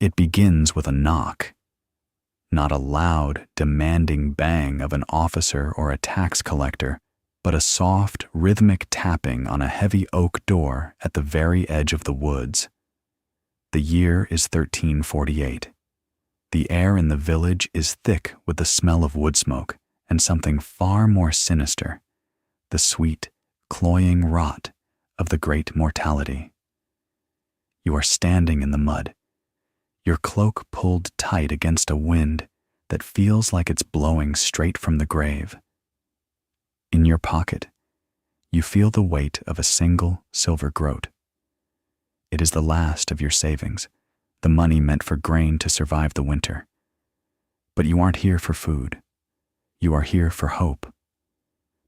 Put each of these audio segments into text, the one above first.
It begins with a knock, not a loud, demanding bang of an officer or a tax collector, but a soft, rhythmic tapping on a heavy oak door at the very edge of the woods. The year is 1348. The air in the village is thick with the smell of wood smoke and something far more sinister, the sweet, cloying rot of the great mortality. You are standing in the mud, your cloak pulled tight against a wind that feels like it's blowing straight from the grave. In your pocket, you feel the weight of a single silver groat. It is the last of your savings, the money meant for grain to survive the winter. But you aren't here for food. You are here for hope,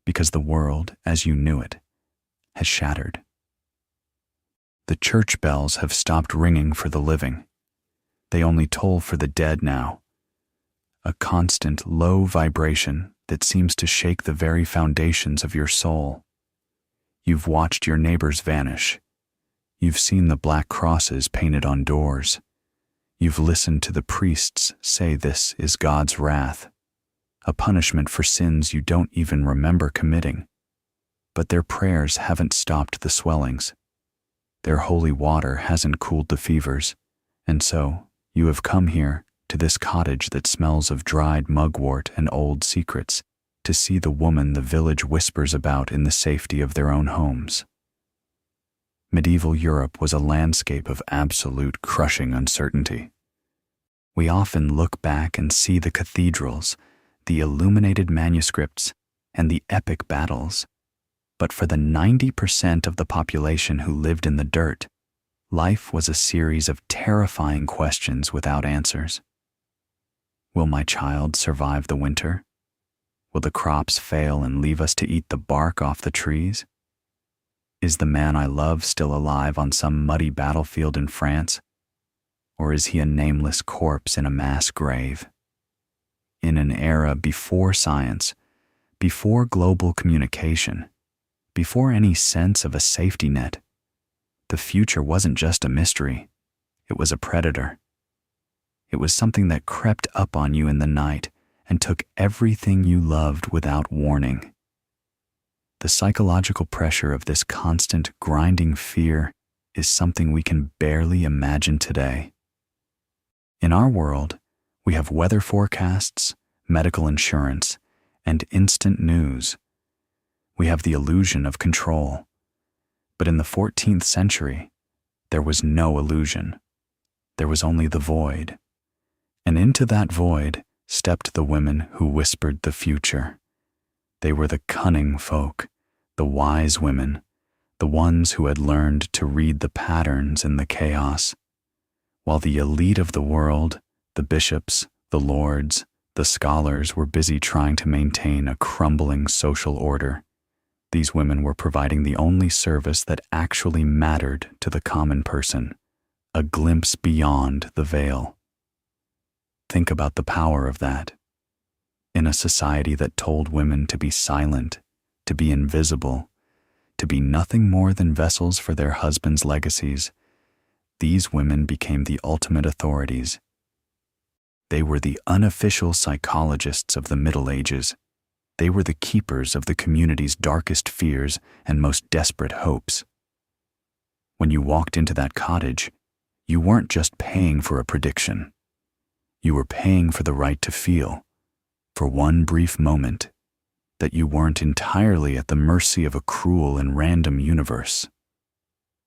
because the world, as you knew it, has shattered. The church bells have stopped ringing for the living. They only toll for the dead now, a constant low vibration that seems to shake the very foundations of your soul. You've watched your neighbors vanish. You've seen the black crosses painted on doors. You've listened to the priests say this is God's wrath, a punishment for sins you don't even remember committing. But their prayers haven't stopped the swellings. Their holy water hasn't cooled the fevers, and so you have come here to this cottage that smells of dried mugwort and old secrets to see the woman the village whispers about in the safety of their own homes. Medieval Europe was a landscape of absolute crushing uncertainty. We often look back and see the cathedrals, the illuminated manuscripts, and the epic battles. But for the 90% of the population who lived in the dirt, life was a series of terrifying questions without answers. Will my child survive the winter? Will the crops fail and leave us to eat the bark off the trees? Is the man I love still alive on some muddy battlefield in France? Or is he a nameless corpse in a mass grave? In an era before science, before global communication, before any sense of a safety net, the future wasn't just a mystery, it was a predator. It was something that crept up on you in the night and took everything you loved without warning. The psychological pressure of this constant grinding fear is something we can barely imagine today. In our world, we have weather forecasts, medical insurance, and instant news. We have the illusion of control. But in the 14th century, there was no illusion. There was only the void. And into that void stepped the women who whispered the future. They were the cunning folk, the wise women, the ones who had learned to read the patterns in the chaos. While the elite of the world, the bishops, the lords, the scholars were busy trying to maintain a crumbling social order, these women were providing the only service that actually mattered to the common person, a glimpse beyond the veil. Think about the power of that. In a society that told women to be silent, to be invisible, to be nothing more than vessels for their husbands' legacies, these women became the ultimate authorities. They were the unofficial psychologists of the Middle Ages. They were the keepers of the community's darkest fears and most desperate hopes. When you walked into that cottage, you weren't just paying for a prediction. You were paying for the right to feel, for one brief moment, that you weren't entirely at the mercy of a cruel and random universe.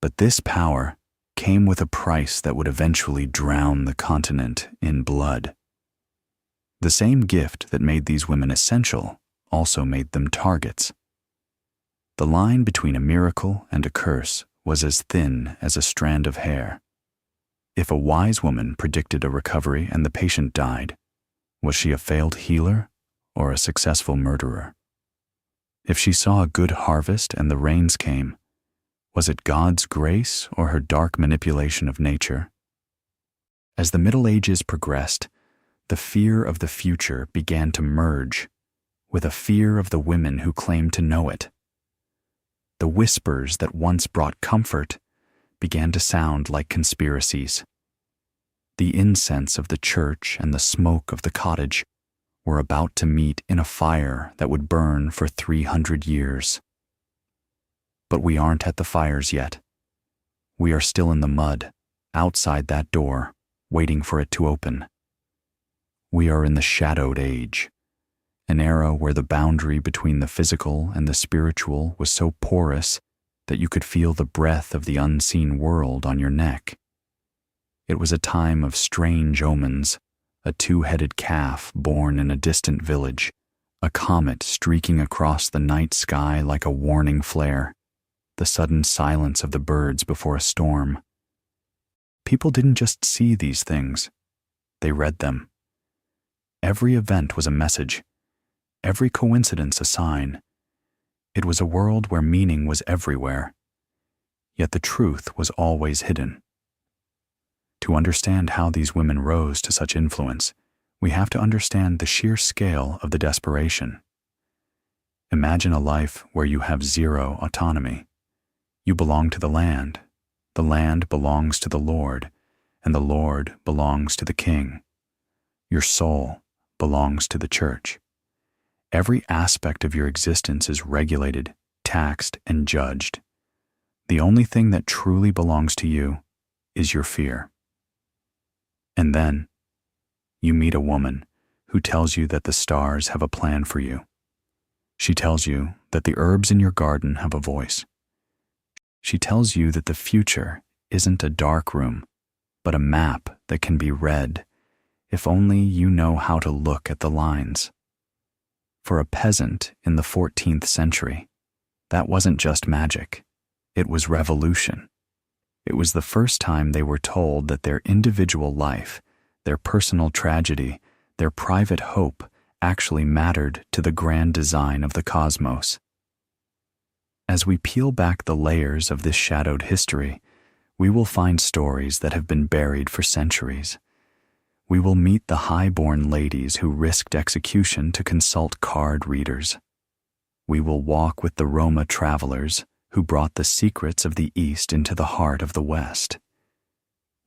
But this power came with a price that would eventually drown the continent in blood. The same gift that made these women essential also made them targets. The line between a miracle and a curse was as thin as a strand of hair. If a wise woman predicted a recovery and the patient died, was she a failed healer or a successful murderer? If she saw a good harvest and the rains came, was it God's grace or her dark manipulation of nature? As the Middle Ages progressed, the fear of the future began to merge with a fear of the women who claimed to know it. The whispers that once brought comfort began to sound like conspiracies. The incense of the church and the smoke of the cottage were about to meet in a fire that would burn for 300 years. But we aren't at the fires yet. We are still in the mud, outside that door, waiting for it to open. We are in the shadowed age, an era where the boundary between the physical and the spiritual was so porous that you could feel the breath of the unseen world on your neck. It was a time of strange omens, a two-headed calf born in a distant village, a comet streaking across the night sky like a warning flare, the sudden silence of the birds before a storm. People didn't just see these things, they read them. Every event was a message, every coincidence a sign. It was a world where meaning was everywhere, yet the truth was always hidden. To understand how these women rose to such influence, we have to understand the sheer scale of the desperation. Imagine a life where you have zero autonomy. You belong to the land belongs to the Lord, and the Lord belongs to the King. Your soul belongs to the church. Every aspect of your existence is regulated, taxed, and judged. The only thing that truly belongs to you is your fear. And then, you meet a woman who tells you that the stars have a plan for you. She tells you that the herbs in your garden have a voice. She tells you that the future isn't a dark room, but a map that can be read if only you know how to look at the lines. For a peasant in the 14th century, that wasn't just magic, it was revolution. It was the first time they were told that their individual life, their personal tragedy, their private hope actually mattered to the grand design of the cosmos. As we peel back the layers of this shadowed history, we will find stories that have been buried for centuries. We will meet the high-born ladies who risked execution to consult card readers. We will walk with the Roma travelers who brought the secrets of the East into the heart of the West.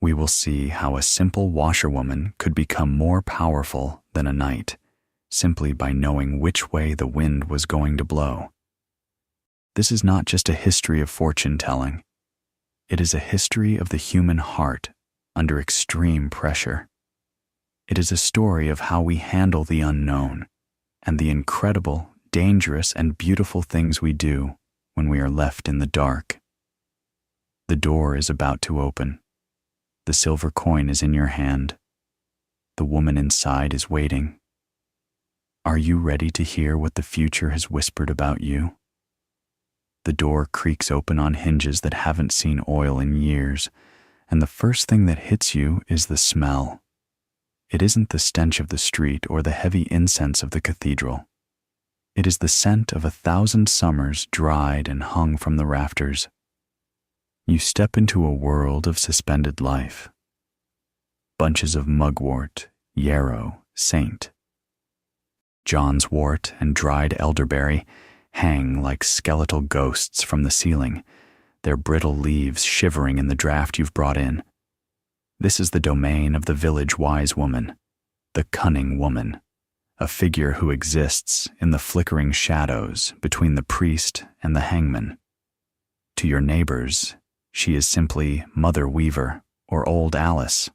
We will see how a simple washerwoman could become more powerful than a knight, simply by knowing which way the wind was going to blow. This is not just a history of fortune-telling. It is a history of the human heart under extreme pressure. It is a story of how we handle the unknown and the incredible, dangerous, and beautiful things we do when we are left in the dark. The door is about to open. The silver coin is in your hand. The woman inside is waiting. Are you ready to hear what the future has whispered about you? The door creaks open on hinges that haven't seen oil in years, and the first thing that hits you is the smell. It isn't the stench of the street or the heavy incense of the cathedral. It is the scent of 1,000 summers dried and hung from the rafters. You step into a world of suspended life. Bunches of mugwort, yarrow, saint, John's wort, and dried elderberry hang like skeletal ghosts from the ceiling, their brittle leaves shivering in the draught you've brought in. This is the domain of the village wise woman, the cunning woman, a figure who exists in the flickering shadows between the priest and the hangman. To your neighbors, she is simply Mother Weaver or Old Alice.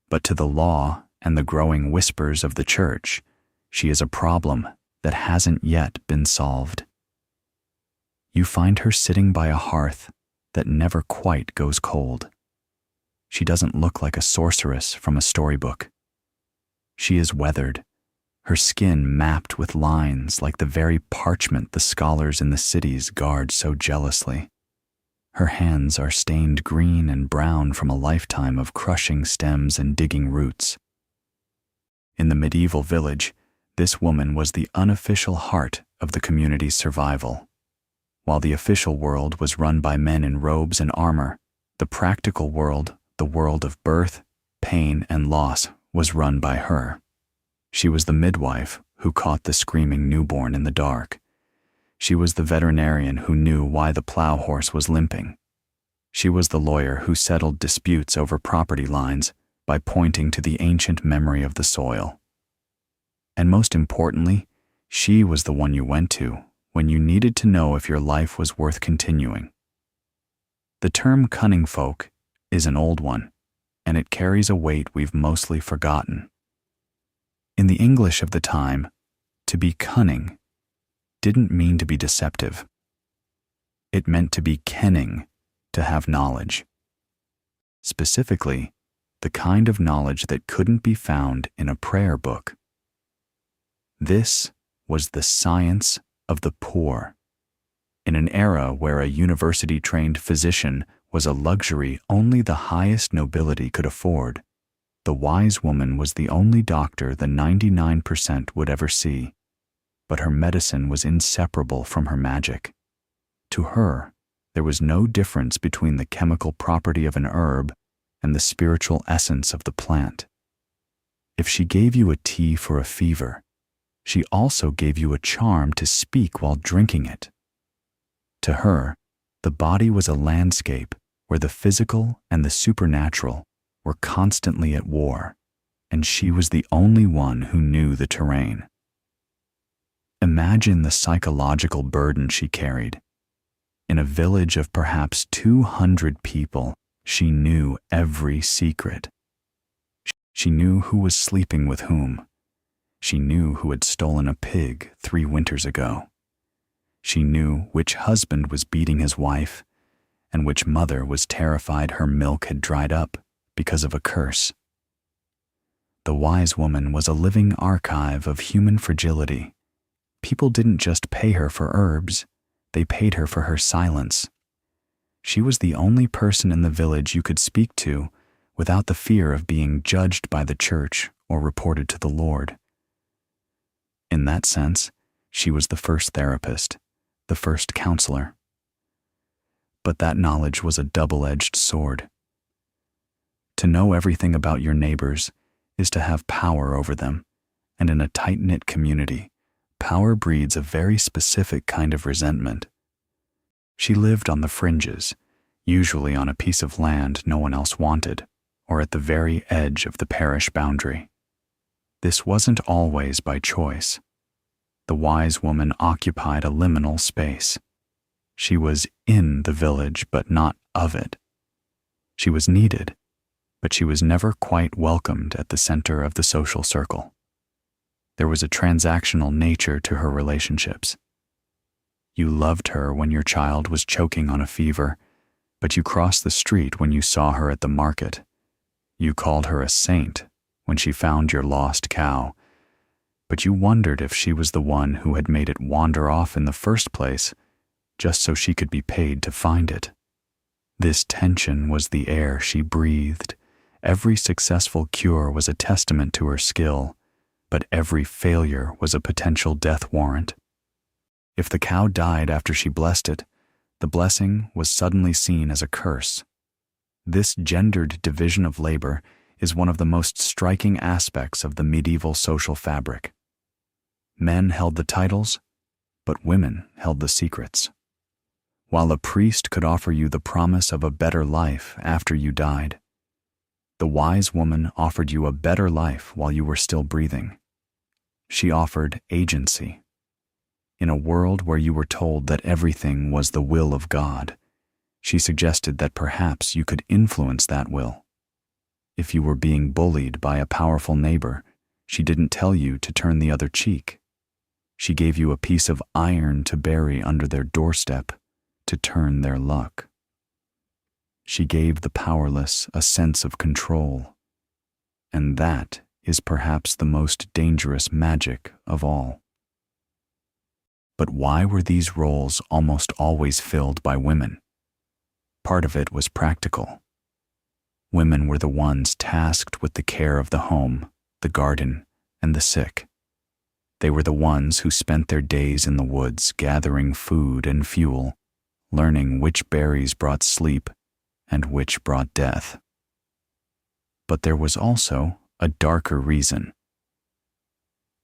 But to the law and the growing whispers of the church, she is a problem that hasn't yet been solved. You find her sitting by a hearth that never quite goes cold. She doesn't look like a sorceress from a storybook. She is weathered, her skin mapped with lines like the very parchment the scholars in the cities guard so jealously. Her hands are stained green and brown from a lifetime of crushing stems and digging roots. In the medieval village, this woman was the unofficial heart of the community's survival. While the official world was run by men in robes and armor, the practical world, the world of birth, pain, and loss, was run by her. She was the midwife who caught the screaming newborn in the dark. She was the veterinarian who knew why the plow horse was limping. She was the lawyer who settled disputes over property lines by pointing to the ancient memory of the soil. And most importantly, she was the one you went to when you needed to know if your life was worth continuing. The term cunning folk is an old one, and it carries a weight we've mostly forgotten. In the English of the time, to be cunning didn't mean to be deceptive. It meant to be kenning, to have knowledge. Specifically, the kind of knowledge that couldn't be found in a prayer book. This was the science of the poor. In an era where a university-trained physician was a luxury only the highest nobility could afford, the wise woman was the only doctor the 99% would ever see, but her medicine was inseparable from her magic. To her, there was no difference between the chemical property of an herb and the spiritual essence of the plant. If she gave you a tea for a fever, she also gave you a charm to speak while drinking it. To her, the body was a landscape where the physical and the supernatural were constantly at war, and she was the only one who knew the terrain. Imagine the psychological burden she carried. In a village of perhaps 200 people, she knew every secret. She knew who was sleeping with whom. She knew who had stolen a pig 3 winters ago. She knew which husband was beating his wife, and which mother was terrified her milk had dried up because of a curse. The wise woman was a living archive of human fragility. People didn't just pay her for herbs, they paid her for her silence. She was the only person in the village you could speak to without the fear of being judged by the church or reported to the Lord. In that sense, she was the first therapist, the first counselor. But that knowledge was a double-edged sword. To know everything about your neighbors is to have power over them, and in a tight-knit community, power breeds a very specific kind of resentment. She lived on the fringes, usually on a piece of land no one else wanted, or at the very edge of the parish boundary. This wasn't always by choice. The wise woman occupied a liminal space. She was in the village, but not of it. She was needed, but she was never quite welcomed at the center of the social circle. There was a transactional nature to her relationships. You loved her when your child was choking on a fever, but you crossed the street when you saw her at the market. You called her a saint when she found your lost cow, but you wondered if she was the one who had made it wander off in the first place, just so she could be paid to find it. This tension was the air she breathed. Every successful cure was a testament to her skill, but every failure was a potential death warrant. If the cow died after she blessed it, the blessing was suddenly seen as a curse. This gendered division of labor is one of the most striking aspects of the medieval social fabric. Men held the titles, but women held the secrets. While a priest could offer you the promise of a better life after you died, the wise woman offered you a better life while you were still breathing. She offered agency. In a world where you were told that everything was the will of God, she suggested that perhaps you could influence that will. If you were being bullied by a powerful neighbor, she didn't tell you to turn the other cheek. She gave you a piece of iron to bury under their doorstep to turn their luck. She gave the powerless a sense of control, and that is perhaps the most dangerous magic of all. But why were these roles almost always filled by women? Part of it was practical. Women were the ones tasked with the care of the home, the garden, and the sick. They were the ones who spent their days in the woods gathering food and fuel, learning which berries brought sleep and which brought death. But there was also a darker reason.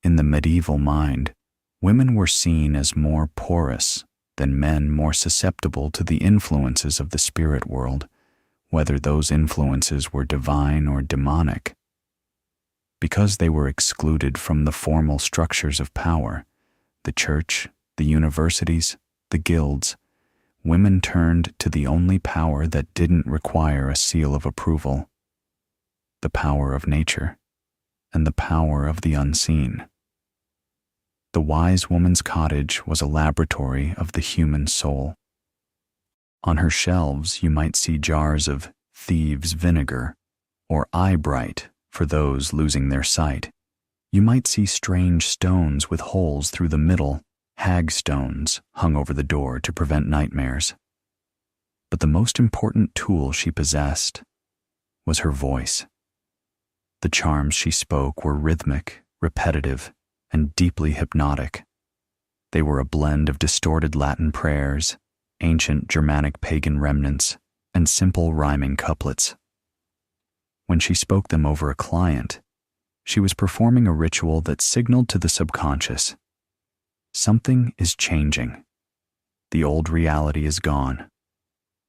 In the medieval mind, women were seen as more porous than men, more susceptible to the influences of the spirit world, whether those influences were divine or demonic. Because they were excluded from the formal structures of power, the church, the universities, the guilds, women turned to the only power that didn't require a seal of approval: the power of nature and the power of the unseen. The wise woman's cottage was a laboratory of the human soul. On her shelves you might see jars of thieves' vinegar or eye bright for those losing their sight. You might see strange stones with holes through the middle, hag stones hung over the door to prevent nightmares. But the most important tool she possessed was her voice. The charms she spoke were rhythmic, repetitive, and deeply hypnotic. They were a blend of distorted Latin prayers, ancient Germanic pagan remnants, and simple rhyming couplets. When she spoke them over a client, she was performing a ritual that signaled to the subconscious: something is changing. The old reality is gone.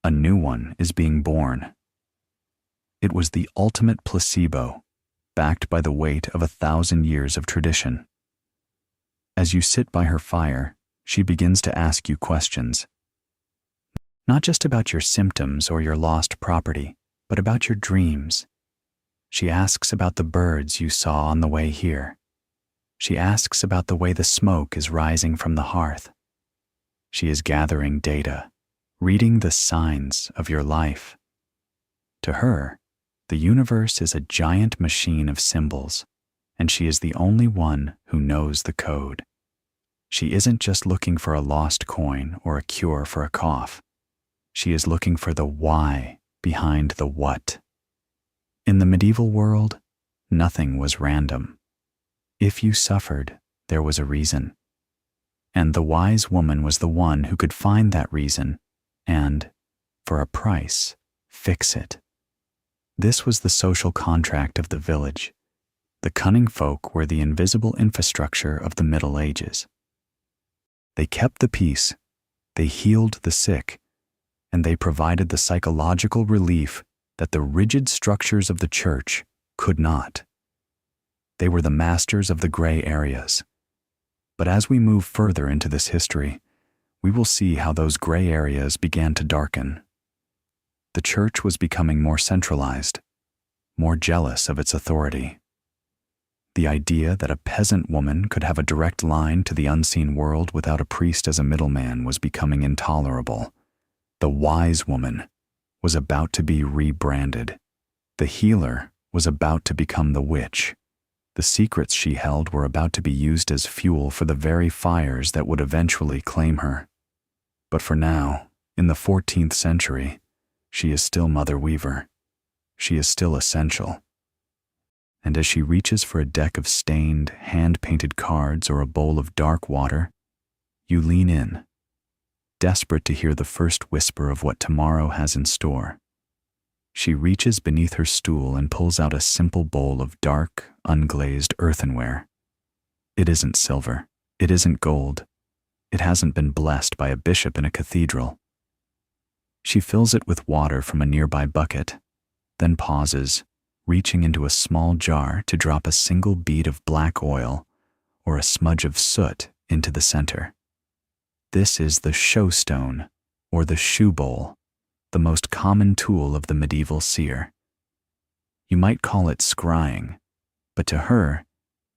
A new one is being born. It was the ultimate placebo, backed by the weight of 1,000 years of tradition. As you sit by her fire, she begins to ask you questions. Not just about your symptoms or your lost property, but about your dreams. She asks about the birds you saw on the way here. She asks about the way the smoke is rising from the hearth. She is gathering data, reading the signs of your life. To her, the universe is a giant machine of symbols, and she is the only one who knows the code. She isn't just looking for a lost coin or a cure for a cough. She is looking for the why behind the what. In the medieval world, nothing was random. If you suffered, there was a reason. And the wise woman was the one who could find that reason and, for a price, fix it. This was the social contract of the village. The cunning folk were the invisible infrastructure of the Middle Ages. They kept the peace, they healed the sick, and they provided the psychological relief that the rigid structures of the church could not. They were the masters of the gray areas. But as we move further into this history, we will see how those gray areas began to darken. The church was becoming more centralized, more jealous of its authority. The idea that a peasant woman could have a direct line to the unseen world without a priest as a middleman was becoming intolerable. The wise woman was about to be rebranded. The healer was about to become the witch. The secrets she held were about to be used as fuel for the very fires that would eventually claim her. But for now, in the 14th century, she is still Mother Weaver. She is still essential. And as she reaches for a deck of stained, hand-painted cards or a bowl of dark water, you lean in, desperate to hear the first whisper of what tomorrow has in store. She reaches beneath her stool and pulls out a simple bowl of dark, unglazed earthenware. It isn't silver. It isn't gold. It hasn't been blessed by a bishop in a cathedral. She fills it with water from a nearby bucket, then pauses, reaching into a small jar to drop a single bead of black oil or a smudge of soot into the center. This is the showstone, or the shoe bowl, the most common tool of the medieval seer. You might call it scrying, but to her,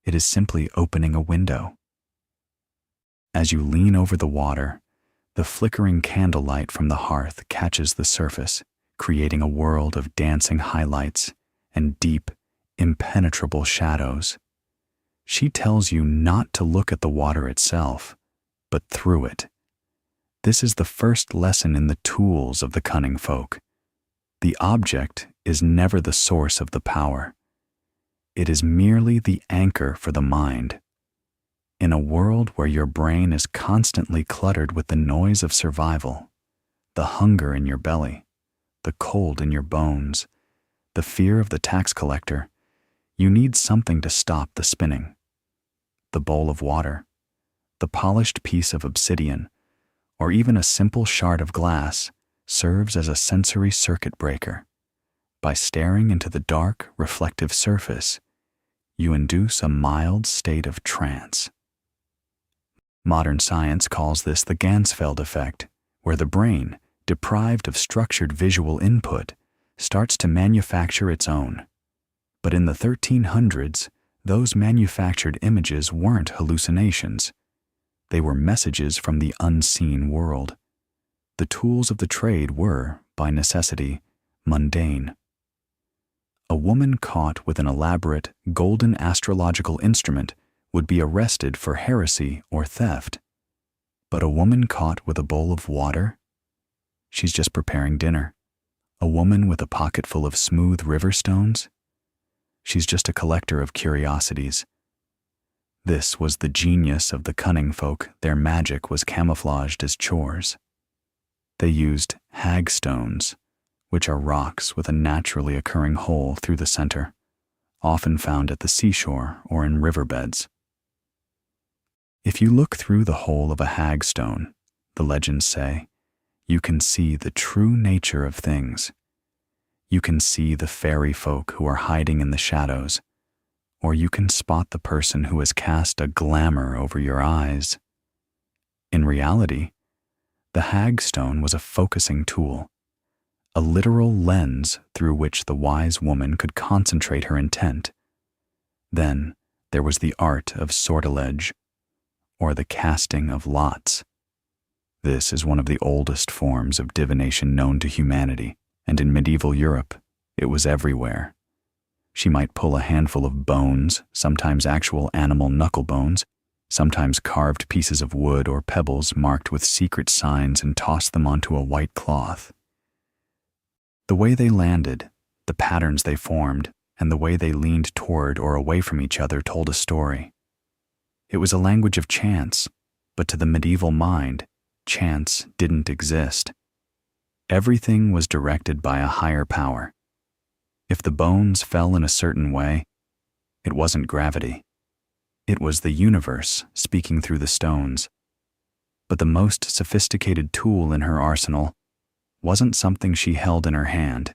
it is simply opening a window. As you lean over the water, the flickering candlelight from the hearth catches the surface, creating a world of dancing highlights and deep, impenetrable shadows. She tells you not to look at the water itself, but through it. This is the first lesson in the tools of the cunning folk. The object is never the source of the power. It is merely the anchor for the mind. In a world where your brain is constantly cluttered with the noise of survival, the hunger in your belly, the cold in your bones, the fear of the tax collector, you need something to stop the spinning. The bowl of water, the polished piece of obsidian, or even a simple shard of glass serves as a sensory circuit breaker. By staring into the dark, reflective surface, you induce a mild state of trance. Modern science calls this the Ganzfeld effect, where the brain, deprived of structured visual input, starts to manufacture its own. But in the 1300s, those manufactured images weren't hallucinations. They were messages from the unseen world. The tools of the trade were, by necessity, mundane. A woman caught with an elaborate, golden astrological instrument would be arrested for heresy or theft. But a woman caught with a bowl of water? She's just preparing dinner. A woman with a pocket full of smooth river stones? She's just a collector of curiosities. This was the genius of the cunning folk. Their magic was camouflaged as chores. They used hagstones, which are rocks with a naturally occurring hole through the center, often found at the seashore or in riverbeds. If you look through the hole of a hagstone, the legends say, you can see the true nature of things. You can see the fairy folk who are hiding in the shadows, or you can spot the person who has cast a glamour over your eyes. In reality, the hagstone was a focusing tool, a literal lens through which the wise woman could concentrate her intent. Then there was the art of sortilege, or the casting of lots. This is one of the oldest forms of divination known to humanity, and in medieval Europe, it was everywhere. She might pull a handful of bones, sometimes actual animal knuckle bones, sometimes carved pieces of wood or pebbles marked with secret signs, and toss them onto a white cloth. The way they landed, the patterns they formed, and the way they leaned toward or away from each other told a story. It was a language of chance, but to the medieval mind, chance didn't exist. Everything was directed by a higher power. If the bones fell in a certain way, it wasn't gravity. It was the universe speaking through the stones. But the most sophisticated tool in her arsenal wasn't something she held in her hand.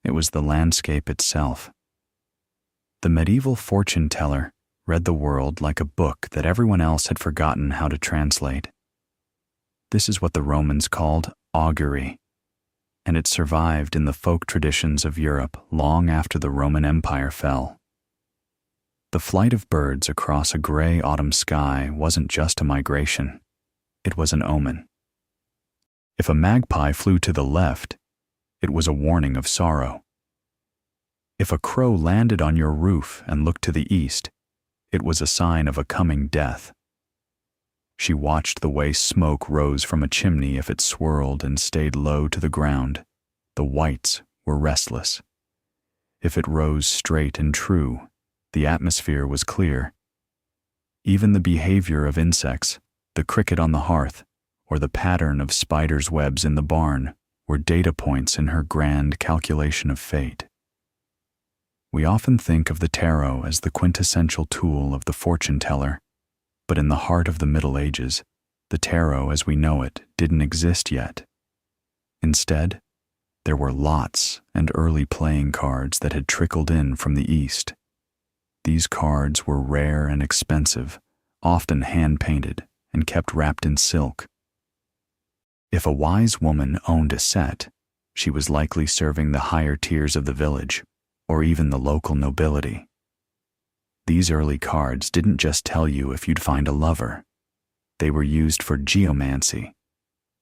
It was the landscape itself. The medieval fortune teller read the world like a book that everyone else had forgotten how to translate. This is what the Romans called augury, and it survived in the folk traditions of Europe long after the Roman Empire fell. The flight of birds across a gray autumn sky wasn't just a migration, it was an omen. If a magpie flew to the left, it was a warning of sorrow. If a crow landed on your roof and looked to the east, it was a sign of a coming death. She watched the way smoke rose from a chimney. If it swirled and stayed low to the ground, the whites were restless. If it rose straight and true, the atmosphere was clear. Even the behavior of insects, the cricket on the hearth, or the pattern of spiders' webs in the barn, were data points in her grand calculation of fate. We often think of the tarot as the quintessential tool of the fortune teller, but in the heart of the Middle Ages, the tarot as we know it didn't exist yet. Instead, there were lots and early playing cards that had trickled in from the East. These cards were rare and expensive, often hand-painted and kept wrapped in silk. If a wise woman owned a set, she was likely serving the higher tiers of the village, or even the local nobility. These early cards didn't just tell you if you'd find a lover. They were used for geomancy,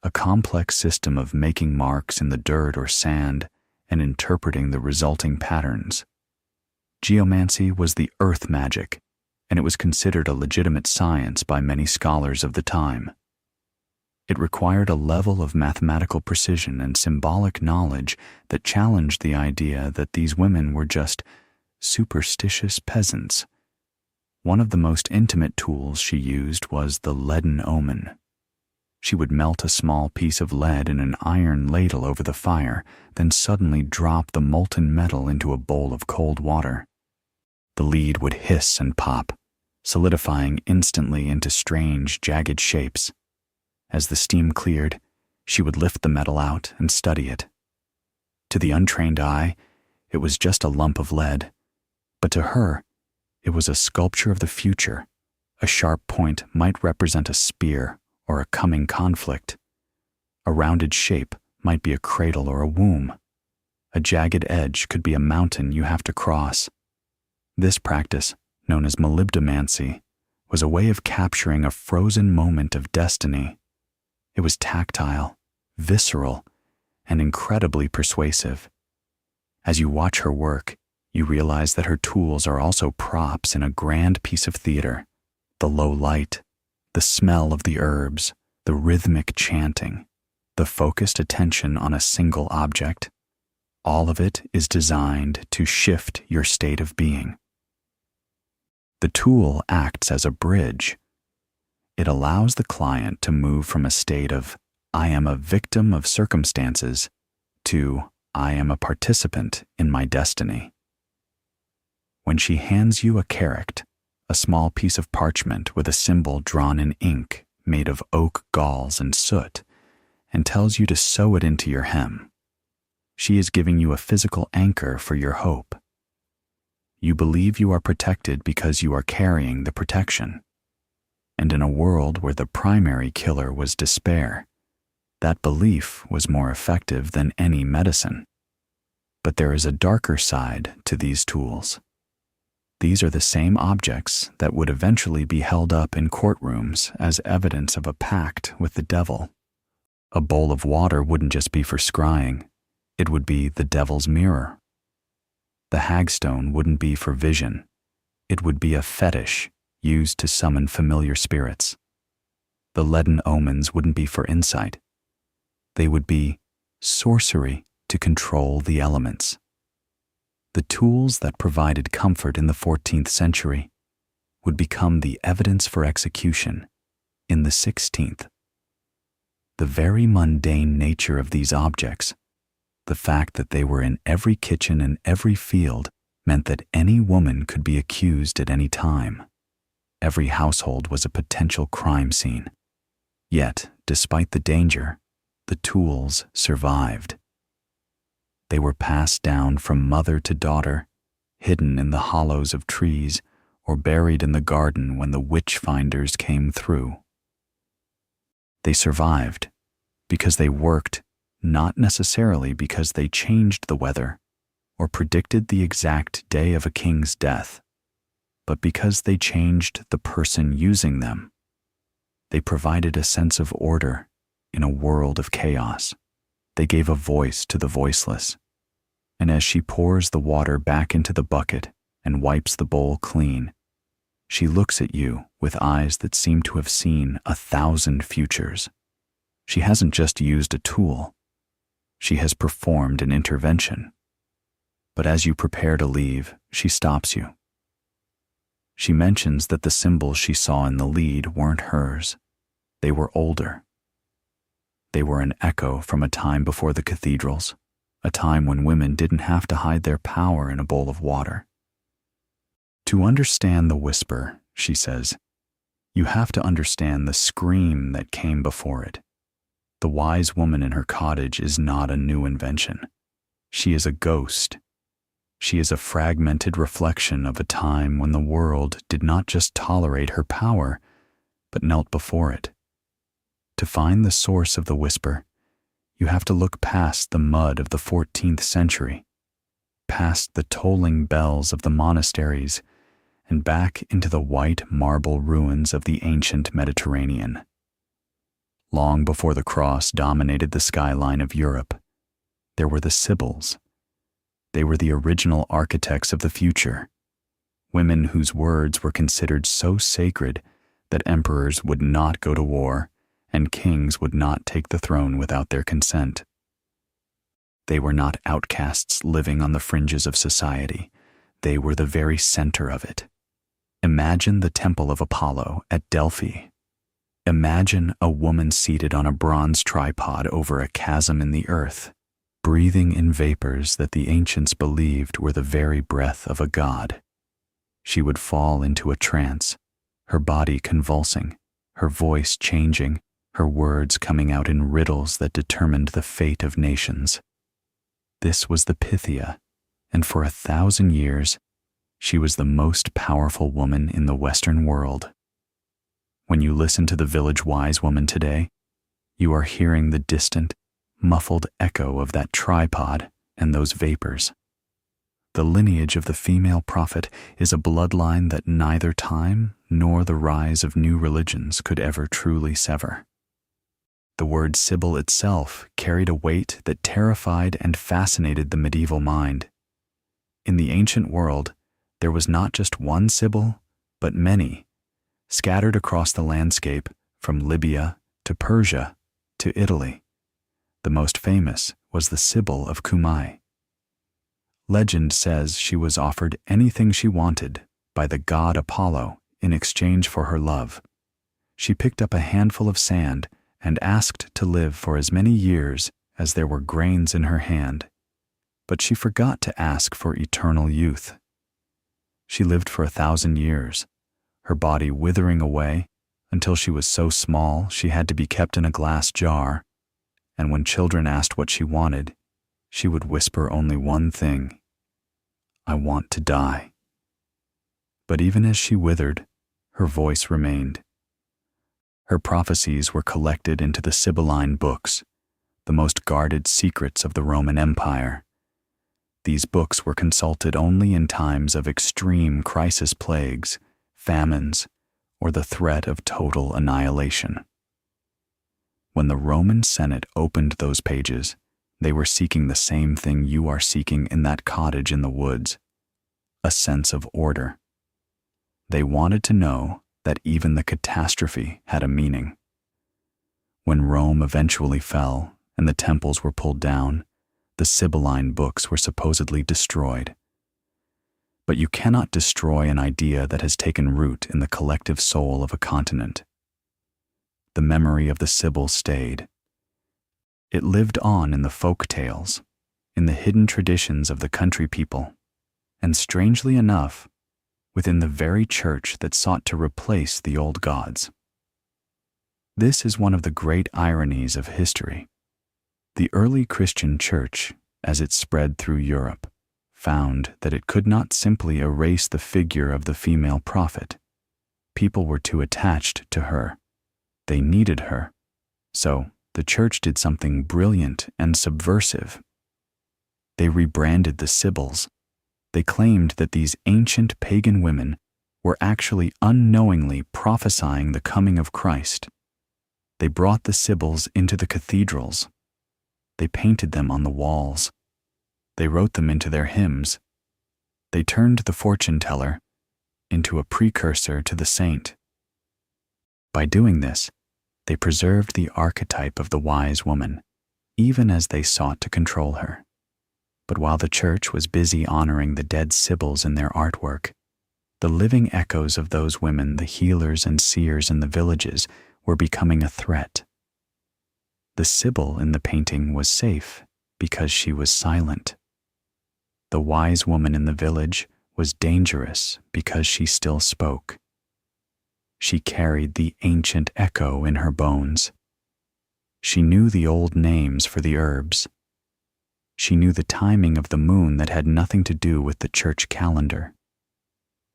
a complex system of making marks in the dirt or sand and interpreting the resulting patterns. Geomancy was the earth magic, and it was considered a legitimate science by many scholars of the time. It required a level of mathematical precision and symbolic knowledge that challenged the idea that these women were just superstitious peasants. One of the most intimate tools she used was the leaden omen. She would melt a small piece of lead in an iron ladle over the fire, then suddenly drop the molten metal into a bowl of cold water. The lead would hiss and pop, solidifying instantly into strange, jagged shapes. As the steam cleared, she would lift the metal out and study it. To the untrained eye, it was just a lump of lead. But to her, it was a sculpture of the future. A sharp point might represent a spear or a coming conflict. A rounded shape might be a cradle or a womb. A jagged edge could be a mountain you have to cross. This practice, known as molybdomancy, was a way of capturing a frozen moment of destiny. It was tactile, visceral, and incredibly persuasive. As you watch her work, you realize that her tools are also props in a grand piece of theater. The low light, the smell of the herbs, the rhythmic chanting, the focused attention on a single object. All of it is designed to shift your state of being. The tool acts as a bridge. It allows the client to move from a state of, I am a victim of circumstances, to, I am a participant in my destiny. When she hands you a carrot, a small piece of parchment with a symbol drawn in ink made of oak galls and soot, and tells you to sew it into your hem, she is giving you a physical anchor for your hope. You believe you are protected because you are carrying the protection. And in a world where the primary killer was despair, that belief was more effective than any medicine. But there is a darker side to these tools. These are the same objects that would eventually be held up in courtrooms as evidence of a pact with the devil. A bowl of water wouldn't just be for scrying, it would be the devil's mirror. The hagstone wouldn't be for vision, it would be a fetish used to summon familiar spirits. The leaden omens wouldn't be for insight, they would be sorcery to control the elements. The tools that provided comfort in the 14th century would become the evidence for execution in the 16th. The very mundane nature of these objects, the fact that they were in every kitchen and every field, meant that any woman could be accused at any time. Every household was a potential crime scene. Yet, despite the danger, the tools survived. They were passed down from mother to daughter, hidden in the hollows of trees or buried in the garden when the witch finders came through. They survived because they worked, not necessarily because they changed the weather or predicted the exact day of a king's death, but because they changed the person using them. They provided a sense of order in a world of chaos. They gave a voice to the voiceless. And as she pours the water back into the bucket and wipes the bowl clean, she looks at you with eyes that seem to have seen 1,000 futures. She hasn't just used a tool. She has performed an intervention. But as you prepare to leave, she stops you. She mentions that the symbols she saw in the lead weren't hers. They were older. They were an echo from a time before the cathedrals, a time when women didn't have to hide their power in a bowl of water. To understand the whisper, she says, you have to understand the scream that came before it. The wise woman in her cottage is not a new invention. She is a ghost. She is a fragmented reflection of a time when the world did not just tolerate her power, but knelt before it. To find the source of the whisper, you have to look past the mud of the 14th century, past the tolling bells of the monasteries, and back into the white marble ruins of the ancient Mediterranean. Long before the cross dominated the skyline of Europe, there were the Sibyls. They were the original architects of the future, women whose words were considered so sacred that emperors would not go to war and kings would not take the throne without their consent. They were not outcasts living on the fringes of society. They were the very center of it. Imagine the Temple of Apollo at Delphi. Imagine a woman seated on a bronze tripod over a chasm in the earth, breathing in vapors that the ancients believed were the very breath of a god. She would fall into a trance, her body convulsing, her voice changing, her words coming out in riddles that determined the fate of nations. This was the Pythia, and for 1,000 years, she was the most powerful woman in the Western world. When you listen to the village wise woman today, you are hearing the distant, muffled echo of that tripod and those vapors. The lineage of the female prophet is a bloodline that neither time nor the rise of new religions could ever truly sever. The word Sibyl itself carried a weight that terrified and fascinated the medieval mind. In the ancient world, there was not just one Sibyl, but many, scattered across the landscape from Libya to Persia to Italy. The most famous was the Sibyl of Cumae. Legend says she was offered anything she wanted by the god Apollo in exchange for her love. She picked up a handful of sand and asked to live for as many years as there were grains in her hand. But she forgot to ask for eternal youth. She lived for 1,000 years, her body withering away until she was so small she had to be kept in a glass jar, and when children asked what she wanted, she would whisper only one thing: "I want to die." But even as she withered, her voice remained. Her prophecies were collected into the Sibylline books, the most guarded secrets of the Roman Empire. These books were consulted only in times of extreme crisis plagues, famines, or the threat of total annihilation. When the Roman Senate opened those pages, they were seeking the same thing you are seeking in that cottage in the woods: a sense of order. They wanted to know that even the catastrophe had a meaning. When Rome eventually fell and the temples were pulled down, the Sibylline books were supposedly destroyed. But you cannot destroy an idea that has taken root in the collective soul of a continent. The memory of the Sibyl stayed. It lived on in the folk tales, in the hidden traditions of the country people, and strangely enough, within the very church that sought to replace the old gods. This is one of the great ironies of history. The early Christian church, as it spread through Europe, found that it could not simply erase the figure of the female prophet. People were too attached to her. They needed her. So the church did something brilliant and subversive. They rebranded the Sibyls. They claimed that these ancient pagan women were actually unknowingly prophesying the coming of Christ. They brought the Sibyls into the cathedrals. They painted them on the walls. They wrote them into their hymns. They turned the fortune teller into a precursor to the saint. By doing this, they preserved the archetype of the wise woman, even as they sought to control her. But while the church was busy honoring the dead Sibyls in their artwork, the living echoes of those women, the healers and seers in the villages, were becoming a threat. The Sibyl in the painting was safe because she was silent. The wise woman in the village was dangerous because she still spoke. She carried the ancient echo in her bones. She knew the old names for the herbs. She knew the timing of the moon that had nothing to do with the church calendar.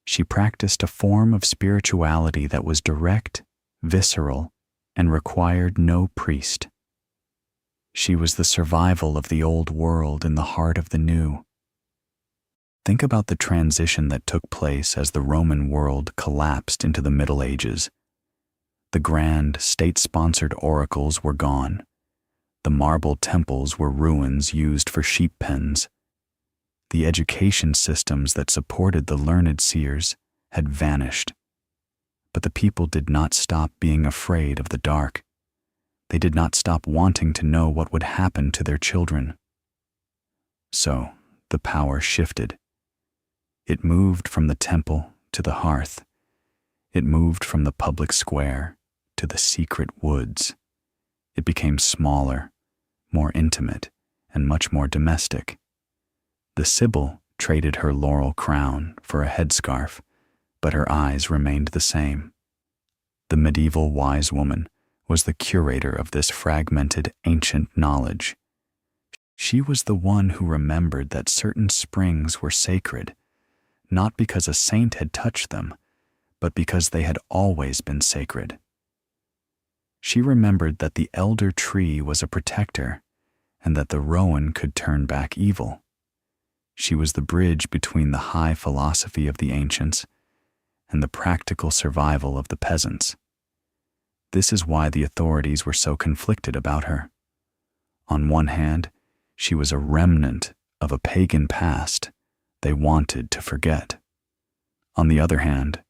She practiced a form of spirituality that was direct, visceral, and required no priest. She was the survival of the old world in the heart of the new. Think about the transition that took place as the Roman world collapsed into the Middle Ages. The grand, state-sponsored oracles were gone. The marble temples were ruins used for sheep pens. The education systems that supported the learned seers had vanished. But the people did not stop being afraid of the dark. They did not stop wanting to know what would happen to their children. So the power shifted. It moved from the temple to the hearth. It moved from the public square to the secret woods. It became smaller, more intimate, and much more domestic. The Sibyl traded her laurel crown for a headscarf, but her eyes remained the same. The medieval wise woman was the curator of this fragmented ancient knowledge. She was the one who remembered that certain springs were sacred, not because a saint had touched them, but because they had always been sacred. She remembered that the elder tree was a protector, and that the rowan could turn back evil. She was the bridge between the high philosophy of the ancients and the practical survival of the peasants. This is why the authorities were so conflicted about her. On one hand, she was a remnant of a pagan past they wanted to forget. On the other hand,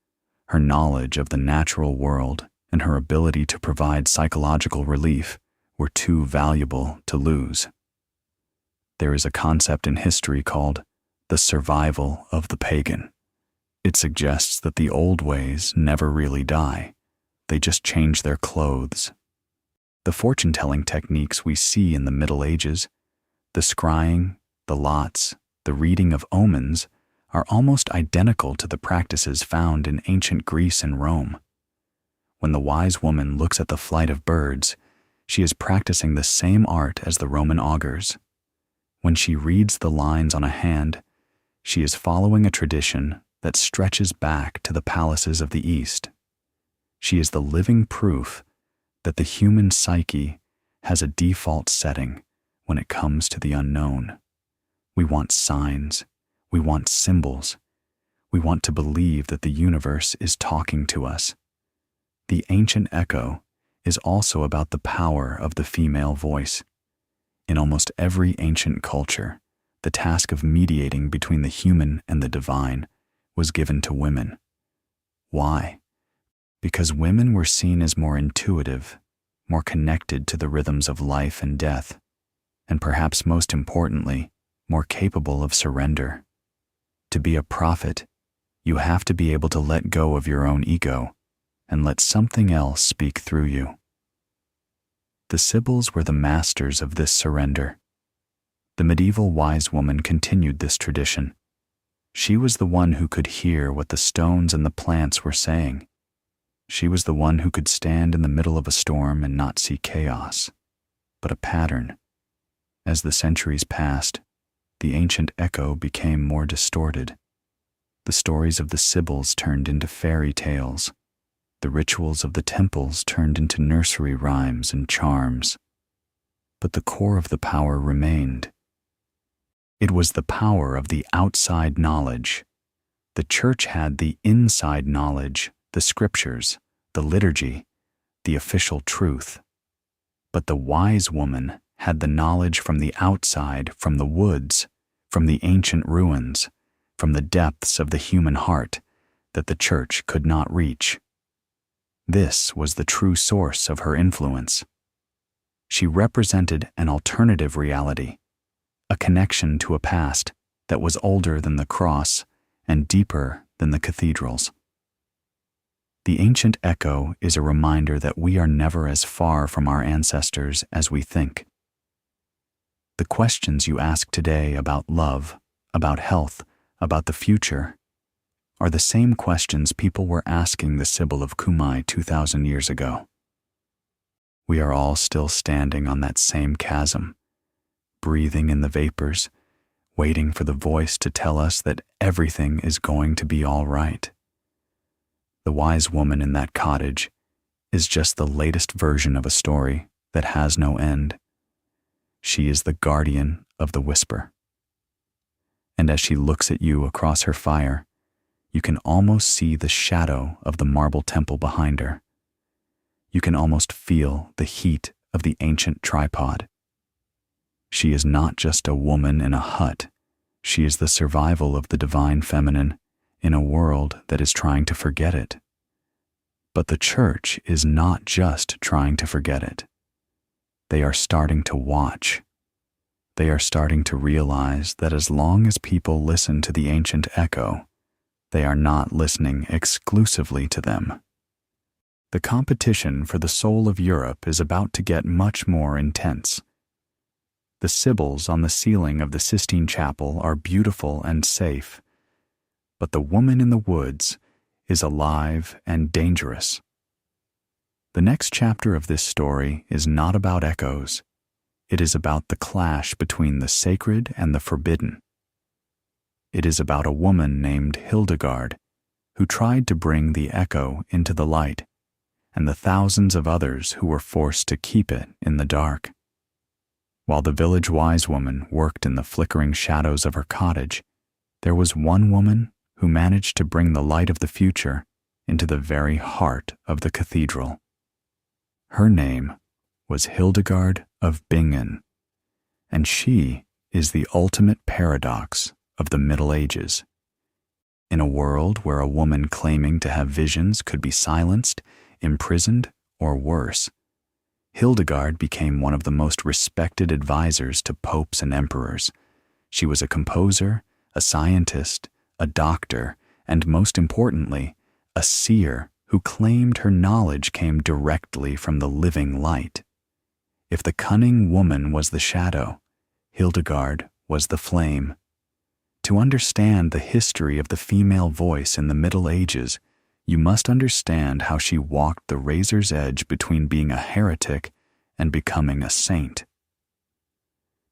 her knowledge of the natural world and her ability to provide psychological relief were too valuable to lose. There is a concept in history called the survival of the pagan. It suggests that the old ways never really die. They just change their clothes. The fortune-telling techniques we see in the Middle Ages, the scrying, the lots, the reading of omens, are almost identical to the practices found in ancient Greece and Rome. When the wise woman looks at the flight of birds, she is practicing the same art as the Roman augurs. When she reads the lines on a hand, she is following a tradition that stretches back to the palaces of the East. She is the living proof that the human psyche has a default setting when it comes to the unknown. We want signs. We want symbols. We want to believe that the universe is talking to us. The ancient echo is also about the power of the female voice. In almost every ancient culture, the task of mediating between the human and the divine was given to women. Why? Because women were seen as more intuitive, more connected to the rhythms of life and death, and perhaps most importantly, more capable of surrender. To be a prophet, you have to be able to let go of your own ego and let something else speak through you. The Sibyls were the masters of this surrender. The medieval wise woman continued this tradition. She was the one who could hear what the stones and the plants were saying. She was the one who could stand in the middle of a storm and not see chaos, but a pattern. As the centuries passed, the ancient echo became more distorted. The stories of the Sibyls turned into fairy tales. The rituals of the temples turned into nursery rhymes and charms. But the core of the power remained. It was the power of the outside knowledge. The church had the inside knowledge, the scriptures, the liturgy, the official truth. But the wise woman had the knowledge from the outside, from the woods, from the ancient ruins, from the depths of the human heart that the church could not reach. This was the true source of her influence. She represented an alternative reality, a connection to a past that was older than the cross and deeper than the cathedrals. The ancient echo is a reminder that we are never as far from our ancestors as we think. The questions you ask today about love, about health, about the future, are the same questions people were asking the Sibyl of Cumae 2,000 years ago. We are all still standing on that same chasm, breathing in the vapors, waiting for the voice to tell us that everything is going to be all right. The wise woman in that cottage is just the latest version of a story that has no end. She is the guardian of the whisper. And as she looks at you across her fire, you can almost see the shadow of the marble temple behind her. You can almost feel the heat of the ancient tripod. She is not just a woman in a hut. She is the survival of the divine feminine in a world that is trying to forget it. But the church is not just trying to forget it. They are starting to watch. They are starting to realize that as long as people listen to the ancient echo, they are not listening exclusively to them. The competition for the soul of Europe is about to get much more intense. The Sibyls on the ceiling of the Sistine Chapel are beautiful and safe, but the woman in the woods is alive and dangerous. The next chapter of this story is not about echoes. It is about the clash between the sacred and the forbidden. It is about a woman named Hildegard who tried to bring the echo into the light, and the thousands of others who were forced to keep it in the dark. While the village wise woman worked in the flickering shadows of her cottage, there was one woman who managed to bring the light of the future into the very heart of the cathedral. Her name was Hildegard of Bingen, and she is the ultimate paradox of the Middle Ages. In a world where a woman claiming to have visions could be silenced, imprisoned, or worse, Hildegard became one of the most respected advisors to popes and emperors. She was a composer, a scientist, a doctor, and most importantly, a seer who claimed her knowledge came directly from the living light. If the cunning woman was the shadow, Hildegard was the flame. To understand the history of the female voice in the Middle Ages, you must understand how she walked the razor's edge between being a heretic and becoming a saint.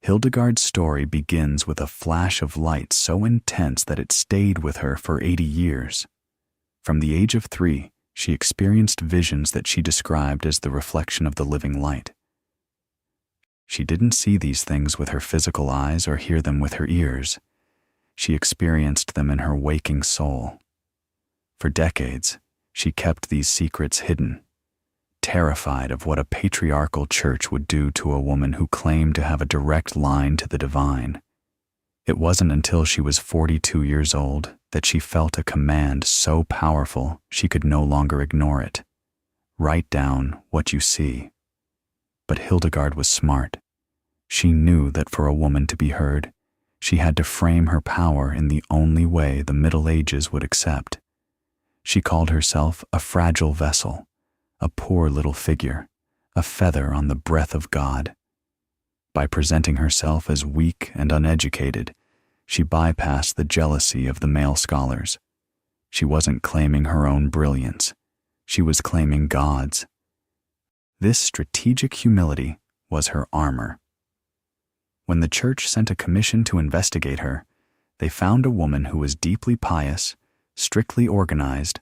Hildegard's story begins with a flash of light so intense that it stayed with her for 80 years. From the age of 3, she experienced visions that she described as the reflection of the living light. She didn't see these things with her physical eyes or hear them with her ears. She experienced them in her waking soul. For decades, she kept these secrets hidden, terrified of what a patriarchal church would do to a woman who claimed to have a direct line to the divine. It wasn't until she was 42 years old that she felt a command so powerful she could no longer ignore it. Write down what you see. But Hildegard was smart. She knew that for a woman to be heard, she had to frame her power in the only way the Middle Ages would accept. She called herself a fragile vessel, a poor little figure, a feather on the breath of God. By presenting herself as weak and uneducated, she bypassed the jealousy of the male scholars. She wasn't claiming her own brilliance. She was claiming God's. This strategic humility was her armor. When the church sent a commission to investigate her, they found a woman who was deeply pious, strictly organized,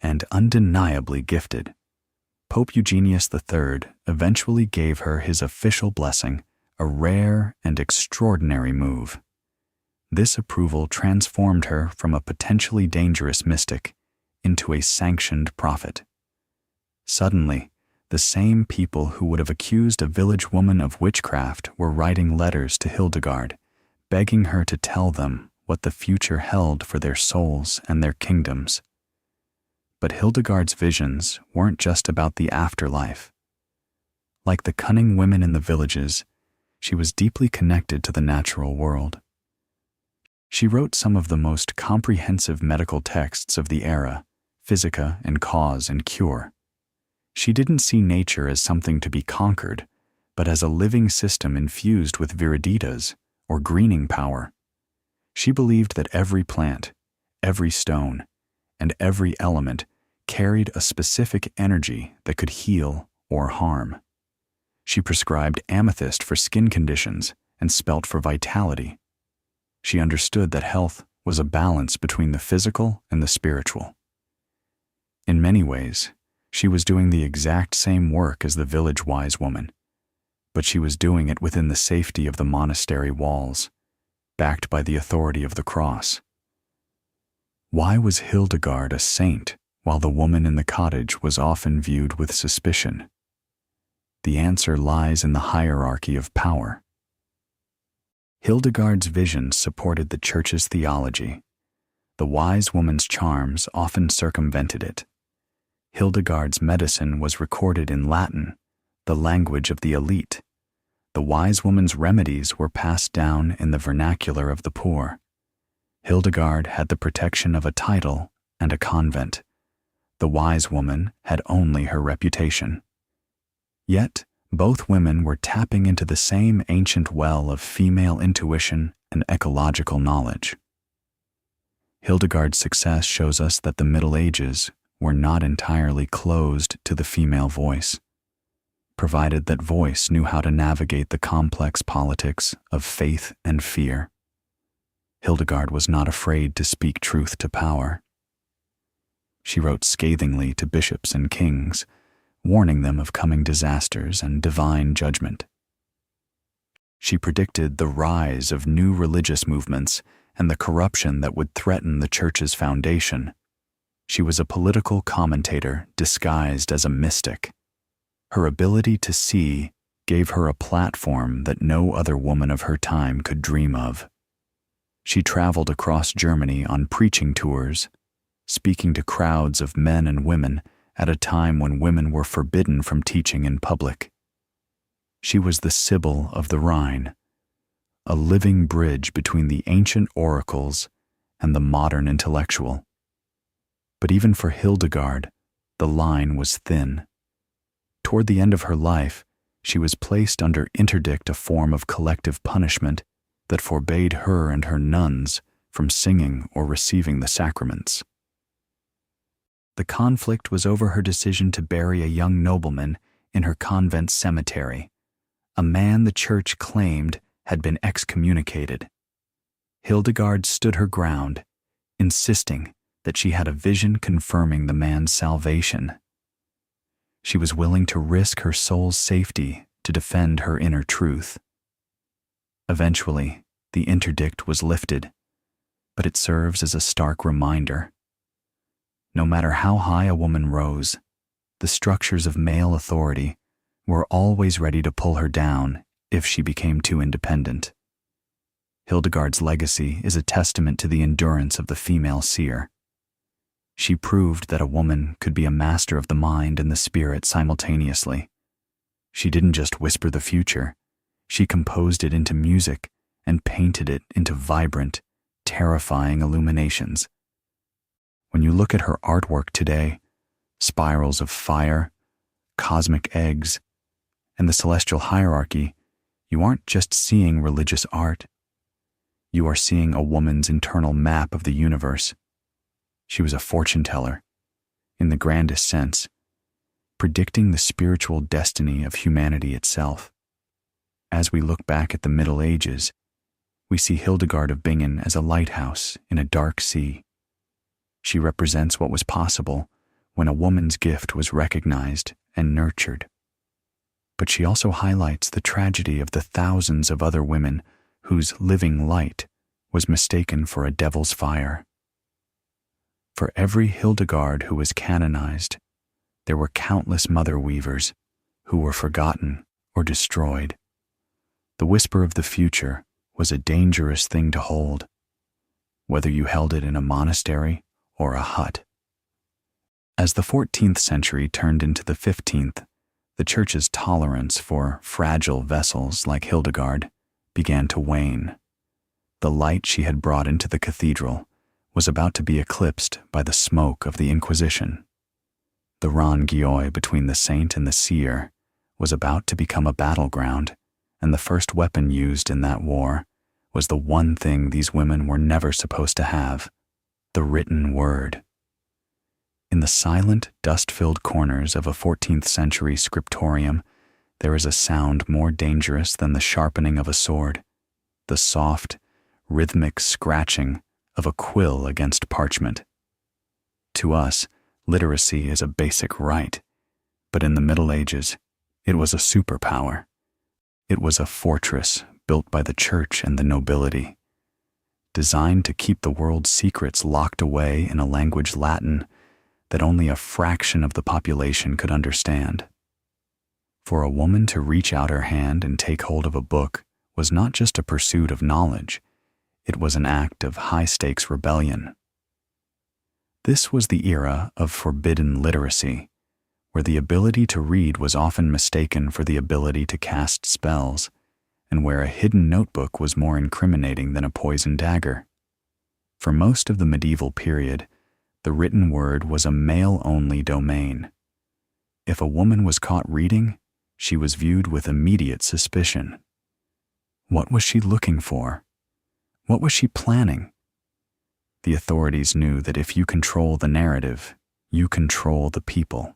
and undeniably gifted. Pope Eugenius III eventually gave her his official blessing, a rare and extraordinary move. This approval transformed her from a potentially dangerous mystic into a sanctioned prophet. Suddenly, the same people who would have accused a village woman of witchcraft were writing letters to Hildegard, begging her to tell them what the future held for their souls and their kingdoms. But Hildegard's visions weren't just about the afterlife. Like the cunning women in the villages, she was deeply connected to the natural world. She wrote some of the most comprehensive medical texts of the era, Physica and Cause and Cure. She didn't see nature as something to be conquered, but as a living system infused with viriditas, or greening power. She believed that every plant, every stone, and every element carried a specific energy that could heal or harm. She prescribed amethyst for skin conditions and spelt for vitality. She understood that health was a balance between the physical and the spiritual. In many ways, she was doing the exact same work as the village wise woman, but she was doing it within the safety of the monastery walls, backed by the authority of the cross. Why was Hildegard a saint while the woman in the cottage was often viewed with suspicion? The answer lies in the hierarchy of power. Hildegard's vision supported the church's theology. The wise woman's charms often circumvented it. Hildegard's medicine was recorded in Latin, the language of the elite. The wise woman's remedies were passed down in the vernacular of the poor. Hildegard had the protection of a title and a convent. The wise woman had only her reputation. Yet, both women were tapping into the same ancient well of female intuition and ecological knowledge. Hildegard's success shows us that the Middle Ages were not entirely closed to the female voice. provided that voice knew how to navigate the complex politics of faith and fear. Hildegard was not afraid to speak truth to power. She wrote scathingly to bishops and kings, warning them of coming disasters and divine judgment. She predicted the rise of new religious movements and the corruption that would threaten the Church's foundation. She was a political commentator disguised as a mystic. Her ability to see gave her a platform that no other woman of her time could dream of. She traveled across Germany on preaching tours, speaking to crowds of men and women at a time when women were forbidden from teaching in public. She was the Sibyl of the Rhine, a living bridge between the ancient oracles and the modern intellectual. But even for Hildegard, the line was thin. Toward the end of her life, she was placed under interdict, a form of collective punishment that forbade her and her nuns from singing or receiving the sacraments. The conflict was over her decision to bury a young nobleman in her convent cemetery, a man the Church claimed had been excommunicated. Hildegard stood her ground, insisting that she had a vision confirming the man's salvation. She was willing to risk her soul's safety to defend her inner truth. Eventually, the interdict was lifted, but it serves as a stark reminder. No matter how high a woman rose, the structures of male authority were always ready to pull her down if she became too independent. Hildegard's legacy is a testament to the endurance of the female seer. She proved that a woman could be a master of the mind and the spirit simultaneously. She didn't just whisper the future, she composed it into music and painted it into vibrant, terrifying illuminations. When you look at her artwork today, spirals of fire, cosmic eggs, and the celestial hierarchy, you aren't just seeing religious art. You are seeing a woman's internal map of the universe. She was a fortune teller, in the grandest sense, predicting the spiritual destiny of humanity itself. As we look back at the Middle Ages, we see Hildegard of Bingen as a lighthouse in a dark sea. She represents what was possible when a woman's gift was recognized and nurtured. But she also highlights the tragedy of the thousands of other women whose living light was mistaken for a devil's fire. For every Hildegard who was canonized, there were countless mother weavers who were forgotten or destroyed. The whisper of the future was a dangerous thing to hold, whether you held it in a monastery or a hut. As the 14th century turned into the 15th, the Church's tolerance for fragile vessels like Hildegard began to wane. The light she had brought into the cathedral was about to be eclipsed by the smoke of the Inquisition. The Rangioi between the saint and the seer was about to become a battleground, and the first weapon used in that war was the one thing these women were never supposed to have: the written word. In the silent, dust-filled corners of a 14th century scriptorium, there is a sound more dangerous than the sharpening of a sword: the soft, rhythmic scratching of a quill against parchment. To us, literacy is a basic right, but in the Middle Ages, it was a superpower. It was a fortress built by the Church and the nobility, designed to keep the world's secrets locked away in a language Latin that only a fraction of the population could understand. For a woman to reach out her hand and take hold of a book was not just a pursuit of knowledge, it was an act of high-stakes rebellion. This was the era of forbidden literacy, where the ability to read was often mistaken for the ability to cast spells, and where a hidden notebook was more incriminating than a poisoned dagger. For most of the medieval period, the written word was a male-only domain. If a woman was caught reading, she was viewed with immediate suspicion. What was she looking for? What was she planning? The authorities knew that if you control the narrative, you control the people.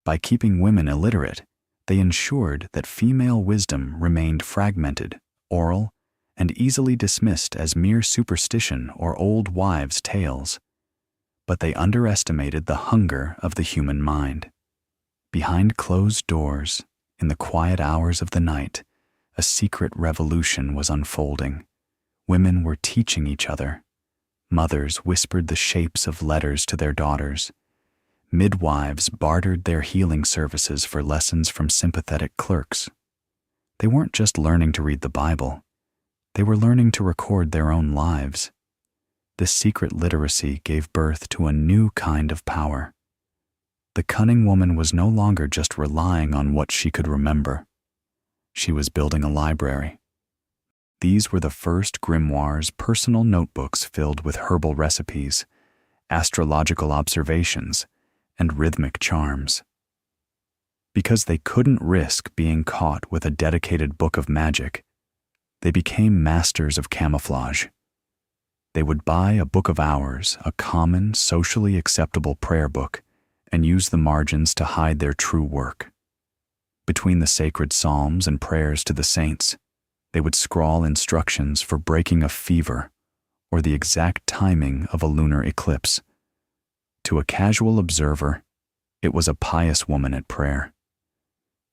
By keeping women illiterate, They ensured that female wisdom remained fragmented, oral, and easily dismissed as mere superstition or old wives' tales. But they underestimated the hunger of the human mind. Behind closed doors, in the quiet hours of the night, a secret revolution was unfolding. Women were teaching each other. Mothers whispered the shapes of letters to their daughters. Midwives bartered their healing services for lessons from sympathetic clerks. They weren't just learning to read the Bible. They were learning to record their own lives. This secret literacy gave birth to a new kind of power. The cunning woman was no longer just relying on what she could remember. She was building a library. These were the first grimoires, personal notebooks filled with herbal recipes, astrological observations, and rhythmic charms. Because they couldn't risk being caught with a dedicated book of magic, they became masters of camouflage. They would buy a book of hours, a common, socially acceptable prayer book, and use the margins to hide their true work. Between the sacred psalms and prayers to the saints, they would scrawl instructions for breaking a fever or the exact timing of a lunar eclipse. To a casual observer, it was a pious woman at prayer.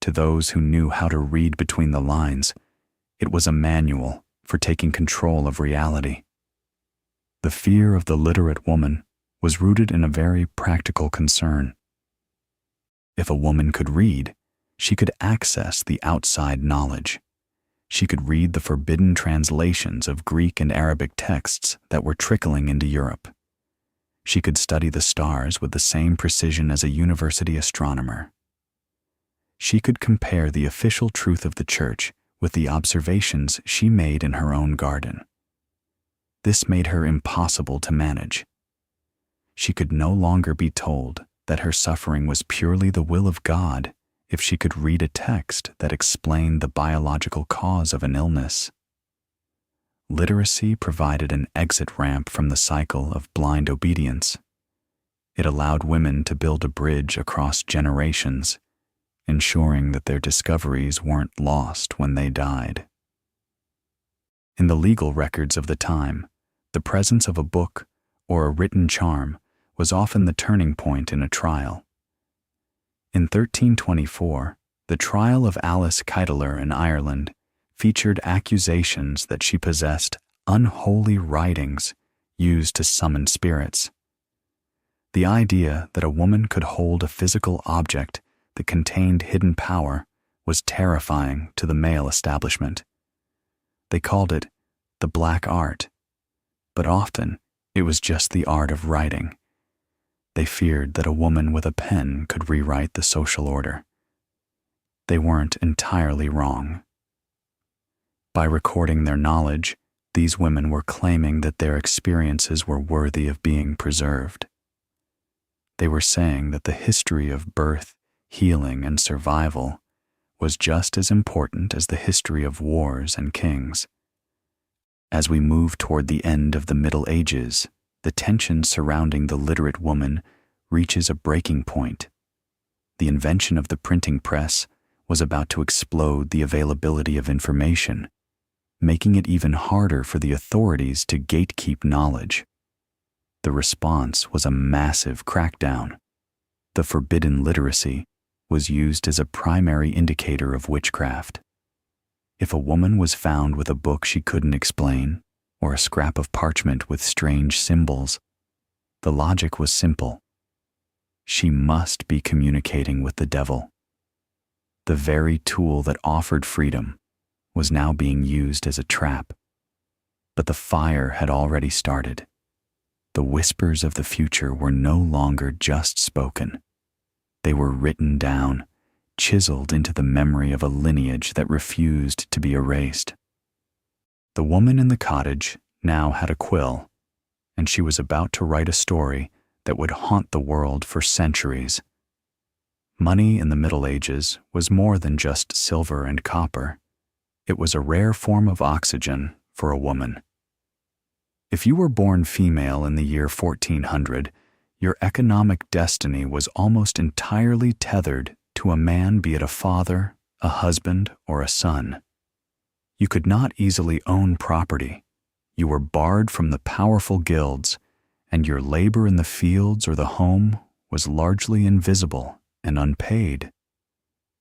To those who knew how to read between the lines, it was a manual for taking control of reality. The fear of the literate woman was rooted in a very practical concern. If a woman could read, she could access the outside knowledge. She could read the forbidden translations of Greek and Arabic texts that were trickling into Europe. She could study the stars with the same precision as a university astronomer. She could compare the official truth of the church with the observations she made in her own garden. This made her impossible to manage. She could no longer be told that her suffering was purely the will of God if she could read a text that explained the biological cause of an illness. Literacy provided an exit ramp from the cycle of blind obedience. It allowed women to build a bridge across generations, ensuring that their discoveries weren't lost when they died. In the legal records of the time, the presence of a book or a written charm was often the turning point in a trial. In 1324, the trial of Alice Kyteler in Ireland featured accusations that she possessed unholy writings used to summon spirits. The idea that a woman could hold a physical object that contained hidden power was terrifying to the male establishment. They called it the black art, but often it was just the art of writing. They feared that a woman with a pen could rewrite the social order. They weren't entirely wrong. By recording their knowledge, these women were claiming that their experiences were worthy of being preserved. They were saying that the history of birth, healing, and survival was just as important as the history of wars and kings. As we move toward the end of the Middle Ages, the tension surrounding the literate woman reaches a breaking point. The invention of the printing press was about to explode the availability of information, making it even harder for the authorities to gatekeep knowledge. The response was a massive crackdown. The forbidden literacy was used as a primary indicator of witchcraft. If a woman was found with a book she couldn't explain, or a scrap of parchment with strange symbols, the logic was simple. She must be communicating with the devil. The very tool that offered freedom was now being used as a trap. But the fire had already started. The whispers of the future were no longer just spoken. They were written down, chiseled into the memory of a lineage that refused to be erased. The woman in the cottage now had a quill, and she was about to write a story that would haunt the world for centuries. Money in the Middle Ages was more than just silver and copper. It was a rare form of oxygen for a woman. If you were born female in the year 1400, your economic destiny was almost entirely tethered to to a man, be it a father, a husband, or a son. You could not easily own property. You were barred from the powerful guilds, and your labor in the fields or the home was largely invisible and unpaid.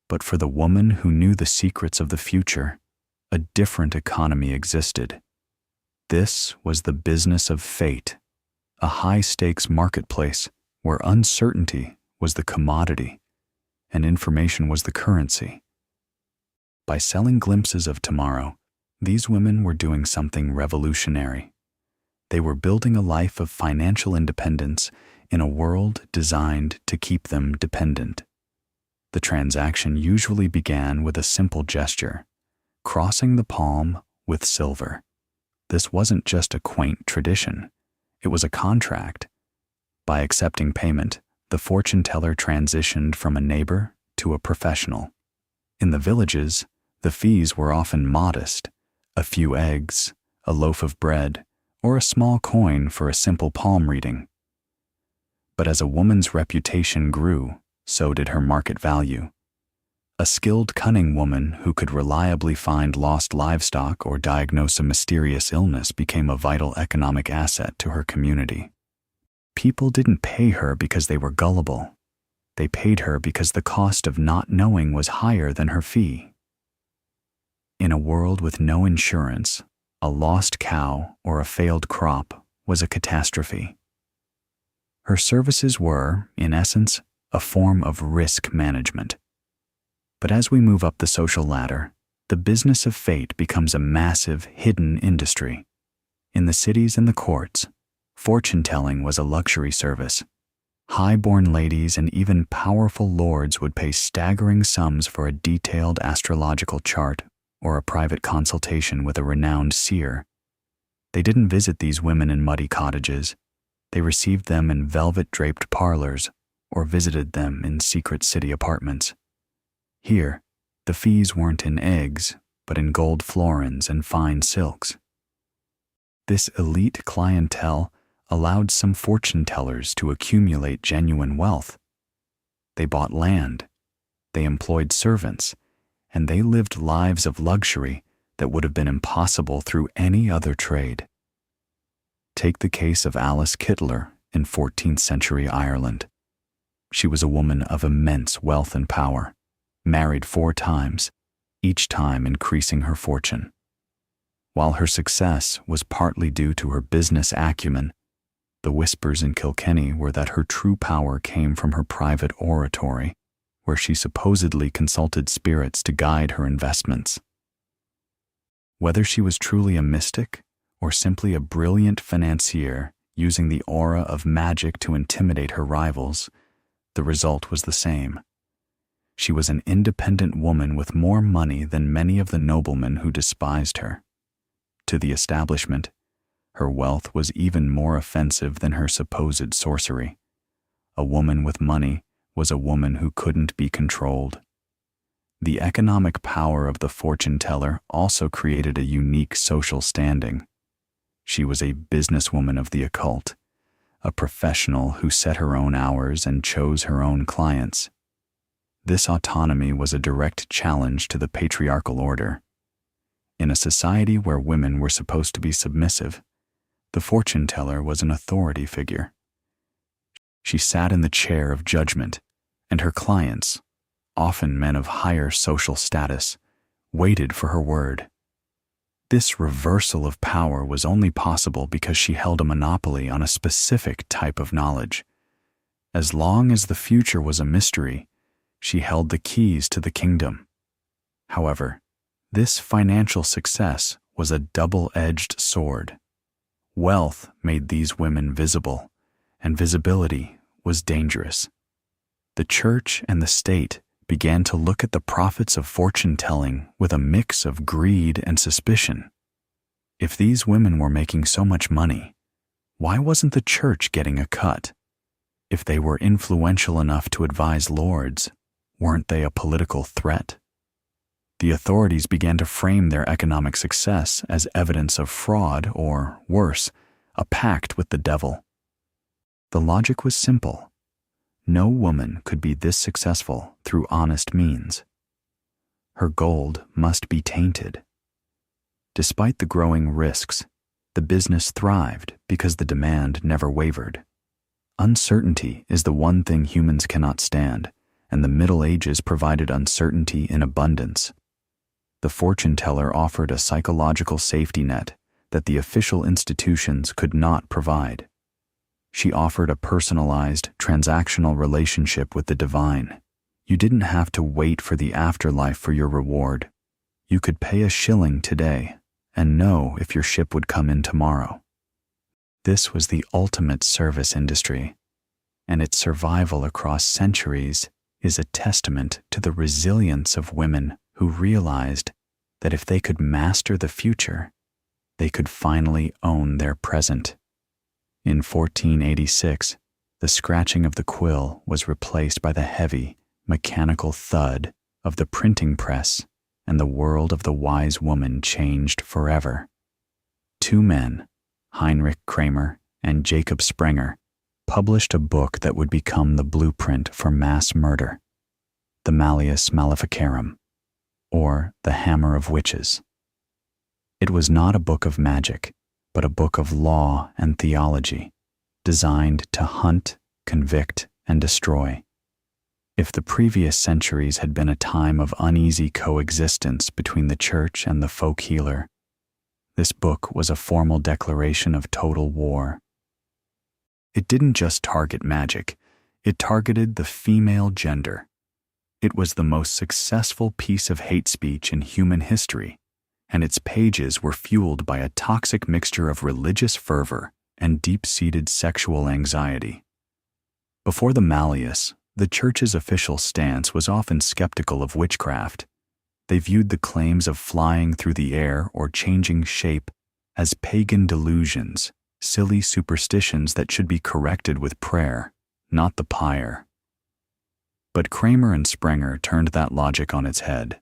But for the woman who knew the secrets of the future, a different economy existed. This was the business of fate, a high-stakes marketplace where uncertainty was the commodity and information was the currency. By selling glimpses of tomorrow, these women were doing something revolutionary. They were building a life of financial independence in a world designed to keep them dependent. The transaction usually began with a simple gesture, crossing the palm with silver. This wasn't just a quaint tradition. It was a contract. By accepting payment, the fortune teller transitioned from a neighbor to a professional. In the villages, the fees were often modest: a few eggs, a loaf of bread, or a small coin for a simple palm reading. But as a woman's reputation grew, so did her market value. A skilled, cunning woman who could reliably find lost livestock or diagnose a mysterious illness became a vital economic asset to her community. People didn't pay her because they were gullible. They paid her because the cost of not knowing was higher than her fee. In a world with no insurance, a lost cow or a failed crop was a catastrophe. Her services were, in essence, a form of risk management. But as we move up the social ladder, the business of fate becomes a massive, hidden industry. In the cities and the courts, fortune-telling was a luxury service. High-born ladies and even powerful lords would pay staggering sums for a detailed astrological chart or a private consultation with a renowned seer. They didn't visit these women in muddy cottages. They received them in velvet-draped parlors or visited them in secret city apartments. Here, the fees weren't in eggs, but in gold florins and fine silks. This elite clientele allowed some fortune tellers to accumulate genuine wealth. They bought land, they employed servants, and they lived lives of luxury that would have been impossible through any other trade. Take the case of Alice Kittler in 14th century Ireland. She was a woman of immense wealth and power, married 4 times, each time increasing her fortune. While her success was partly due to her business acumen, the whispers in Kilkenny were that her true power came from her private oratory, where she supposedly consulted spirits to guide her investments. Whether she was truly a mystic or simply a brilliant financier using the aura of magic to intimidate her rivals, the result was the same. She was an independent woman with more money than many of the noblemen who despised her. To the establishment, her wealth was even more offensive than her supposed sorcery. A woman with money was a woman who couldn't be controlled. The economic power of the fortune teller also created a unique social standing. She was a businesswoman of the occult, a professional who set her own hours and chose her own clients. This autonomy was a direct challenge to the patriarchal order. In a society where women were supposed to be submissive, the fortune teller was an authority figure. She sat in the chair of judgment, and her clients, often men of higher social status, waited for her word. This reversal of power was only possible because she held a monopoly on a specific type of knowledge. As long as the future was a mystery, she held the keys to the kingdom. However, this financial success was a double-edged sword. Wealth made these women visible, and visibility was dangerous. The church and the state began to look at the profits of fortune-telling with a mix of greed and suspicion. If these women were making so much money, why wasn't the church getting a cut? If they were influential enough to advise lords, weren't they a political threat? The authorities began to frame their economic success as evidence of fraud or, worse, a pact with the devil. The logic was simple. No woman could be this successful through honest means. Her gold must be tainted. Despite the growing risks, the business thrived because the demand never wavered. Uncertainty is the one thing humans cannot stand, and the Middle Ages provided uncertainty in abundance. The fortune teller offered a psychological safety net that the official institutions could not provide. She offered a personalized, transactional relationship with the divine. You didn't have to wait for the afterlife for your reward. You could pay a shilling today and know if your ship would come in tomorrow. This was the ultimate service industry, and its survival across centuries is a testament to the resilience of women who realized that if they could master the future, they could finally own their present. In 1486, the scratching of the quill was replaced by the heavy, mechanical thud of the printing press, and the world of the wise woman changed forever. Two men, Heinrich Kramer and Jacob Sprenger, published a book that would become the blueprint for mass murder, the Malleus Maleficarum, or the Hammer of Witches. It was not a book of magic, but a book of law and theology, designed to hunt, convict, and destroy. If the previous centuries had been a time of uneasy coexistence between the church and the folk healer, this book was a formal declaration of total war. It didn't just target magic, it targeted the female gender. It was the most successful piece of hate speech in human history, and its pages were fueled by a toxic mixture of religious fervor and deep-seated sexual anxiety. Before the Malleus, the church's official stance was often skeptical of witchcraft. They viewed the claims of flying through the air or changing shape as pagan delusions, silly superstitions that should be corrected with prayer, not the pyre. But Kramer and Sprenger turned that logic on its head.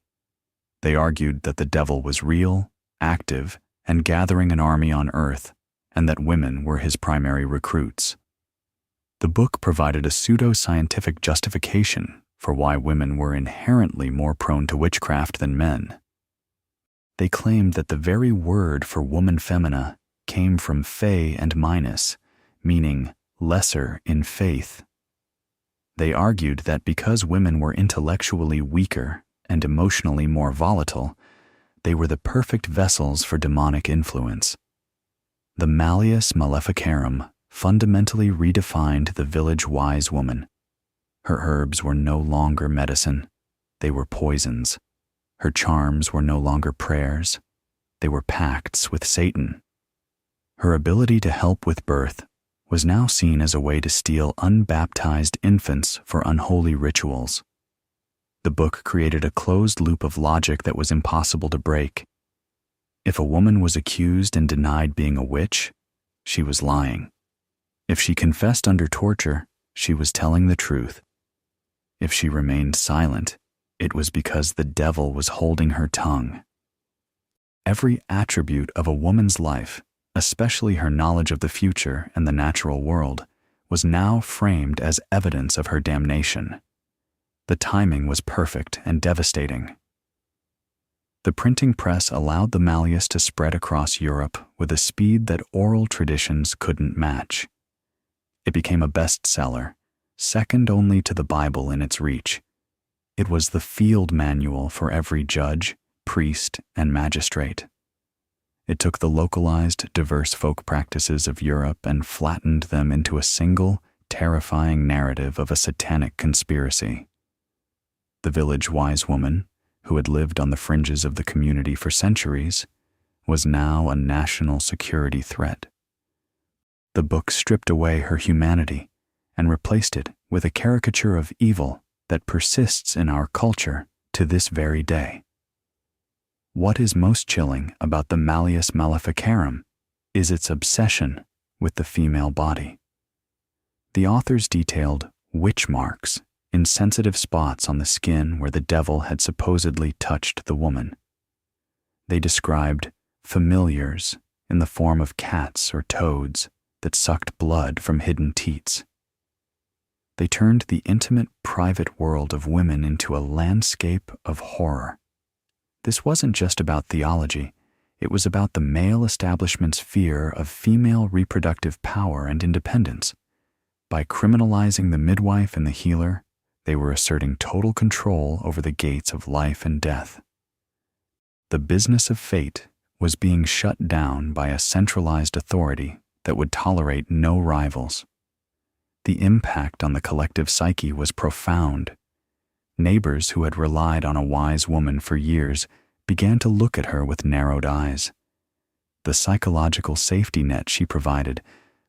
They argued that the devil was real, active, and gathering an army on earth, and that women were his primary recruits. The book provided a pseudo-scientific justification for why women were inherently more prone to witchcraft than men. They claimed that the very word for woman femina came from fe and minus, meaning lesser in faith. They argued that because women were intellectually weaker and emotionally more volatile, they were the perfect vessels for demonic influence. The Malleus Maleficarum fundamentally redefined the village wise woman. Her herbs were no longer medicine, they were poisons. Her charms were no longer prayers, they were pacts with Satan. Her ability to help with birth was now seen as a way to steal unbaptized infants for unholy rituals. The book created a closed loop of logic that was impossible to break. If a woman was accused and denied being a witch, she was lying. If she confessed under torture, she was telling the truth. If she remained silent, it was because the devil was holding her tongue. Every attribute of a woman's life, especially her knowledge of the future and the natural world, was now framed as evidence of her damnation. The timing was perfect and devastating. The printing press allowed the Malleus to spread across Europe with a speed that oral traditions couldn't match. It became a bestseller, second only to the Bible in its reach. It was the field manual for every judge, priest, and magistrate. It took the localized, diverse folk practices of Europe and flattened them into a single, terrifying narrative of a satanic conspiracy. The village wise woman, who had lived on the fringes of the community for centuries, was now a national security threat. The book stripped away her humanity and replaced it with a caricature of evil that persists in our culture to this very day. What is most chilling about the Malleus Maleficarum is its obsession with the female body. The authors detailed witch marks in sensitive spots on the skin where the devil had supposedly touched the woman. They described familiars in the form of cats or toads that sucked blood from hidden teats. They turned the intimate, private world of women into a landscape of horror. This wasn't just about theology. It was about the male establishment's fear of female reproductive power and independence. By criminalizing the midwife and the healer, they were asserting total control over the gates of life and death. The business of fate was being shut down by a centralized authority that would tolerate no rivals. The impact on the collective psyche was profound. Neighbors who had relied on a wise woman for years began to look at her with narrowed eyes. The psychological safety net she provided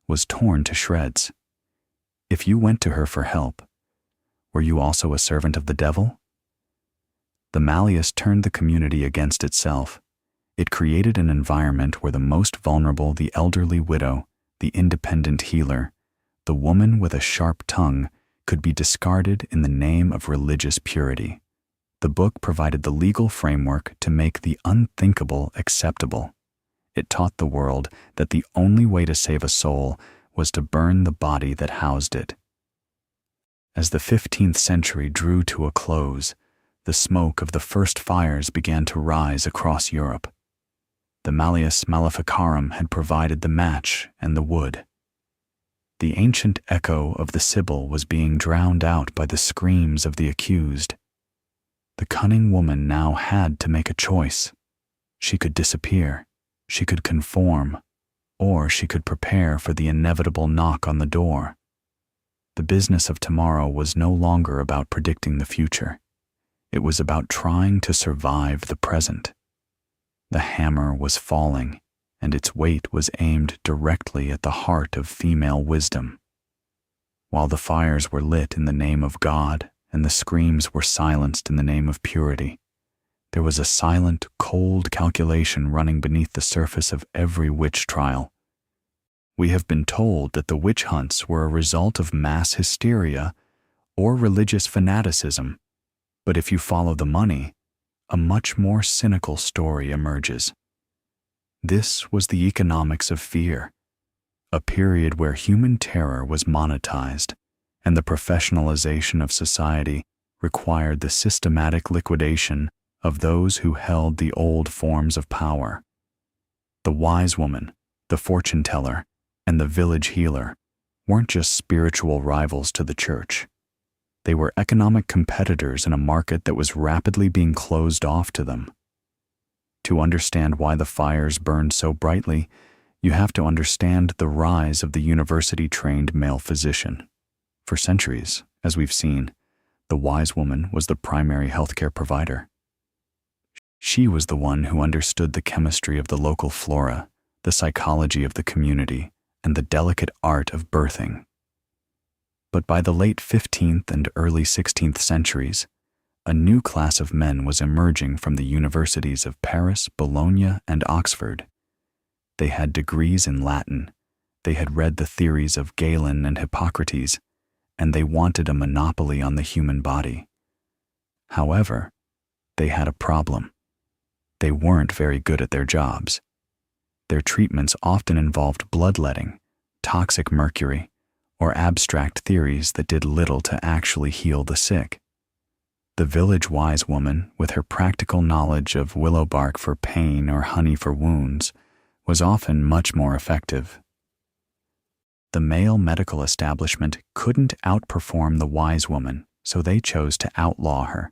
was torn to shreds. If you went to her for help, were you also a servant of the devil? The malleus turned the community against itself. It created an environment where the most vulnerable, the elderly widow, the independent healer, the woman with a sharp tongue, could be discarded in the name of religious purity. The book provided the legal framework to make the unthinkable acceptable. It taught the world that the only way to save a soul was to burn the body that housed it. As the 15th century drew to a close, the smoke of the first fires began to rise across Europe. The Malleus Maleficarum had provided the match and the wood. The ancient echo of the Sibyl was being drowned out by the screams of the accused. The cunning woman now had to make a choice. She could disappear, she could conform, or she could prepare for the inevitable knock on the door. The business of tomorrow was no longer about predicting the future. It was about trying to survive the present. The hammer was falling, and its weight was aimed directly at the heart of female wisdom. While the fires were lit in the name of God and the screams were silenced in the name of purity, there was a silent, cold calculation running beneath the surface of every witch trial. We have been told that the witch hunts were a result of mass hysteria or religious fanaticism, but if you follow the money, a much more cynical story emerges. This was the economics of fear, a period where human terror was monetized, and the professionalization of society required the systematic liquidation of those who held the old forms of power. The wise woman, the fortune teller, and the village healer weren't just spiritual rivals to the church. They were economic competitors in a market that was rapidly being closed off to them. To understand why the fires burned so brightly, you have to understand the rise of the university-trained male physician. For centuries, as we've seen, the wise woman was the primary healthcare provider. She was the one who understood the chemistry of the local flora, the psychology of the community, and the delicate art of birthing. But by the late 15th and early 16th centuries, a new class of men was emerging from the universities of Paris, Bologna, and Oxford. They had degrees in Latin, they had read the theories of Galen and Hippocrates, and they wanted a monopoly on the human body. However, they had a problem. They weren't very good at their jobs. Their treatments often involved bloodletting, toxic mercury, or abstract theories that did little to actually heal the sick. The village wise woman, with her practical knowledge of willow bark for pain or honey for wounds, was often much more effective. The male medical establishment couldn't outperform the wise woman, so they chose to outlaw her.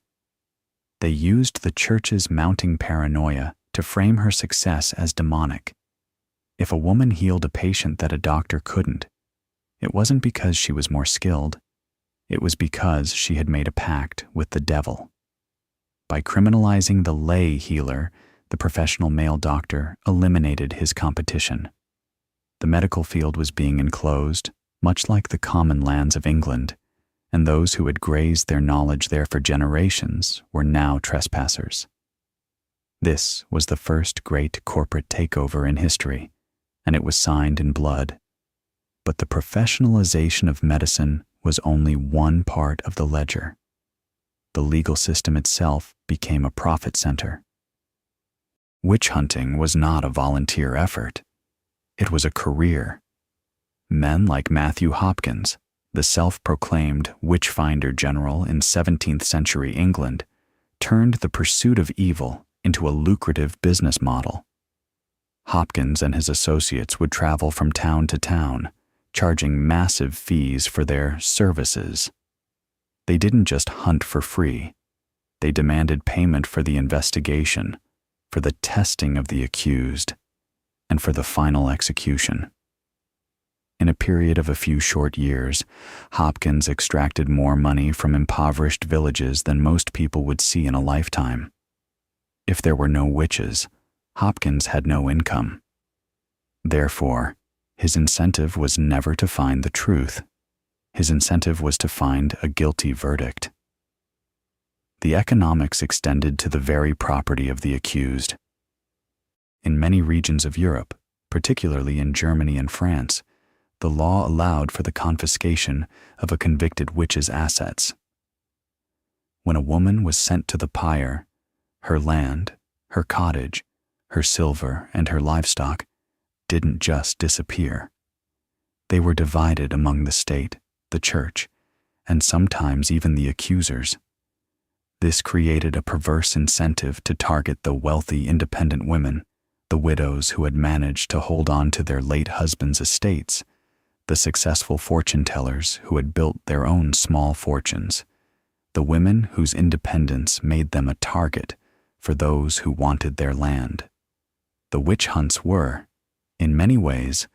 They used the church's mounting paranoia to frame her success as demonic. If a woman healed a patient that a doctor couldn't, it wasn't because she was more skilled. It was because she had made a pact with the devil. By criminalizing the lay healer, the professional male doctor eliminated his competition. The medical field was being enclosed, much like the common lands of England, and those who had grazed their knowledge there for generations were now trespassers. This was the first great corporate takeover in history, and it was signed in blood. But the professionalization of medicine was only one part of the ledger. The legal system itself became a profit center. Witch hunting was not a volunteer effort. It was a career. Men like Matthew Hopkins, the self-proclaimed witch-finder general in 17th century England, turned the pursuit of evil into a lucrative business model. Hopkins and his associates would travel from town to town, charging massive fees for their services. They didn't just hunt for free. They demanded payment for the investigation, for the testing of the accused, and for the final execution. In a period of a few short years, Hopkins extracted more money from impoverished villages than most people would see in a lifetime. If there were no witches, Hopkins had no income. Therefore, his incentive was never to find the truth. His incentive was to find a guilty verdict. The economics extended to the very property of the accused. In many regions of Europe, particularly in Germany and France, the law allowed for the confiscation of a convicted witch's assets. When a woman was sent to the pyre, her land, her cottage, her silver, and her livestock didn't just disappear. They were divided among the state, the church, and sometimes even the accusers. This created a perverse incentive to target the wealthy independent women, the widows who had managed to hold on to their late husbands' estates, the successful fortune tellers who had built their own small fortunes, the women whose independence made them a target for those who wanted their land. The witch hunts were, in many ways,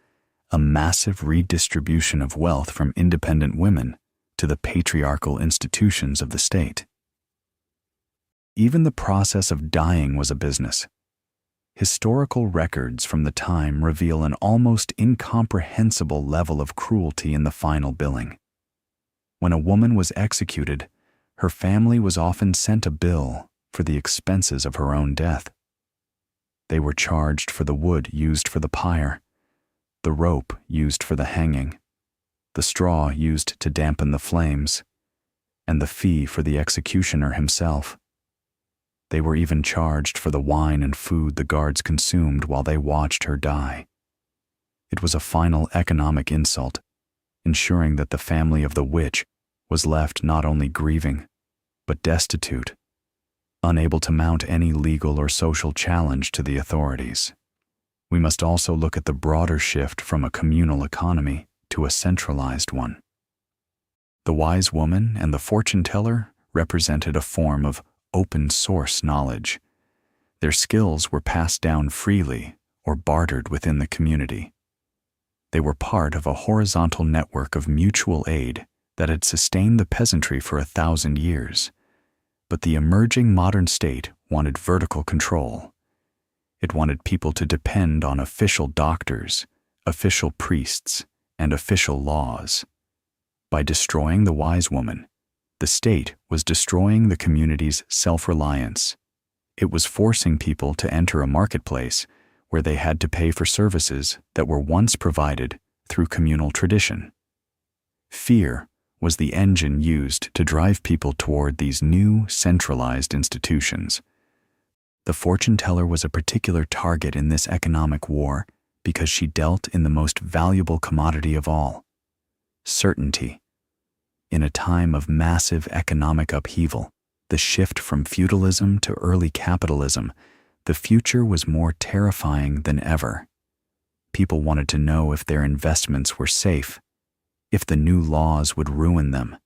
a massive redistribution of wealth from independent women to the patriarchal institutions of the state. Even the process of dying was a business. Historical records from the time reveal an almost incomprehensible level of cruelty in the final billing. When a woman was executed, her family was often sent a bill for the expenses of her own death. They were charged for the wood used for the pyre, the rope used for the hanging, the straw used to dampen the flames, and the fee for the executioner himself. They were even charged for the wine and food the guards consumed while they watched her die. It was a final economic insult, ensuring that the family of the witch was left not only grieving, but destitute, unable to mount any legal or social challenge to the authorities. We must also look at the broader shift from a communal economy to a centralized one. The wise woman and the fortune teller represented a form of open source knowledge. Their skills were passed down freely or bartered within the community. They were part of a horizontal network of mutual aid that had sustained the peasantry for 1,000 years. But the emerging modern state wanted vertical control. It wanted people to depend on official doctors, official priests, and official laws. By destroying the wise woman, the state was destroying the community's self-reliance. It was forcing people to enter a marketplace where they had to pay for services that were once provided through communal tradition. Fear was the engine used to drive people toward these new, centralized institutions. The fortune teller was a particular target in this economic war because she dealt in the most valuable commodity of all, certainty. In a time of massive economic upheaval, the shift from feudalism to early capitalism, the future was more terrifying than ever. People wanted to know if their investments were safe, if the new laws would ruin them,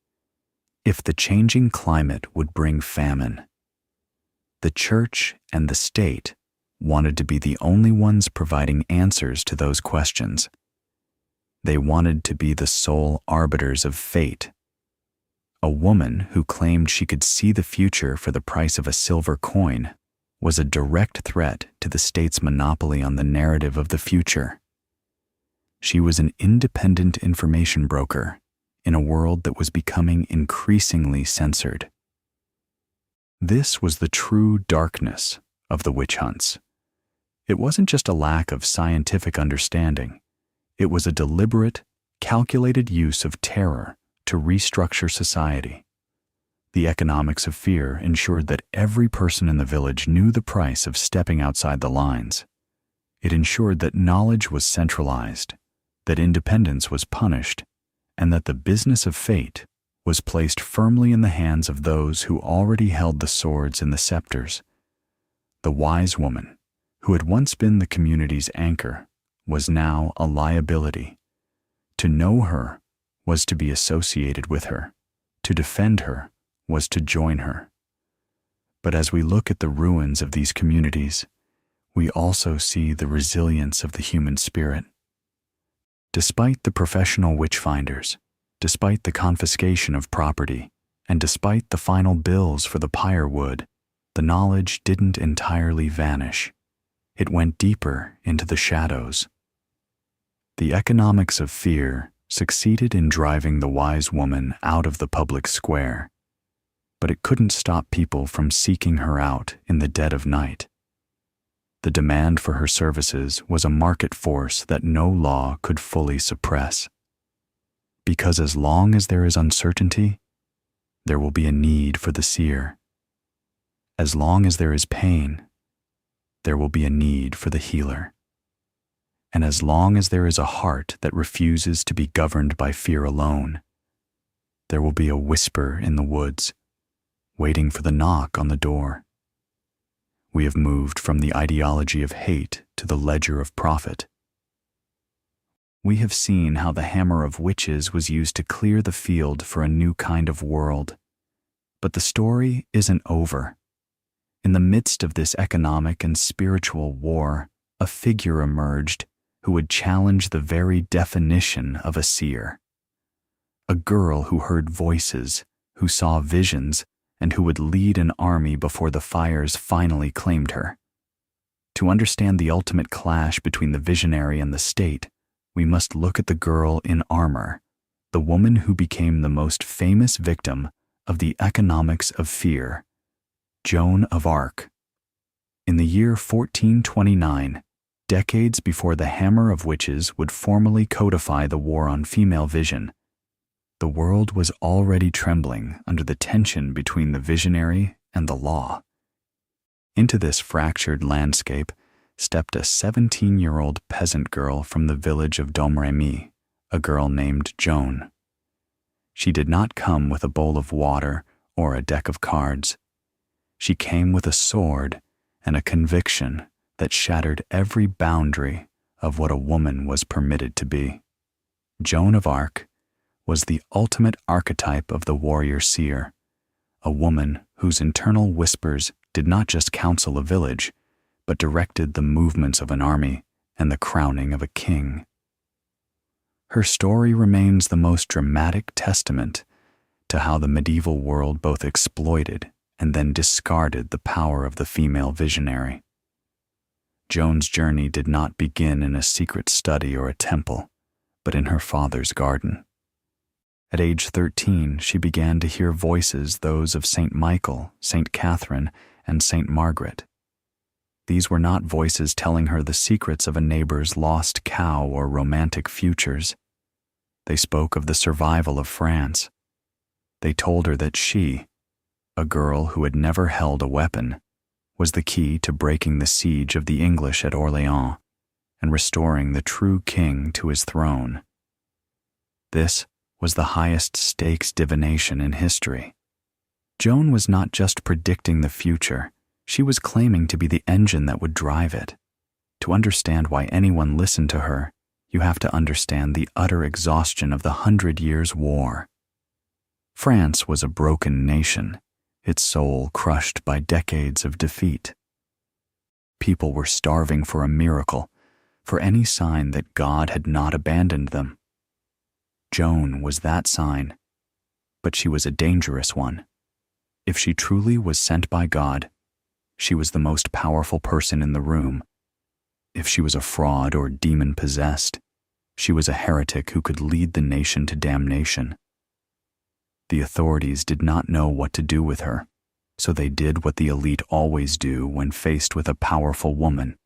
if the changing climate would bring famine. The church and the state wanted to be the only ones providing answers to those questions. They wanted to be the sole arbiters of fate. A woman who claimed she could see the future for the price of a silver coin was a direct threat to the state's monopoly on the narrative of the future. She was an independent information broker in a world that was becoming increasingly censored. This was the true darkness of the witch hunts. It wasn't just a lack of scientific understanding. It was a deliberate, calculated use of terror to restructure society. The economics of fear ensured that every person in the village knew the price of stepping outside the lines. It ensured that knowledge was centralized, that independence was punished, and that the business of fate was placed firmly in the hands of those who already held the swords and the scepters. The wise woman, who had once been the community's anchor, was now a liability. To know her was to be associated with her. To defend her was to join her. But as we look at the ruins of these communities, we also see the resilience of the human spirit. Despite the professional witch-finders, despite the confiscation of property, and despite the final bills for the firewood, the knowledge didn't entirely vanish. It went deeper into the shadows. The economics of fear succeeded in driving the wise woman out of the public square, but it couldn't stop people from seeking her out in the dead of night. The demand for her services was a market force that no law could fully suppress. Because as long as there is uncertainty, there will be a need for the seer. As long as there is pain, there will be a need for the healer. And as long as there is a heart that refuses to be governed by fear alone, there will be a whisper in the woods, waiting for the knock on the door. We have moved from the ideology of hate to the ledger of profit. We have seen how the hammer of witches was used to clear the field for a new kind of world. But the story isn't over. In the midst of this economic and spiritual war, a figure emerged who would challenge the very definition of a seer. A girl who heard voices, who saw visions, and who would lead an army before the fires finally claimed her. To understand the ultimate clash between the visionary and the state, we must look at the girl in armor, the woman who became the most famous victim of the economics of fear, Joan of Arc. In the year 1429, decades before the hammer of witches would formally codify the war on female vision, the world was already trembling under the tension between the visionary and the law. Into this fractured landscape stepped a 17-year-old peasant girl from the village of Domremy, a girl named Joan. She did not come with a bowl of water or a deck of cards. She came with a sword and a conviction that shattered every boundary of what a woman was permitted to be. Joan of Arc was the ultimate archetype of the warrior seer, a woman whose internal whispers did not just counsel a village, but directed the movements of an army and the crowning of a king. Her story remains the most dramatic testament to how the medieval world both exploited and then discarded the power of the female visionary. Joan's journey did not begin in a secret study or a temple, but in her father's garden. At age 13, she began to hear voices, those of Saint Michael, Saint Catherine, and Saint Margaret. These were not voices telling her the secrets of a neighbor's lost cow or romantic futures. They spoke of the survival of France. They told her that she, a girl who had never held a weapon, was the key to breaking the siege of the English at Orléans and restoring the true king to his throne. This was the highest stakes divination in history. Joan was not just predicting the future, she was claiming to be the engine that would drive it. To understand why anyone listened to her, you have to understand the utter exhaustion of the 100 Years' War. France was a broken nation, its soul crushed by decades of defeat. People were starving for a miracle, for any sign that God had not abandoned them. Joan was that sign, but she was a dangerous one. If she truly was sent by God, she was the most powerful person in the room. If she was a fraud or demon-possessed, she was a heretic who could lead the nation to damnation. The authorities did not know what to do with her, so they did what the elite always do when faced with a powerful woman.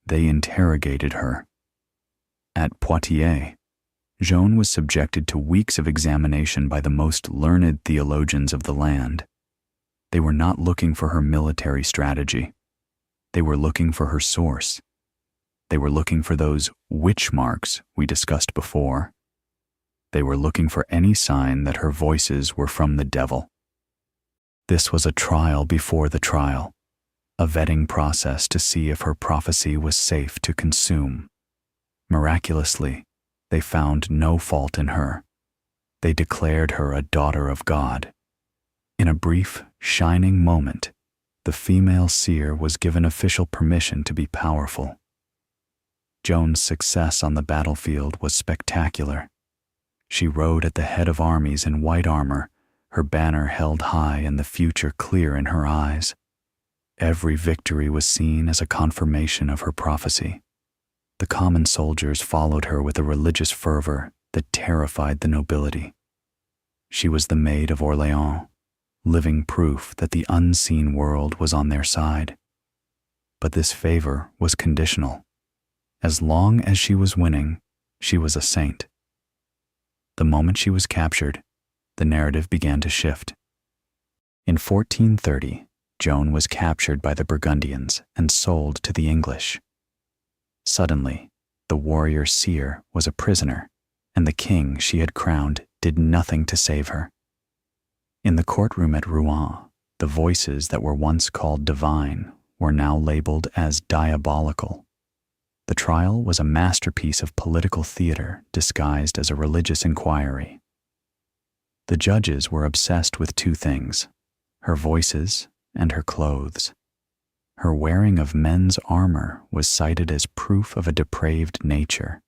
They interrogated her. At Poitiers, Joan was subjected to weeks of examination by the most learned theologians of the land. They were not looking for her military strategy. They were looking for her source. They were looking for those witch marks we discussed before. They were looking for any sign that her voices were from the devil. This was a trial before the trial, a vetting process to see if her prophecy was safe to consume. Miraculously, they found no fault in her. They declared her a daughter of God. In a brief, shining moment, the female seer was given official permission to be powerful. Joan's success on the battlefield was spectacular. She rode at the head of armies in white armor, her banner held high and the future clear in her eyes. Every victory was seen as a confirmation of her prophecy. The common soldiers followed her with a religious fervor that terrified the nobility. She was the Maid of Orléans, living proof that the unseen world was on their side. But this favor was conditional. As long as she was winning, she was a saint. The moment she was captured, the narrative began to shift. In 1430, Joan was captured by the Burgundians and sold to the English. Suddenly, the warrior seer was a prisoner, and the king she had crowned did nothing to save her. In the courtroom at Rouen, the voices that were once called divine were now labeled as diabolical. The trial was a masterpiece of political theater disguised as a religious inquiry. The judges were obsessed with two things: her voices and her clothes. Her wearing of men's armor was cited as proof of a depraved nature,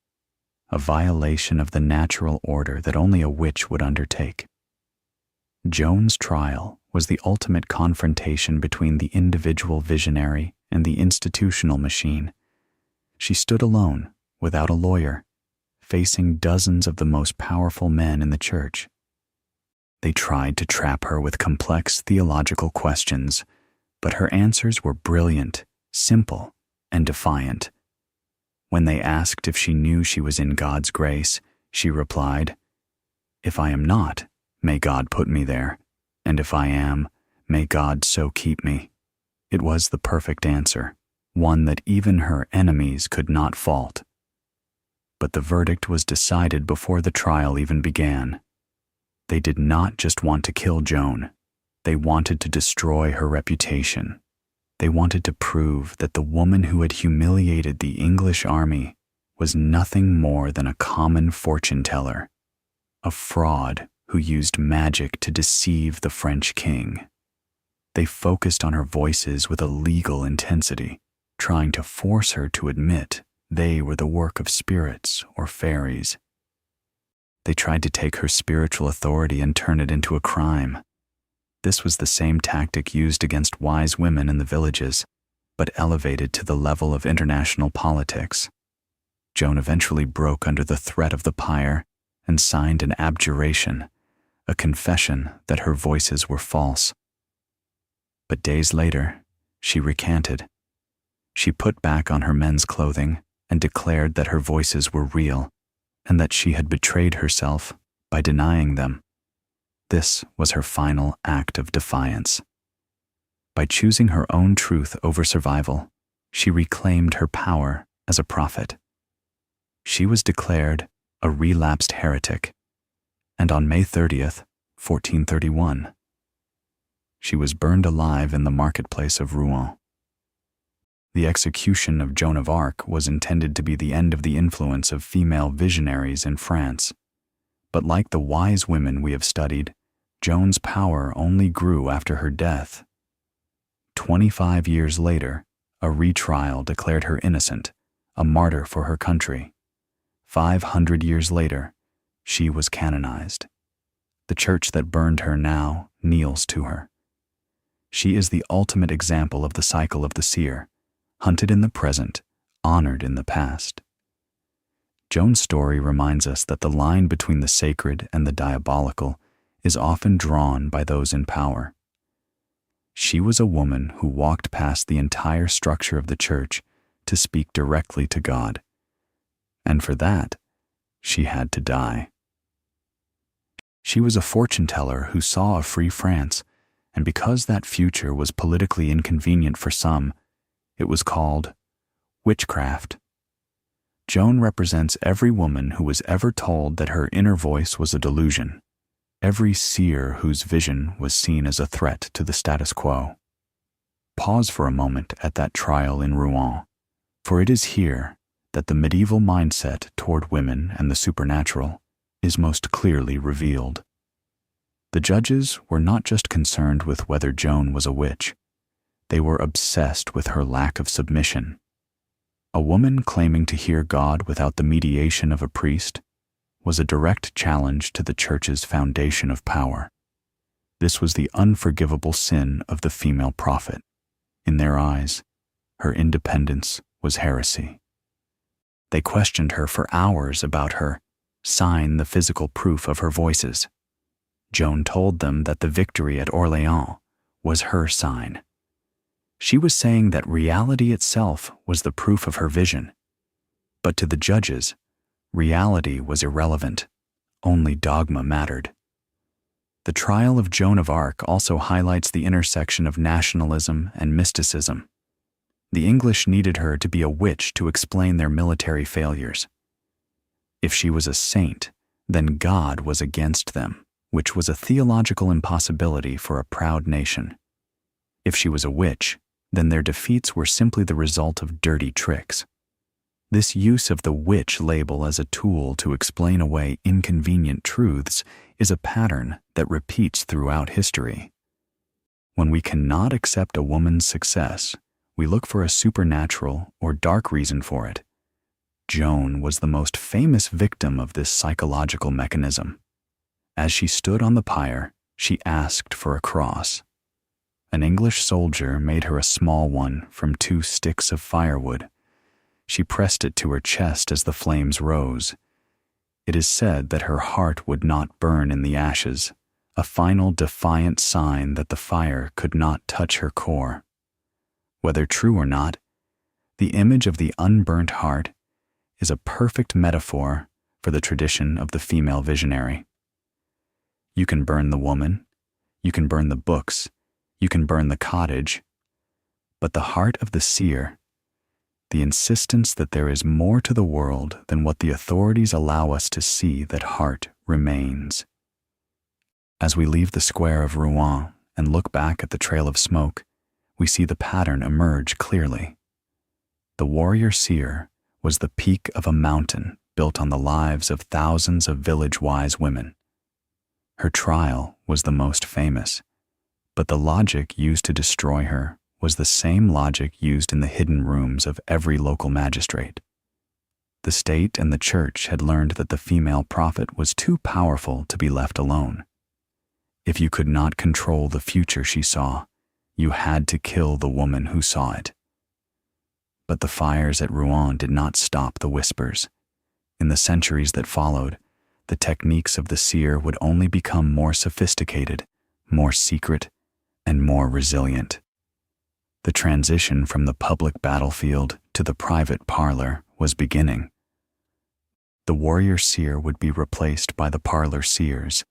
a violation of the natural order that only a witch would undertake. Joan's trial was the ultimate confrontation between the individual visionary and the institutional machine. She stood alone, without a lawyer, facing dozens of the most powerful men in the church. They tried to trap her with complex theological questions, but her answers were brilliant, simple, and defiant. When they asked if she knew she was in God's grace, she replied, "If I am not, may God put me there, and if I am, may God so keep me." It was the perfect answer, one that even her enemies could not fault. But the verdict was decided before the trial even began. They did not just want to kill Joan. They wanted to destroy her reputation. They wanted to prove that the woman who had humiliated the English army was nothing more than a common fortune teller, a fraud who used magic to deceive the French king. They focused on her voices with a legal intensity, trying to force her to admit they were the work of spirits or fairies. They tried to take her spiritual authority and turn it into a crime. This was the same tactic used against wise women in the villages, but elevated to the level of international politics. Joan eventually broke under the threat of the pyre and signed an abjuration, a confession that her voices were false. But days later, she recanted. She put back on her men's clothing and declared that her voices were real and that she had betrayed herself by denying them. This was her final act of defiance. By choosing her own truth over survival, she reclaimed her power as a prophet. She was declared a relapsed heretic, and on May 30th, 1431, she was burned alive in the marketplace of Rouen. The execution of Joan of Arc was intended to be the end of the influence of female visionaries in France. But like the wise women we have studied, Joan's power only grew after her death. 25 years later, a retrial declared her innocent, a martyr for her country. 500 years later, she was canonized. The church that burned her now kneels to her. She is the ultimate example of the cycle of the seer, hunted in the present, honored in the past. Joan's story reminds us that the line between the sacred and the diabolical is often drawn by those in power. She was a woman who walked past the entire structure of the church to speak directly to God. And for that, she had to die. She was a fortune teller who saw a free France, and because that future was politically inconvenient for some, it was called witchcraft. Joan represents every woman who was ever told that her inner voice was a delusion, every seer whose vision was seen as a threat to the status quo. Pause for a moment at that trial in Rouen, for it is here that the medieval mindset toward women and the supernatural is most clearly revealed. The judges were not just concerned with whether Joan was a witch, they were obsessed with her lack of submission. A woman claiming to hear God without the mediation of a priest was a direct challenge to the Church's foundation of power. This was the unforgivable sin of the female prophet. In their eyes, her independence was heresy. They questioned her for hours about her sign, the physical proof of her voices. Joan told them that the victory at Orleans was her sign. She was saying that reality itself was the proof of her vision. But to the judges, reality was irrelevant. Only dogma mattered. The trial of Joan of Arc also highlights the intersection of nationalism and mysticism. The English needed her to be a witch to explain their military failures. If she was a saint, then God was against them, which was a theological impossibility for a proud nation. If she was a witch, then their defeats were simply the result of dirty tricks. This use of the witch label as a tool to explain away inconvenient truths is a pattern that repeats throughout history. When we cannot accept a woman's success, we look for a supernatural or dark reason for it. Joan was the most famous victim of this psychological mechanism. As she stood on the pyre, she asked for a cross. An English soldier made her a small one from 2 sticks of firewood. She pressed it to her chest as the flames rose. It is said that her heart would not burn in the ashes, a final defiant sign that the fire could not touch her core. Whether true or not, the image of the unburnt heart is a perfect metaphor for the tradition of the female visionary. You can burn the woman, you can burn the books, you can burn the cottage, but the heart of the seer, the insistence that there is more to the world than what the authorities allow us to see, that heart remains. As we leave the square of Rouen and look back at the trail of smoke, we see the pattern emerge clearly. The warrior seer was the peak of a mountain built on the lives of thousands of village-wise women. Her trial was the most famous, but the logic used to destroy her was the same logic used in the hidden rooms of every local magistrate. The state and the church had learned that the female prophet was too powerful to be left alone. If you could not control the future she saw, you had to kill the woman who saw it. But the fires at Rouen did not stop the whispers. In the centuries that followed, the techniques of the seer would only become more sophisticated, more secret, and more resilient. The transition from the public battlefield to the private parlor was beginning. The warrior seer would be replaced by the parlor seers,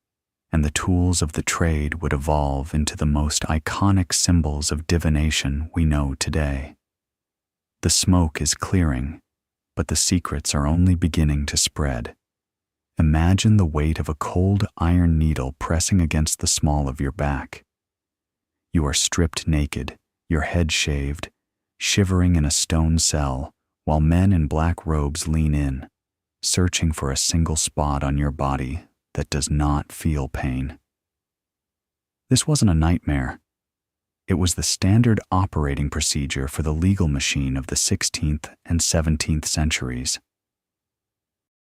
and the tools of the trade would evolve into the most iconic symbols of divination we know today. The smoke is clearing, but the secrets are only beginning to spread. Imagine the weight of a cold iron needle pressing against the small of your back. You are stripped naked, your head shaved, shivering in a stone cell, while men in black robes lean in, searching for a single spot on your body that does not feel pain. This wasn't a nightmare. It was the standard operating procedure for the legal machine of the 16th and 17th centuries.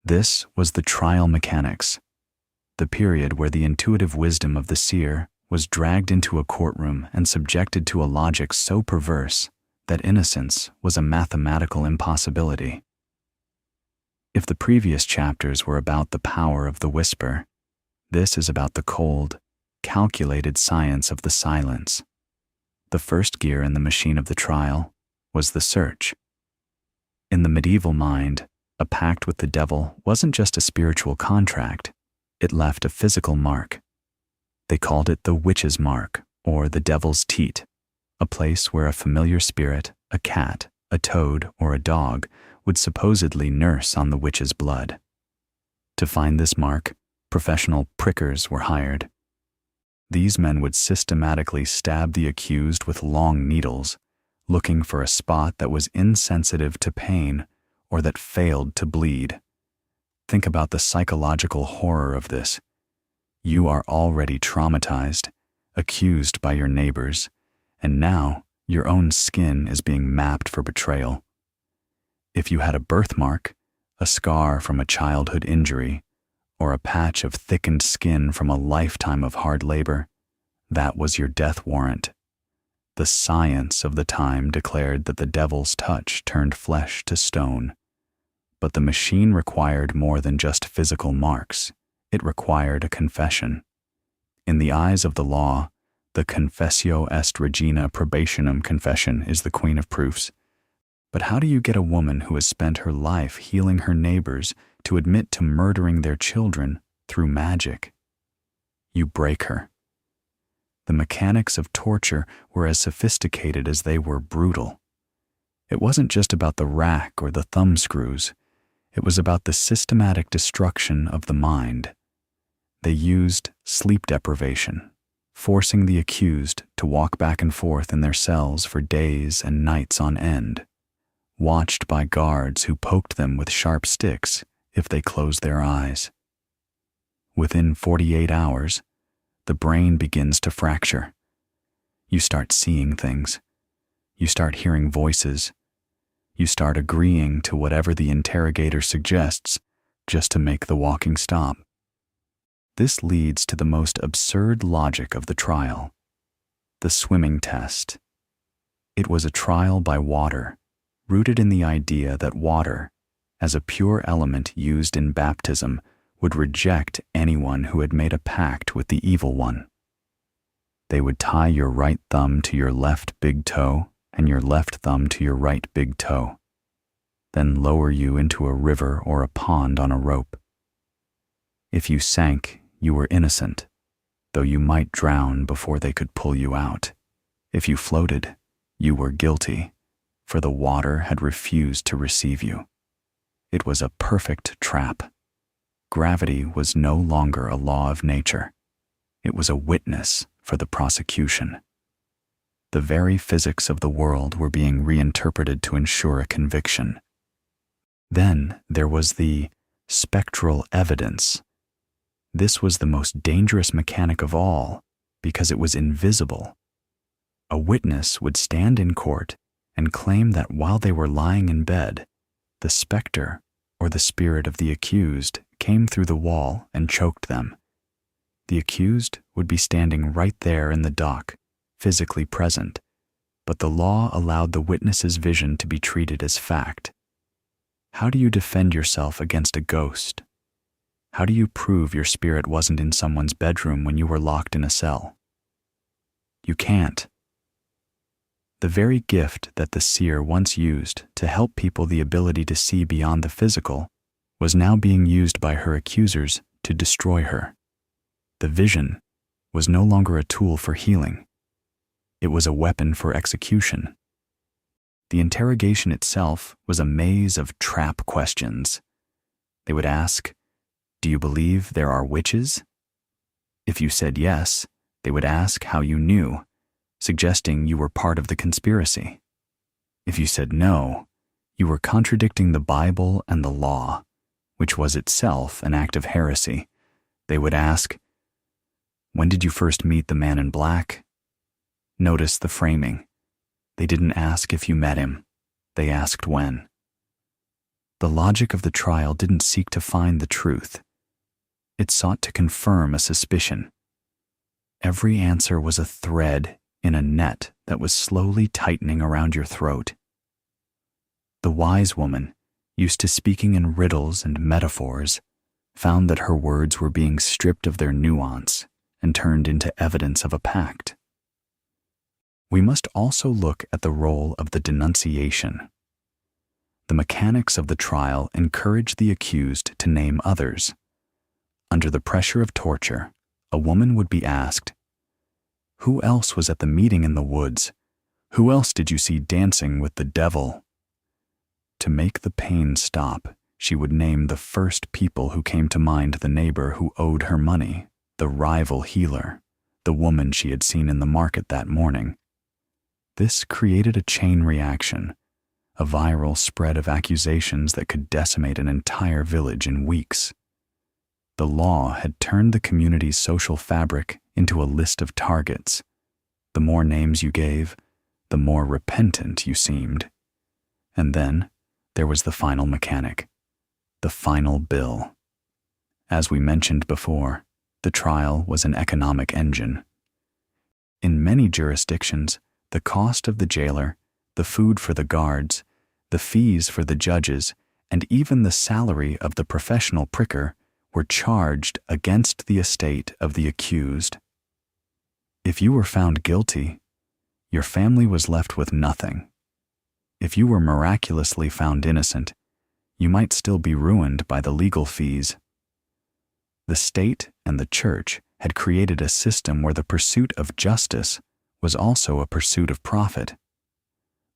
This was the trial mechanics, the period where the intuitive wisdom of the seer was dragged into a courtroom and subjected to a logic so perverse that innocence was a mathematical impossibility. If the previous chapters were about the power of the whisper, this is about the cold, calculated science of the silence. The first gear in the machine of the trial was the search. In the medieval mind, a pact with the devil wasn't just a spiritual contract, it left a physical mark. They called it the witch's mark, or the devil's teat, a place where a familiar spirit, a cat, a toad, or a dog would supposedly nurse on the witch's blood. To find this mark, professional prickers were hired. These men would systematically stab the accused with long needles, looking for a spot that was insensitive to pain or that failed to bleed. Think about the psychological horror of this. You are already traumatized, accused by your neighbors, and now your own skin is being mapped for betrayal. If you had a birthmark, a scar from a childhood injury, or a patch of thickened skin from a lifetime of hard labor, that was your death warrant. The science of the time declared that the devil's touch turned flesh to stone. But the machine required more than just physical marks. It required a confession. In the eyes of the law, the confessio est regina probationum confession is the queen of proofs. But how do you get a woman who has spent her life healing her neighbors to admit to murdering their children through magic? You break her. The mechanics of torture were as sophisticated as they were brutal. It wasn't just about the rack or the thumb screws. It was about the systematic destruction of the mind. They used sleep deprivation, forcing the accused to walk back and forth in their cells for days and nights on end, watched by guards who poked them with sharp sticks if they closed their eyes. Within 48 hours, the brain begins to fracture. You start seeing things. You start hearing voices. You start agreeing to whatever the interrogator suggests just to make the walking stop. This leads to the most absurd logic of the trial: the swimming test. It was a trial by water, rooted in the idea that water, as a pure element used in baptism, would reject anyone who had made a pact with the evil one. They would tie your right thumb to your left big toe and your left thumb to your right big toe, then lower you into a river or a pond on a rope. If you sank, you were innocent, though you might drown before they could pull you out. If you floated, you were guilty, for the water had refused to receive you. It was a perfect trap. Gravity was no longer a law of nature. It was a witness for the prosecution. The very physics of the world were being reinterpreted to ensure a conviction. Then there was the spectral evidence. This was the most dangerous mechanic of all because it was invisible. A witness would stand in court and claim that while they were lying in bed, the specter, or the spirit of the accused, came through the wall and choked them. The accused would be standing right there in the dock, physically present, but the law allowed the witness's vision to be treated as fact. How do you defend yourself against a ghost? How do you prove your spirit wasn't in someone's bedroom when you were locked in a cell? You can't. The very gift that the seer once used to help people the ability to see beyond the physical was now being used by her accusers to destroy her. The vision was no longer a tool for healing. It was a weapon for execution. The interrogation itself was a maze of trap questions. They would ask, "Do you believe there are witches?" If you said yes, they would ask how you knew, suggesting you were part of the conspiracy. If you said no, you were contradicting the Bible and the law, which was itself an act of heresy. They would ask, "When did you first meet the man in black?" Notice the framing. They didn't ask if you met him. They asked when. The logic of the trial didn't seek to find the truth. It sought to confirm a suspicion. Every answer was a thread in a net that was slowly tightening around your throat. The wise woman, used to speaking in riddles and metaphors, found that her words were being stripped of their nuance and turned into evidence of a pact. We must also look at the role of the denunciation. The mechanics of the trial encourage the accused to name others. Under the pressure of torture, a woman would be asked, "Who else was at the meeting in the woods? Who else did you see dancing with the devil?" To make the pain stop, she would name the first people who came to mind: the neighbor who owed her money, the rival healer, the woman she had seen in the market that morning. This created a chain reaction, a viral spread of accusations that could decimate an entire village in weeks. The law had turned the community's social fabric into a list of targets. The more names you gave, the more repentant you seemed. And then there was the final mechanic, the final bill. As we mentioned before, the trial was an economic engine. In many jurisdictions, the cost of the jailer, the food for the guards, the fees for the judges, and even the salary of the professional pricker were charged against the estate of the accused. If you were found guilty, your family was left with nothing. If you were miraculously found innocent, you might still be ruined by the legal fees. The state and the church had created a system where the pursuit of justice was also a pursuit of profit.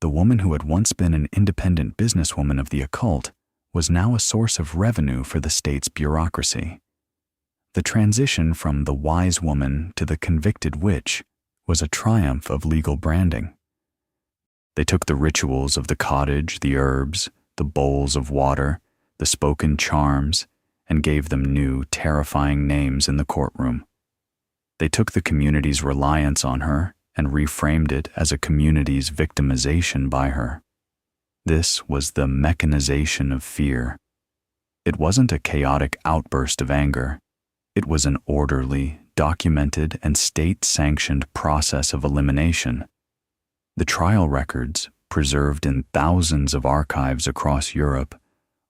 The woman who had once been an independent businesswoman of the occult was now a source of revenue for the state's bureaucracy. The transition from the wise woman to the convicted witch was a triumph of legal branding. They took the rituals of the cottage, the herbs, the bowls of water, the spoken charms, and gave them new, terrifying names in the courtroom. They took the community's reliance on her and reframed it as a community's victimization by her. This was the mechanization of fear. It wasn't a chaotic outburst of anger. It was an orderly, documented, and state-sanctioned process of elimination. The trial records, preserved in thousands of archives across Europe,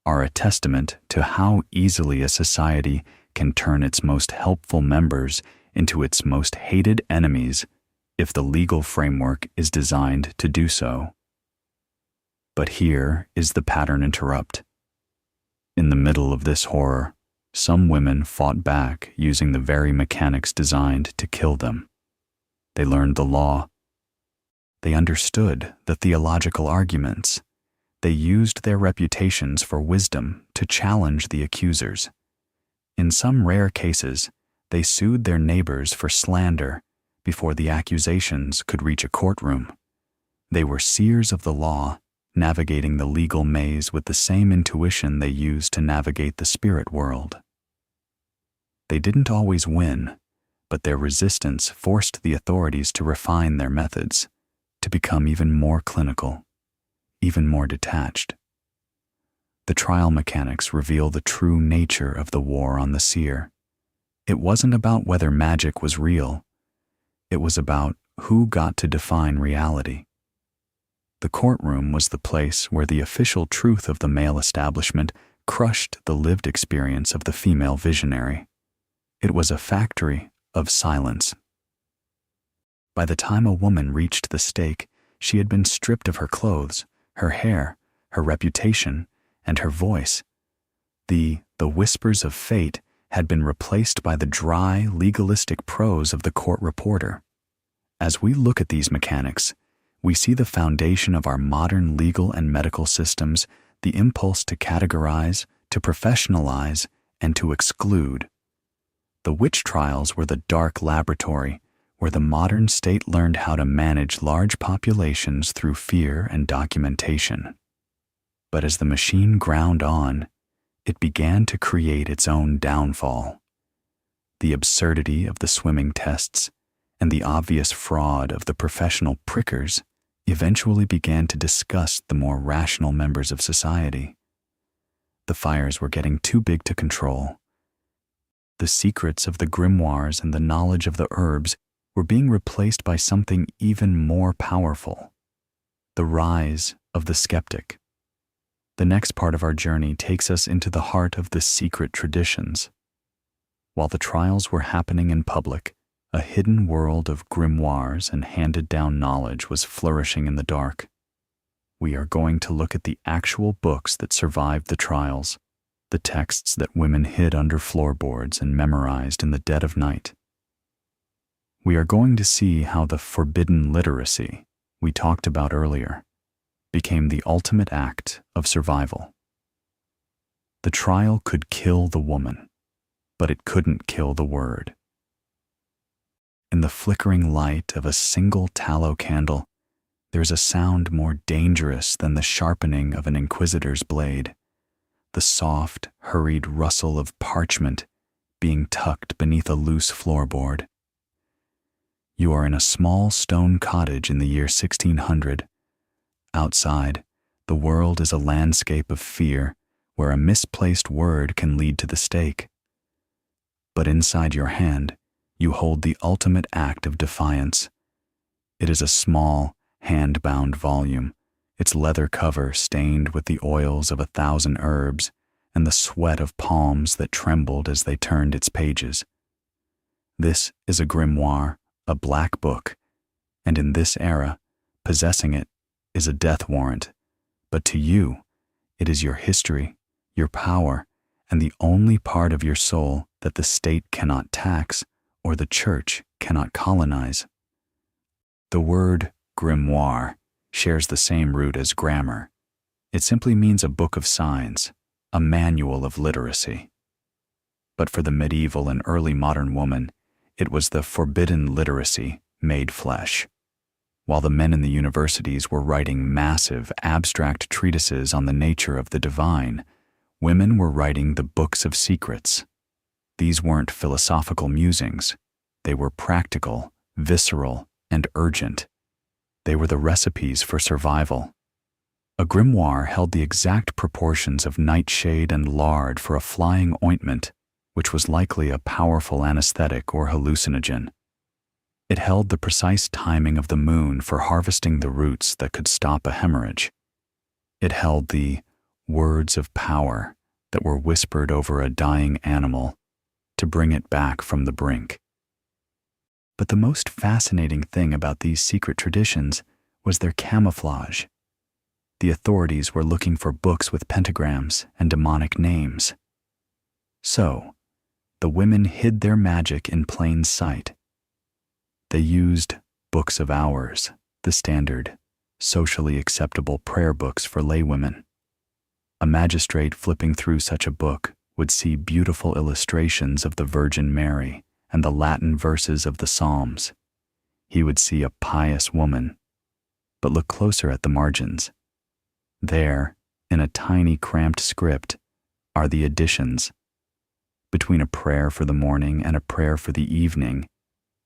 are a testament to how easily a society can turn its most helpful members into its most hated enemies if the legal framework is designed to do so. But here is the pattern interrupt. In the middle of this horror, some women fought back using the very mechanics designed to kill them. They learned the law. They understood the theological arguments. They used their reputations for wisdom to challenge the accusers. In some rare cases, they sued their neighbors for slander before the accusations could reach a courtroom. They were seers of the law, navigating the legal maze with the same intuition they used to navigate the spirit world. They didn't always win, but their resistance forced the authorities to refine their methods, to become even more clinical, even more detached. The trial mechanics reveal the true nature of the war on the seer. It wasn't about whether magic was real. It was about who got to define reality. The courtroom was the place where the official truth of the male establishment crushed the lived experience of the female visionary. It was a factory of silence. By the time a woman reached the stake, she had been stripped of her clothes, her hair, her reputation, and her voice. The whispers of fate had been replaced by the dry, legalistic prose of the court reporter. As we look at these mechanics, we see the foundation of our modern legal and medical systems, the impulse to categorize, to professionalize, and to exclude. The witch trials were the dark laboratory where the modern state learned how to manage large populations through fear and documentation. But as the machine ground on, it began to create its own downfall. The absurdity of the swimming tests and the obvious fraud of the professional prickers eventually began to disgust the more rational members of society. The fires were getting too big to control. The secrets of the grimoires and the knowledge of the herbs were being replaced by something even more powerful: the rise of the skeptic. The next part of our journey takes us into the heart of the secret traditions. While the trials were happening in public, a hidden world of grimoires and handed-down knowledge was flourishing in the dark. We are going to look at the actual books that survived the trials, the texts that women hid under floorboards and memorized in the dead of night. We are going to see how the forbidden literacy we talked about earlier, became the ultimate act of survival. The trial could kill the woman, but it couldn't kill the word. In the flickering light of a single tallow candle, there's a sound more dangerous than the sharpening of an inquisitor's blade, the soft, hurried rustle of parchment being tucked beneath a loose floorboard. You are in a small stone cottage in the year 1600. Outside, the world is a landscape of fear where a misplaced word can lead to the stake. But inside your hand, you hold the ultimate act of defiance. It is a small, hand-bound volume, its leather cover stained with the oils of 1,000 herbs and the sweat of palms that trembled as they turned its pages. This is a grimoire, a black book, and in this era, possessing it is a death warrant. But to you, it is your history, your power, and the only part of your soul that the state cannot tax or the church cannot colonize. The word grimoire shares the same root as grammar. It simply means a book of signs, a manual of literacy. But for the medieval and early modern woman, it was the forbidden literacy made flesh. While the men in the universities were writing massive, abstract treatises on the nature of the divine, women were writing the books of secrets. These weren't philosophical musings. They were practical, visceral, and urgent. They were the recipes for survival. A grimoire held the exact proportions of nightshade and lard for a flying ointment, which was likely a powerful anesthetic or hallucinogen. It held the precise timing of the moon for harvesting the roots that could stop a hemorrhage. It held the words of power that were whispered over a dying animal to bring it back from the brink. But the most fascinating thing about these secret traditions was their camouflage. The authorities were looking for books with pentagrams and demonic names. So, the women hid their magic in plain sight. They used books of hours, the standard, socially acceptable prayer books for laywomen. A magistrate flipping through such a book would see beautiful illustrations of the Virgin Mary and the Latin verses of the Psalms. He would see a pious woman. But look closer at the margins. There, in a tiny cramped script, are the additions. Between a prayer for the morning and a prayer for the evening,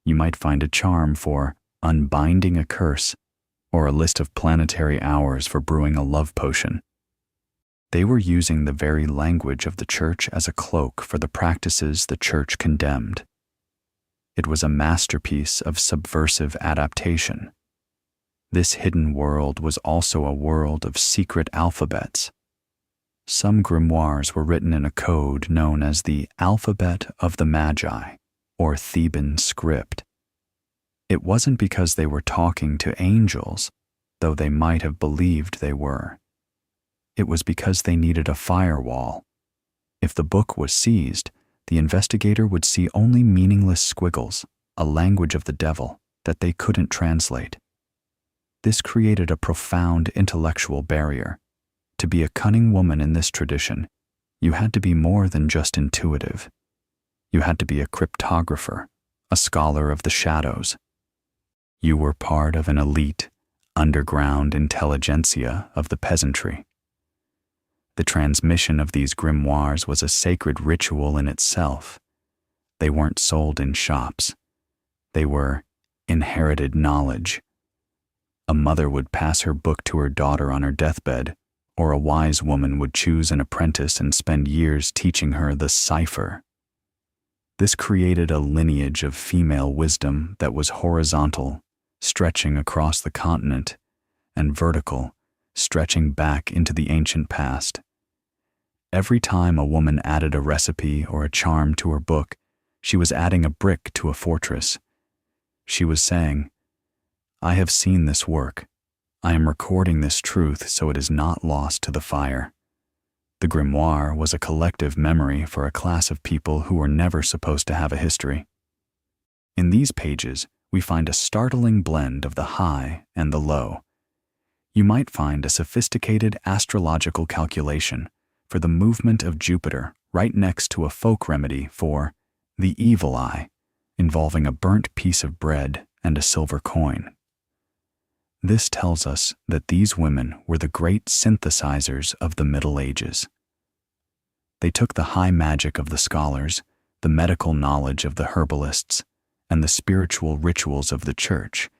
you might find a charm for unbinding a curse or a list of planetary hours for brewing a love potion. They were using the very language of the church as a cloak for the practices the church condemned. It was a masterpiece of subversive adaptation. This hidden world was also a world of secret alphabets. Some grimoires were written in a code known as the Alphabet of the Magi, or Theban script. It wasn't because they were talking to angels, though they might have believed they were. It was because they needed a firewall. If the book was seized, the investigator would see only meaningless squiggles, a language of the devil that they couldn't translate. This created a profound intellectual barrier. To be a cunning woman in this tradition, you had to be more than just intuitive. You had to be a cryptographer, a scholar of the shadows. You were part of an elite, underground intelligentsia of the peasantry. The transmission of these grimoires was a sacred ritual in itself. They weren't sold in shops. They were inherited knowledge. A mother would pass her book to her daughter on her deathbed, or a wise woman would choose an apprentice and spend years teaching her the cipher. This created a lineage of female wisdom that was horizontal, stretching across the continent, and vertical, stretching back into the ancient past. Every time a woman added a recipe or a charm to her book, she was adding a brick to a fortress. She was saying, "I have seen this work. I am recording this truth so it is not lost to the fire." The grimoire was a collective memory for a class of people who were never supposed to have a history. In these pages, we find a startling blend of the high and the low. You might find a sophisticated astrological calculation for the movement of Jupiter right next to a folk remedy for the evil eye, involving a burnt piece of bread and a silver coin. This tells us that these women were the great synthesizers of the Middle Ages. They took the high magic of the scholars, the medical knowledge of the herbalists, and the spiritual rituals of the church,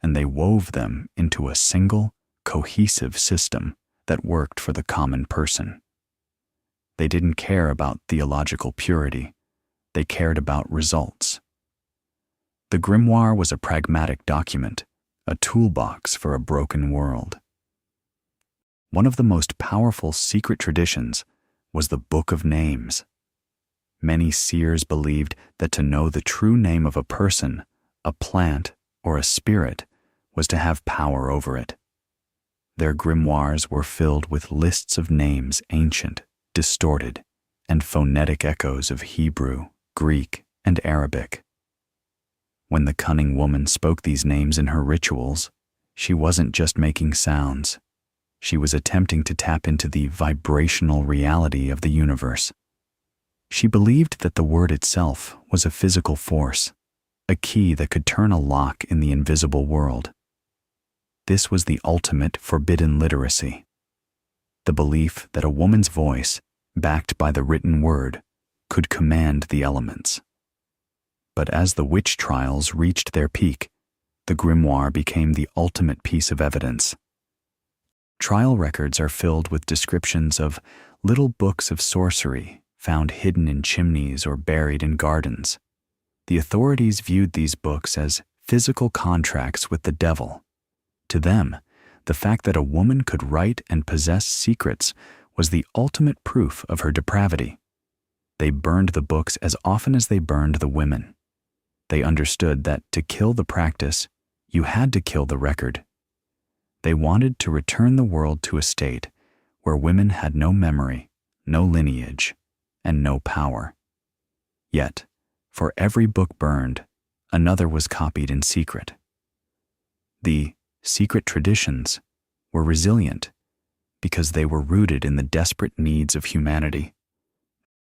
and they wove them into a single, cohesive system that worked for the common person. They didn't care about theological purity. They cared about results. The grimoire was a pragmatic document, a toolbox for a broken world. One of the most powerful secret traditions was the Book of Names. Many seers believed that to know the true name of a person, a plant, or a spirit was to have power over it. Their grimoires were filled with lists of names ancient, distorted, and phonetic echoes of Hebrew, Greek, and Arabic. When the cunning woman spoke these names in her rituals, she wasn't just making sounds. She was attempting to tap into the vibrational reality of the universe. She believed that the word itself was a physical force, a key that could turn a lock in the invisible world. This was the ultimate forbidden literacy. The belief that a woman's voice, backed by the written word, could command the elements. But as the witch trials reached their peak, the grimoire became the ultimate piece of evidence. Trial records are filled with descriptions of little books of sorcery found hidden in chimneys or buried in gardens. The authorities viewed these books as physical contracts with the devil. To them, the fact that a woman could write and possess secrets was the ultimate proof of her depravity. They burned the books as often as they burned the women. They understood that to kill the practice, you had to kill the record. They wanted to return the world to a state where women had no memory, no lineage, and no power. Yet, for every book burned, another was copied in secret. The secret traditions were resilient because they were rooted in the desperate needs of humanity.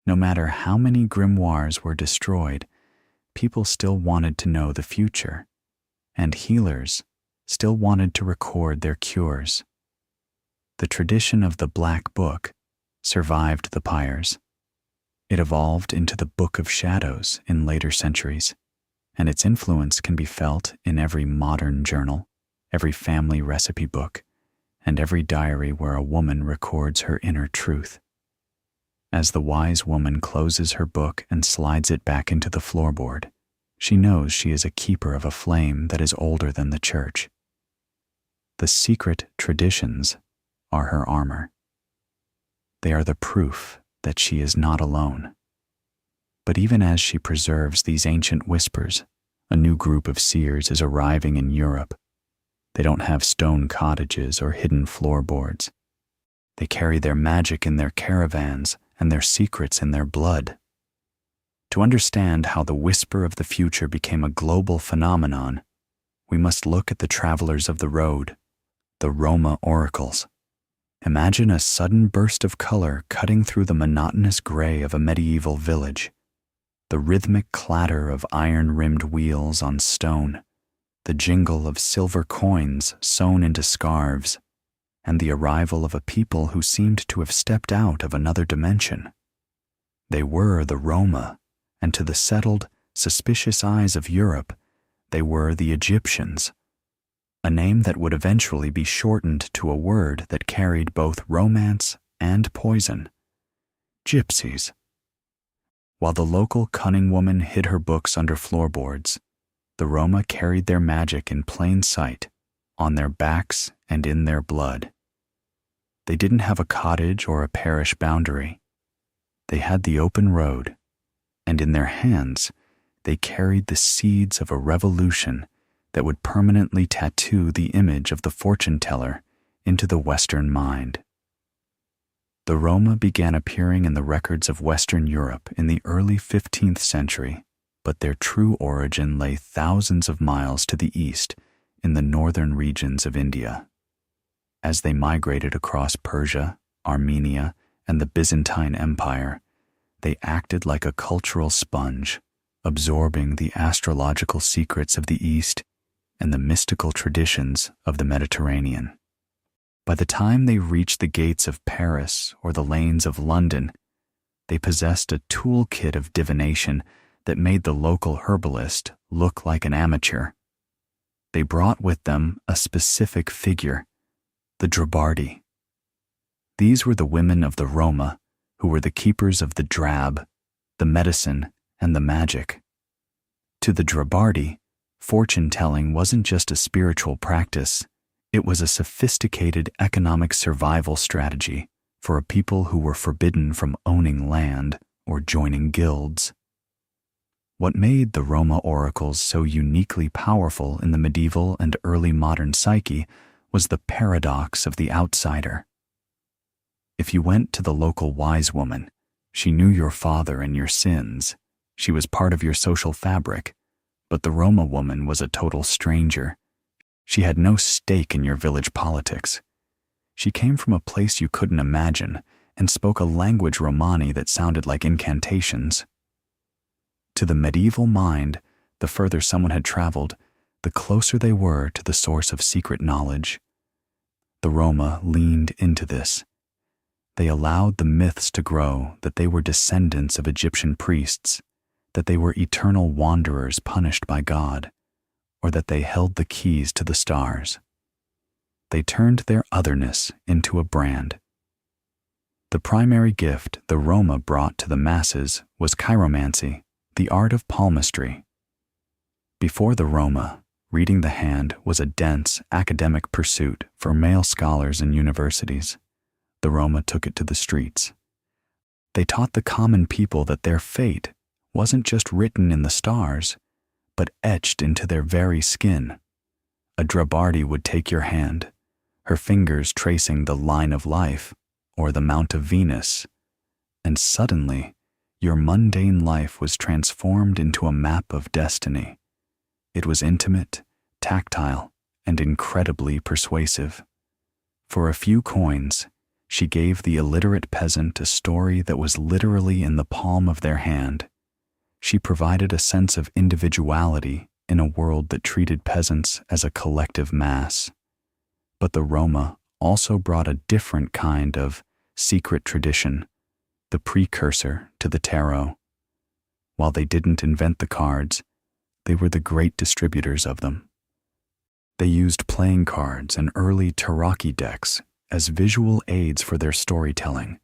No matter how many grimoires were destroyed, people still wanted to know the future, and healers still wanted to record their cures. The tradition of the Black Book survived the pyres. It evolved into the Book of Shadows in later centuries, and its influence can be felt in every modern journal, every family recipe book, and every diary where a woman records her inner truth. As the wise woman closes her book and slides it back into the floorboard, she knows she is a keeper of a flame that is older than the church. The secret traditions are her armor. They are the proof that she is not alone. But even as she preserves these ancient whispers, a new group of seers is arriving in Europe. They don't have stone cottages or hidden floorboards. They carry their magic in their caravans and their secrets in their blood. To understand how the whisper of the future became a global phenomenon, we must look at the travelers of the road, the Roma oracles. Imagine a sudden burst of color cutting through the monotonous gray of a medieval village, the rhythmic clatter of iron-rimmed wheels on stone, the jingle of silver coins sewn into scarves, and the arrival of a people who seemed to have stepped out of another dimension. They were the Roma, and to the settled, suspicious eyes of Europe, they were the Egyptians, a name that would eventually be shortened to a word that carried both romance and poison: gypsies. While the local cunning woman hid her books under floorboards, the Roma carried their magic in plain sight, on their backs and in their blood. They didn't have a cottage or a parish boundary. They had the open road, and in their hands they carried the seeds of a revolution that would permanently tattoo the image of the fortune-teller into the Western mind. The Roma began appearing in the records of Western Europe in the early 15th century, but their true origin lay thousands of miles to the east in the northern regions of India. As they migrated across Persia, Armenia, and the Byzantine Empire, they acted like a cultural sponge, absorbing the astrological secrets of the East and the mystical traditions of the Mediterranean. By the time they reached the gates of Paris or the lanes of London, they possessed a toolkit of divination that made the local herbalist look like an amateur. They brought with them a specific figure, the Drabardi. These were the women of the Roma who were the keepers of the drab, the medicine, and the magic. To the Drabardi, fortune-telling wasn't just a spiritual practice, it was a sophisticated economic survival strategy for a people who were forbidden from owning land or joining guilds. What made the Roma oracles so uniquely powerful in the medieval and early modern psyche was the paradox of the outsider. If you went to the local wise woman, she knew your father and your sins. She was part of your social fabric. But the Roma woman was a total stranger. She had no stake in your village politics. She came from a place you couldn't imagine and spoke a language Romani that sounded like incantations. To the medieval mind, the further someone had traveled, the closer they were to the source of secret knowledge. The Roma leaned into this. They allowed the myths to grow that they were descendants of Egyptian priests, that they were eternal wanderers punished by God, or that they held the keys to the stars. They turned their otherness into a brand. The primary gift the Roma brought to the masses was chiromancy, the art of palmistry. Before the Roma, reading the hand was a dense academic pursuit for male scholars in universities. The Roma took it to the streets. They taught the common people that their fate wasn't just written in the stars, but etched into their very skin. A Drabardi would take your hand, her fingers tracing the line of life or the Mount of Venus, and suddenly your mundane life was transformed into a map of destiny. It was intimate, tactile, and incredibly persuasive. For a few coins, she gave the illiterate peasant a story that was literally in the palm of their hand. She provided a sense of individuality in a world that treated peasants as a collective mass. But the Roma also brought a different kind of secret tradition, the precursor to the tarot. While they didn't invent the cards, they were the great distributors of them. They used playing cards and early tarocchi decks as visual aids for their storytelling,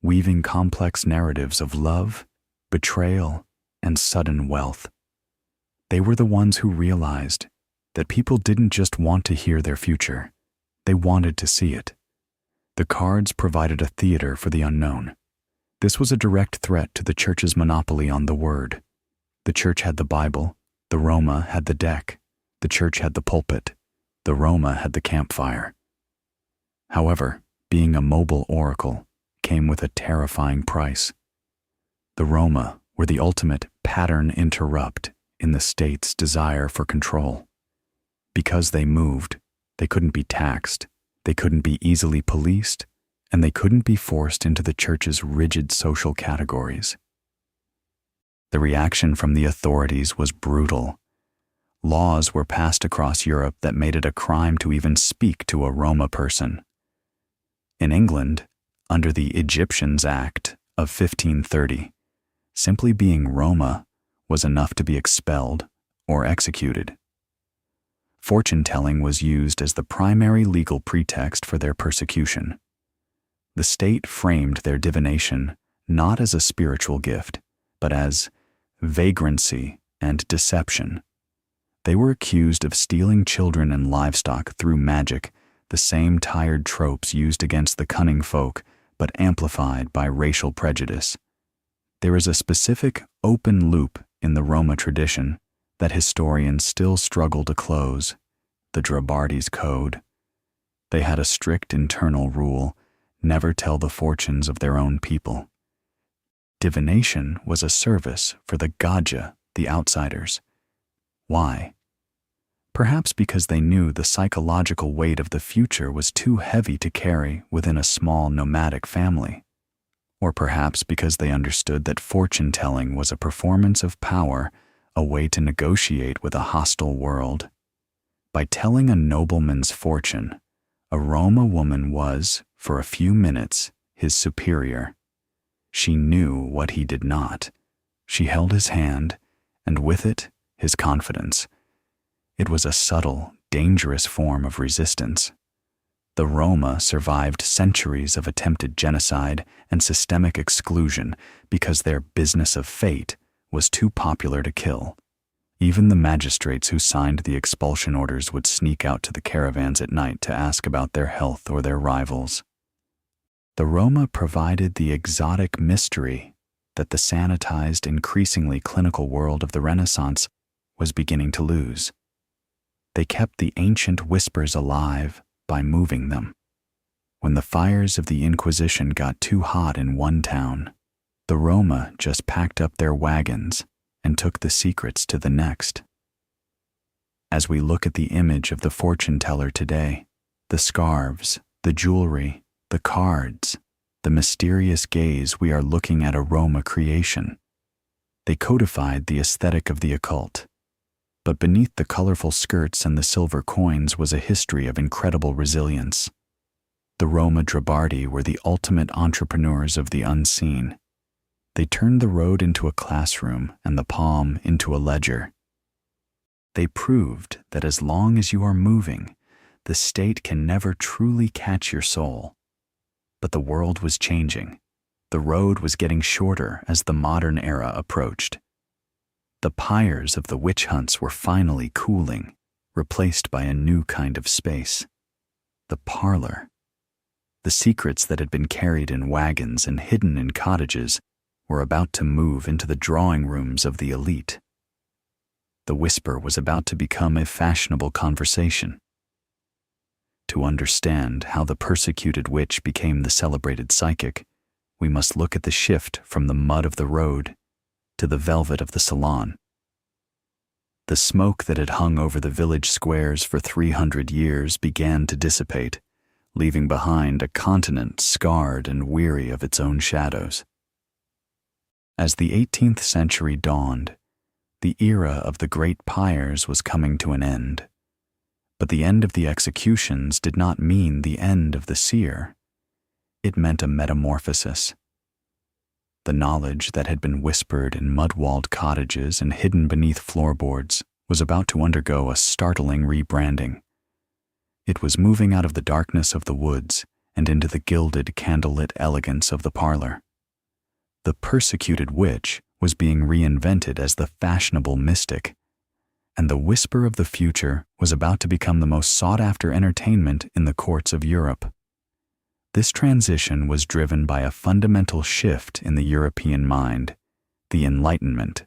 weaving complex narratives of love, betrayal, and sudden wealth. They were the ones who realized that people didn't just want to hear their future, they wanted to see it. The cards provided a theater for the unknown. This was a direct threat to the church's monopoly on the word. The church had the Bible, the Roma had the deck, the church had the pulpit, the Roma had the campfire. However, being a mobile oracle came with a terrifying price. The Roma were the ultimate pattern interrupt in the state's desire for control. Because they moved, they couldn't be taxed, they couldn't be easily policed, and they couldn't be forced into the church's rigid social categories. The reaction from the authorities was brutal. Laws were passed across Europe that made it a crime to even speak to a Roma person. In England, under the Egyptians Act of 1530, simply being Roma was enough to be expelled or executed. Fortune-telling was used as the primary legal pretext for their persecution. The state framed their divination not as a spiritual gift, but as vagrancy and deception. They were accused of stealing children and livestock through magic, the same tired tropes used against the cunning folk, but amplified by racial prejudice. There is a specific open loop in the Roma tradition that historians still struggle to close, the Drabardi's code. They had a strict internal rule: never tell the fortunes of their own people. Divination was a service for the Gaggia, the outsiders. Why? Perhaps because they knew the psychological weight of the future was too heavy to carry within a small nomadic family. Or perhaps because they understood that fortune-telling was a performance of power, a way to negotiate with a hostile world. By telling a nobleman's fortune, a Roma woman was, for a few minutes, his superior. She knew what he did not. She held his hand, and with it, his confidence. It was a subtle, dangerous form of resistance. The Roma survived centuries of attempted genocide and systemic exclusion because their business of fate was too popular to kill. Even the magistrates who signed the expulsion orders would sneak out to the caravans at night to ask about their health or their rivals. The Roma provided the exotic mystery that the sanitized, increasingly clinical world of the Renaissance was beginning to lose. They kept the ancient whispers alive by moving them. When the fires of the Inquisition got too hot in one town, the Roma just packed up their wagons and took the secrets to the next. As we look at the image of the fortune teller today, the scarves, the jewelry, the cards, the mysterious gaze, we are looking at a Roma creation. They codified the aesthetic of the occult. But beneath the colorful skirts and the silver coins was a history of incredible resilience. The Roma Drabardi were the ultimate entrepreneurs of the unseen. They turned the road into a classroom and the palm into a ledger. They proved that as long as you are moving, the state can never truly catch your soul. But the world was changing. The road was getting shorter as the modern era approached. The pyres of the witch hunts were finally cooling, replaced by a new kind of space. The parlor. The secrets that had been carried in wagons and hidden in cottages were about to move into the drawing rooms of the elite. The whisper was about to become a fashionable conversation. To understand how the persecuted witch became the celebrated psychic, we must look at the shift from the mud of the road to the velvet of the salon. The smoke that had hung over the village squares for 300 years began to dissipate, leaving behind a continent scarred and weary of its own shadows. As the 18th century dawned, the era of the great pyres was coming to an end. But the end of the executions did not mean the end of the seer. It meant a metamorphosis. The knowledge that had been whispered in mud-walled cottages and hidden beneath floorboards was about to undergo a startling rebranding. It was moving out of the darkness of the woods and into the gilded, candlelit elegance of the parlor. The persecuted witch was being reinvented as the fashionable mystic, and the whisper of the future was about to become the most sought-after entertainment in the courts of Europe. This transition was driven by a fundamental shift in the European mind, the Enlightenment.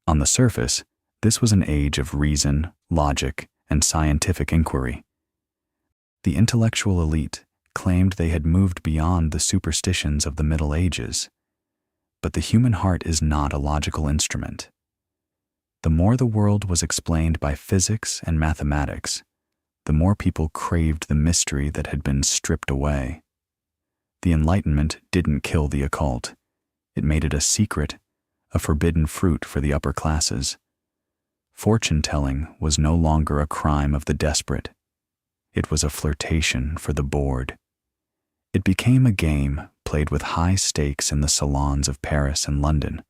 On the surface, this was an age of reason, logic, and scientific inquiry. The intellectual elite claimed they had moved beyond the superstitions of the Middle Ages. But the human heart is not a logical instrument. The more the world was explained by physics and mathematics, the more people craved the mystery that had been stripped away. The Enlightenment didn't kill the occult. It made it a secret, a forbidden fruit for the upper classes. Fortune-telling was no longer a crime of the desperate. It was a flirtation for the bored. It became a game played with high stakes in the salons of Paris and London,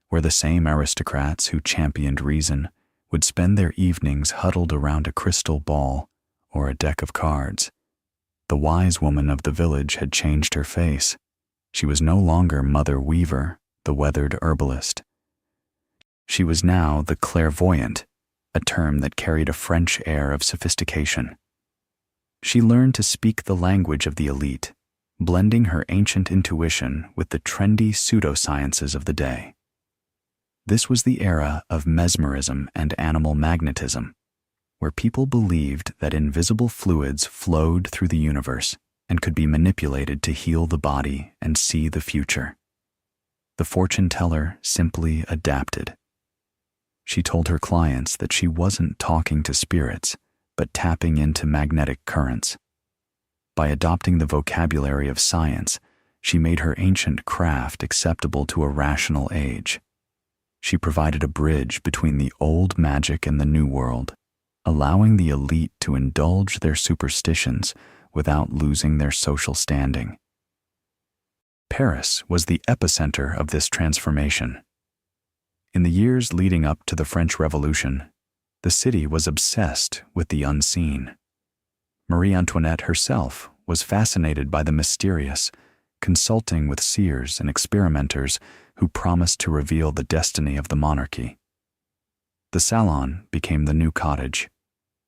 where the same aristocrats who championed reason would spend their evenings huddled around a crystal ball or a deck of cards. The wise woman of the village had changed her face. She was no longer Mother Weaver, the weathered herbalist. She was now the clairvoyant, a term that carried a French air of sophistication. She learned to speak the language of the elite, blending her ancient intuition with the trendy pseudosciences of the day. This was the era of mesmerism and animal magnetism, where people believed that invisible fluids flowed through the universe and could be manipulated to heal the body and see the future. The fortune teller simply adapted. She told her clients that she wasn't talking to spirits, but tapping into magnetic currents. By adopting the vocabulary of science, she made her ancient craft acceptable to a rational age. She provided a bridge between the old magic and the new world, allowing the elite to indulge their superstitions without losing their social standing. Paris was the epicenter of this transformation. In the years leading up to the French Revolution, the city was obsessed with the unseen. Marie Antoinette herself was fascinated by the mysterious, consulting with seers and experimenters who promised to reveal the destiny of the monarchy. The salon became the new cottage.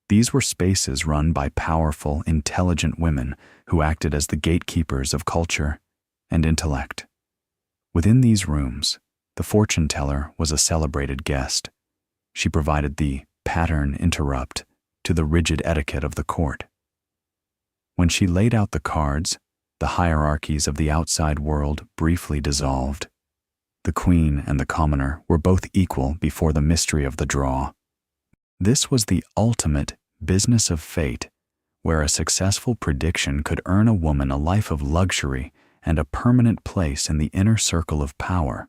These were spaces run by powerful, intelligent women who acted as the gatekeepers of culture and intellect. Within these rooms, the fortune teller was a celebrated guest. She provided the pattern interrupt to the rigid etiquette of the court. When she laid out the cards, the hierarchies of the outside world briefly dissolved. The queen and the commoner were both equal before the mystery of the draw. This was the ultimate business of fate, where a successful prediction could earn a woman a life of luxury and a permanent place in the inner circle of power.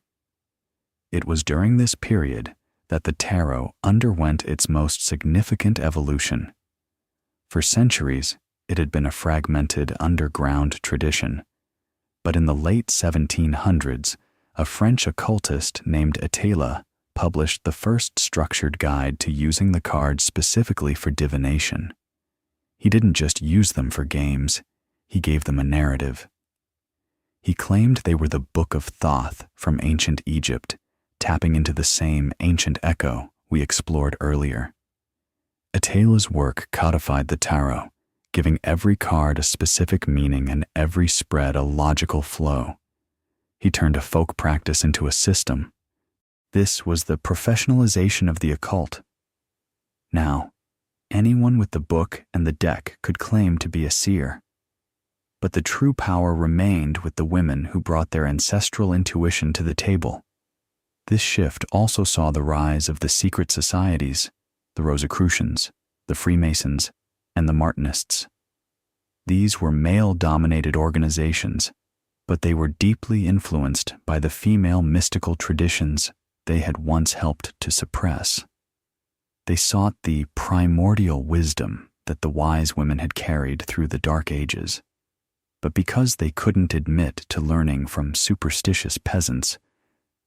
It was during this period that the tarot underwent its most significant evolution. For centuries, it had been a fragmented underground tradition, but in the late 1700s, a French occultist named Atala published the first structured guide to using the cards specifically for divination. He didn't just use them for games, he gave them a narrative. He claimed they were the Book of Thoth from ancient Egypt, tapping into the same ancient echo we explored earlier. Atala's work codified the tarot, giving every card a specific meaning and every spread a logical flow. He turned a folk practice into a system. This was the professionalization of the occult. Now, anyone with the book and the deck could claim to be a seer. But the true power remained with the women who brought their ancestral intuition to the table. This shift also saw the rise of the secret societies, the Rosicrucians, the Freemasons, and the Martinists. These were male-dominated organizations, but they were deeply influenced by the female mystical traditions they had once helped to suppress. They sought the primordial wisdom that the wise women had carried through the Dark Ages. But because they couldn't admit to learning from superstitious peasants,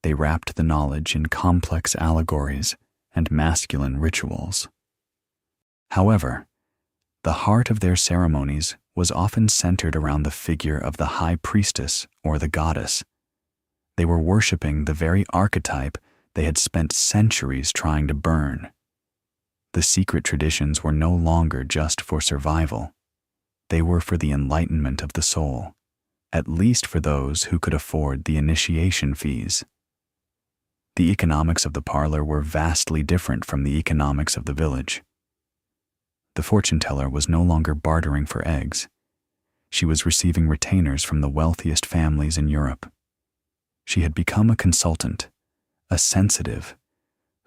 they wrapped the knowledge in complex allegories and masculine rituals. However, the heart of their ceremonies was often centered around the figure of the high priestess or the goddess. They were worshiping the very archetype they had spent centuries trying to burn. The secret traditions were no longer just for survival. They were for the enlightenment of the soul, at least for those who could afford the initiation fees. The economics of the parlor were vastly different from the economics of the village. The fortune teller was no longer bartering for eggs. She was receiving retainers from the wealthiest families in Europe. She had become a consultant, a sensitive,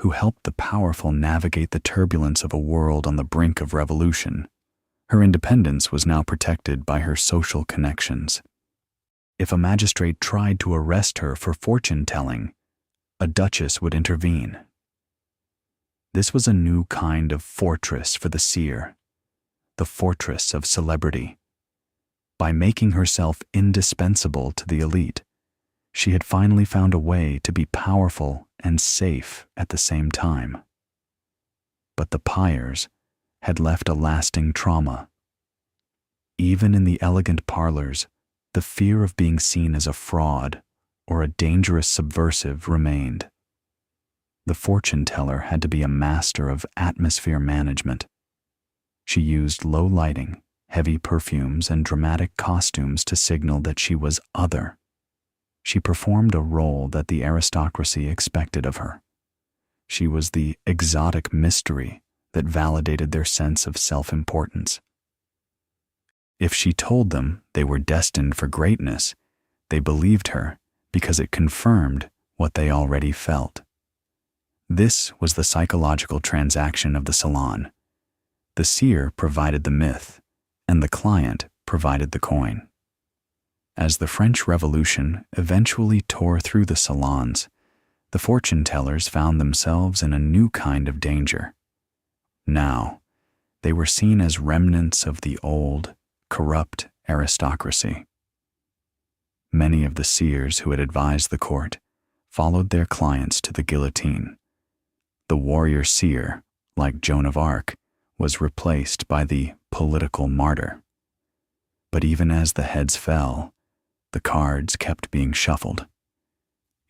who helped the powerful navigate the turbulence of a world on the brink of revolution. Her independence was now protected by her social connections. If a magistrate tried to arrest her for fortune-telling, a duchess would intervene. This was a new kind of fortress for the seer, the fortress of celebrity. By making herself indispensable to the elite, she had finally found a way to be powerful and safe at the same time. But the pyres had left a lasting trauma. Even in the elegant parlors, the fear of being seen as a fraud or a dangerous subversive remained. The fortune teller had to be a master of atmosphere management. She used low lighting, heavy perfumes, and dramatic costumes to signal that she was other. She performed a role that the aristocracy expected of her. She was the exotic mystery that validated their sense of self-importance. If she told them they were destined for greatness, they believed her because it confirmed what they already felt. This was the psychological transaction of the salon. The seer provided the myth, and the client provided the coin. As the French Revolution eventually tore through the salons, the fortune tellers found themselves in a new kind of danger. Now, they were seen as remnants of the old, corrupt aristocracy. Many of the seers who had advised the court followed their clients to the guillotine. The warrior seer, like Joan of Arc, was replaced by the political martyr. But even as the heads fell, the cards kept being shuffled.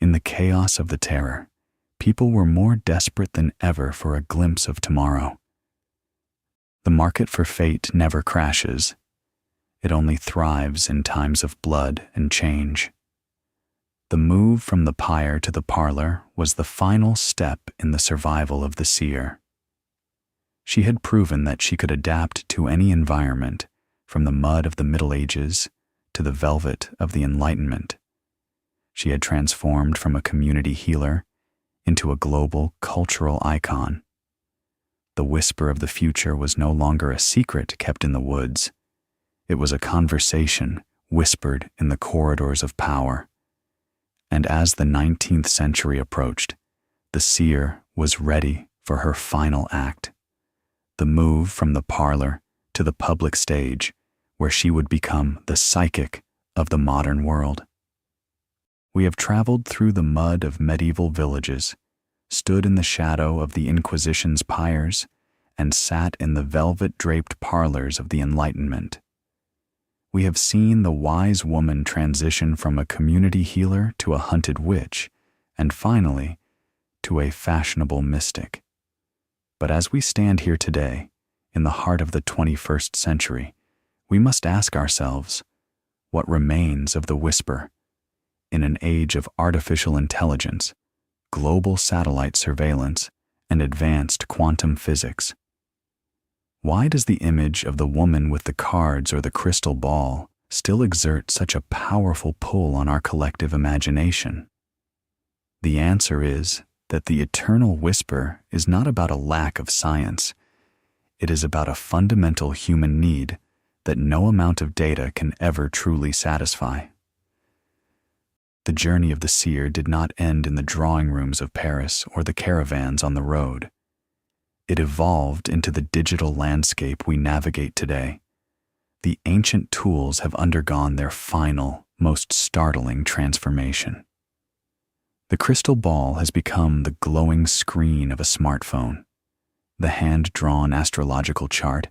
In the chaos of the terror, people were more desperate than ever for a glimpse of tomorrow. The market for fate never crashes. It only thrives in times of blood and change. The move from the pyre to the parlor was the final step in the survival of the seer. She had proven that she could adapt to any environment, from the mud of the Middle Ages to the velvet of the Enlightenment. She had transformed from a community healer into a global cultural icon. The whisper of the future was no longer a secret kept in the woods. It was a conversation whispered in the corridors of power. And as the 19th century approached, the seer was ready for her final act. The move from the parlor to the public stage, where she would become the psychic of the modern world. We have traveled through the mud of medieval villages, stood in the shadow of the Inquisition's pyres, and sat in the velvet-draped parlors of the Enlightenment. We have seen the wise woman transition from a community healer to a hunted witch, and finally, to a fashionable mystic. But as we stand here today, in the heart of the 21st century, we must ask ourselves, what remains of the whisper? In an age of artificial intelligence, global satellite surveillance, and advanced quantum physics, why does the image of the woman with the cards or the crystal ball still exert such a powerful pull on our collective imagination? The answer is that the eternal whisper is not about a lack of science. It is about a fundamental human need that no amount of data can ever truly satisfy. The journey of the seer did not end in the drawing rooms of Paris or the caravans on the road. It evolved into the digital landscape we navigate today. The ancient tools have undergone their final, most startling transformation. The crystal ball has become the glowing screen of a smartphone. The hand-drawn astrological chart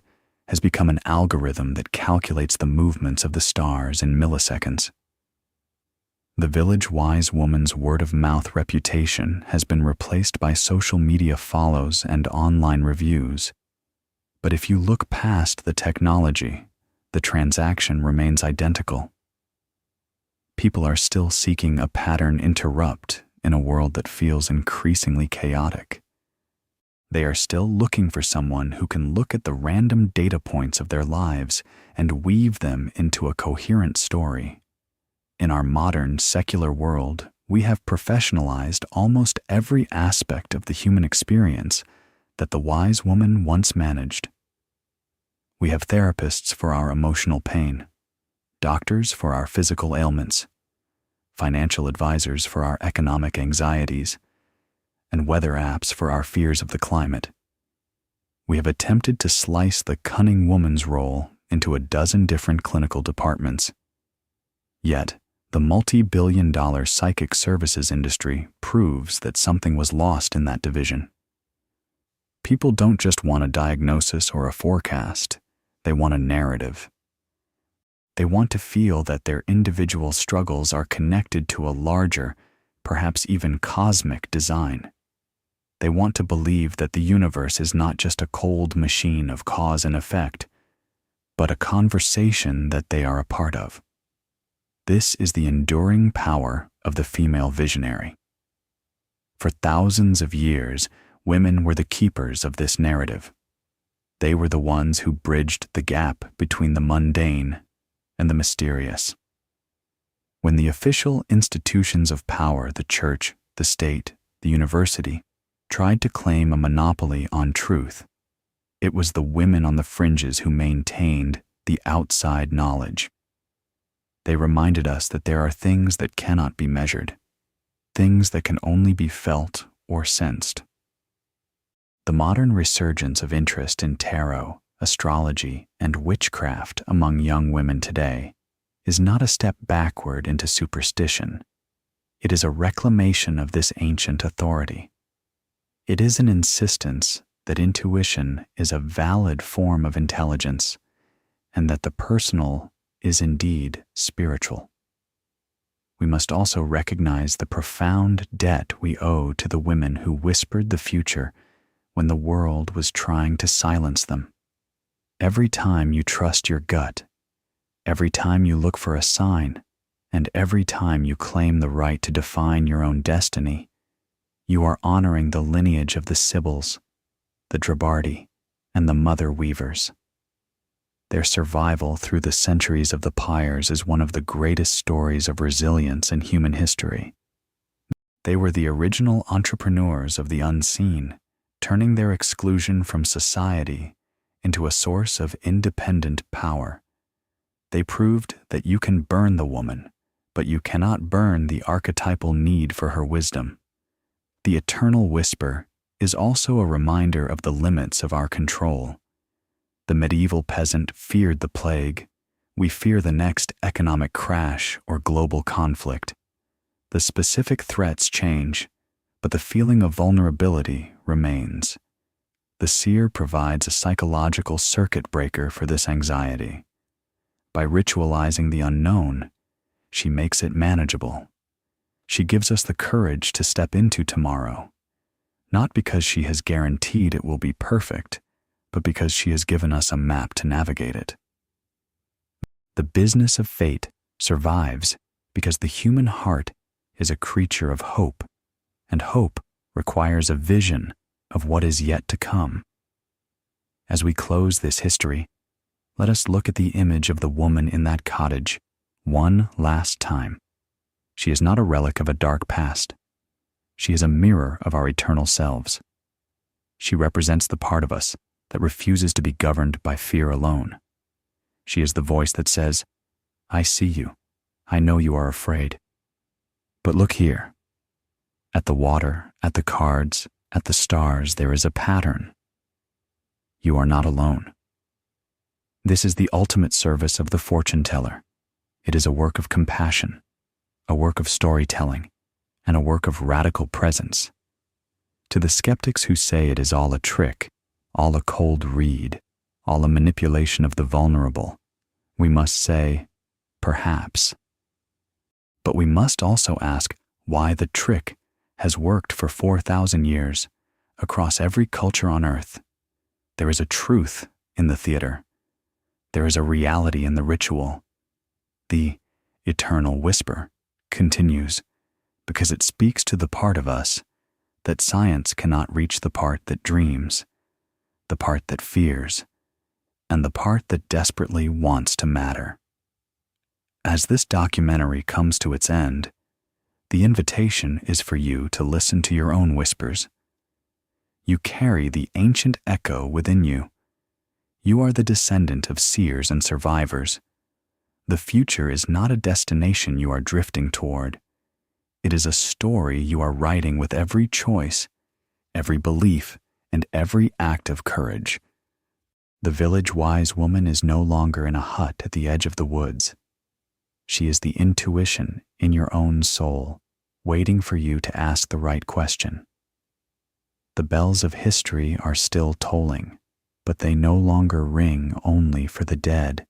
has become an algorithm that calculates the movements of the stars in milliseconds. The village wise woman's word-of-mouth reputation has been replaced by social media follows and online reviews. But if you look past the technology, the transaction remains identical. People are still seeking a pattern interrupt in a world that feels increasingly chaotic. They are still looking for someone who can look at the random data points of their lives and weave them into a coherent story. In our modern, secular world, we have professionalized almost every aspect of the human experience that the wise woman once managed. We have therapists for our emotional pain, doctors for our physical ailments, financial advisors for our economic anxieties, and weather apps for our fears of the climate. We have attempted to slice the cunning woman's role into a dozen different clinical departments. Yet, the multi-billion-dollar psychic services industry proves that something was lost in that division. People don't just want a diagnosis or a forecast, they want a narrative. They want to feel that their individual struggles are connected to a larger, perhaps even cosmic design. They want to believe that the universe is not just a cold machine of cause and effect, but a conversation that they are a part of. This is the enduring power of the female visionary. For thousands of years, women were the keepers of this narrative. They were the ones who bridged the gap between the mundane and the mysterious. When the official institutions of power, the church, the state, the university, tried to claim a monopoly on truth. It was the women on the fringes who maintained the outside knowledge. They reminded us that there are things that cannot be measured, things that can only be felt or sensed. The modern resurgence of interest in tarot, astrology, and witchcraft among young women today is not a step backward into superstition. It is a reclamation of this ancient authority. It is an insistence that intuition is a valid form of intelligence and that the personal is indeed spiritual. We must also recognize the profound debt we owe to the women who whispered the future when the world was trying to silence them. Every time you trust your gut, every time you look for a sign, and every time you claim the right to define your own destiny, you are honoring the lineage of the Sibyls, the Drabardi, and the Mother Weavers. Their survival through the centuries of the pyres is one of the greatest stories of resilience in human history. They were the original entrepreneurs of the unseen, turning their exclusion from society into a source of independent power. They proved that you can burn the woman, but you cannot burn the archetypal need for her wisdom. The eternal whisper is also a reminder of the limits of our control. The medieval peasant feared the plague. We fear the next economic crash or global conflict. The specific threats change, but the feeling of vulnerability remains. The seer provides a psychological circuit breaker for this anxiety. By ritualizing the unknown, she makes it manageable. She gives us the courage to step into tomorrow, not because she has guaranteed it will be perfect, but because she has given us a map to navigate it. The business of fate survives because the human heart is a creature of hope, and hope requires a vision of what is yet to come. As we close this history, let us look at the image of the woman in that cottage one last time. She is not a relic of a dark past. She is a mirror of our eternal selves. She represents the part of us that refuses to be governed by fear alone. She is the voice that says, "I see you. I know you are afraid. But look here. At the water, at the cards, at the stars, there is a pattern. You are not alone." This is the ultimate service of the fortune teller. It is a work of compassion, a work of storytelling, and a work of radical presence. To the skeptics who say it is all a trick, all a cold read, all a manipulation of the vulnerable, we must say, perhaps. But we must also ask why the trick has worked for 4,000 years across every culture on earth. There is a truth in the theater. There is a reality in the ritual. The eternal whisper continues because it speaks to the part of us that science cannot reach, the part that dreams, the part that fears, and the part that desperately wants to matter. As this documentary comes to its end, the invitation is for you to listen to your own whispers. You carry the ancient echo within you. You are the descendant of seers and survivors. The future is not a destination you are drifting toward. It is a story you are writing with every choice, every belief, and every act of courage. The village wise woman is no longer in a hut at the edge of the woods. She is the intuition in your own soul, waiting for you to ask the right question. The bells of history are still tolling, but they no longer ring only for the dead.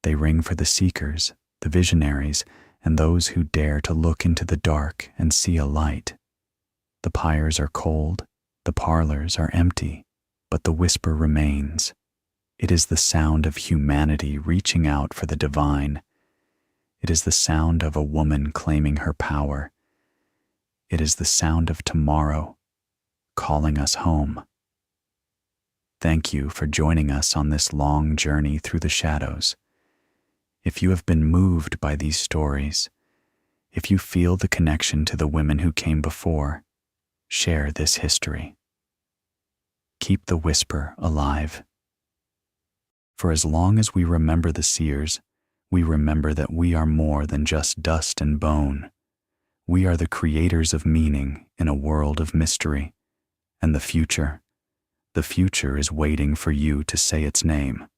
They ring for the seekers, the visionaries, and those who dare to look into the dark and see a light. The pyres are cold, the parlors are empty, but the whisper remains. It is the sound of humanity reaching out for the divine. It is the sound of a woman claiming her power. It is the sound of tomorrow calling us home. Thank you for joining us on this long journey through the shadows. If you have been moved by these stories, if you feel the connection to the women who came before, share this history. keep the whisper alive. For as long as we remember the seers, we remember that we are more than just dust and bone. We are the creators of meaning in a world of mystery. And the future is waiting for you to say its name.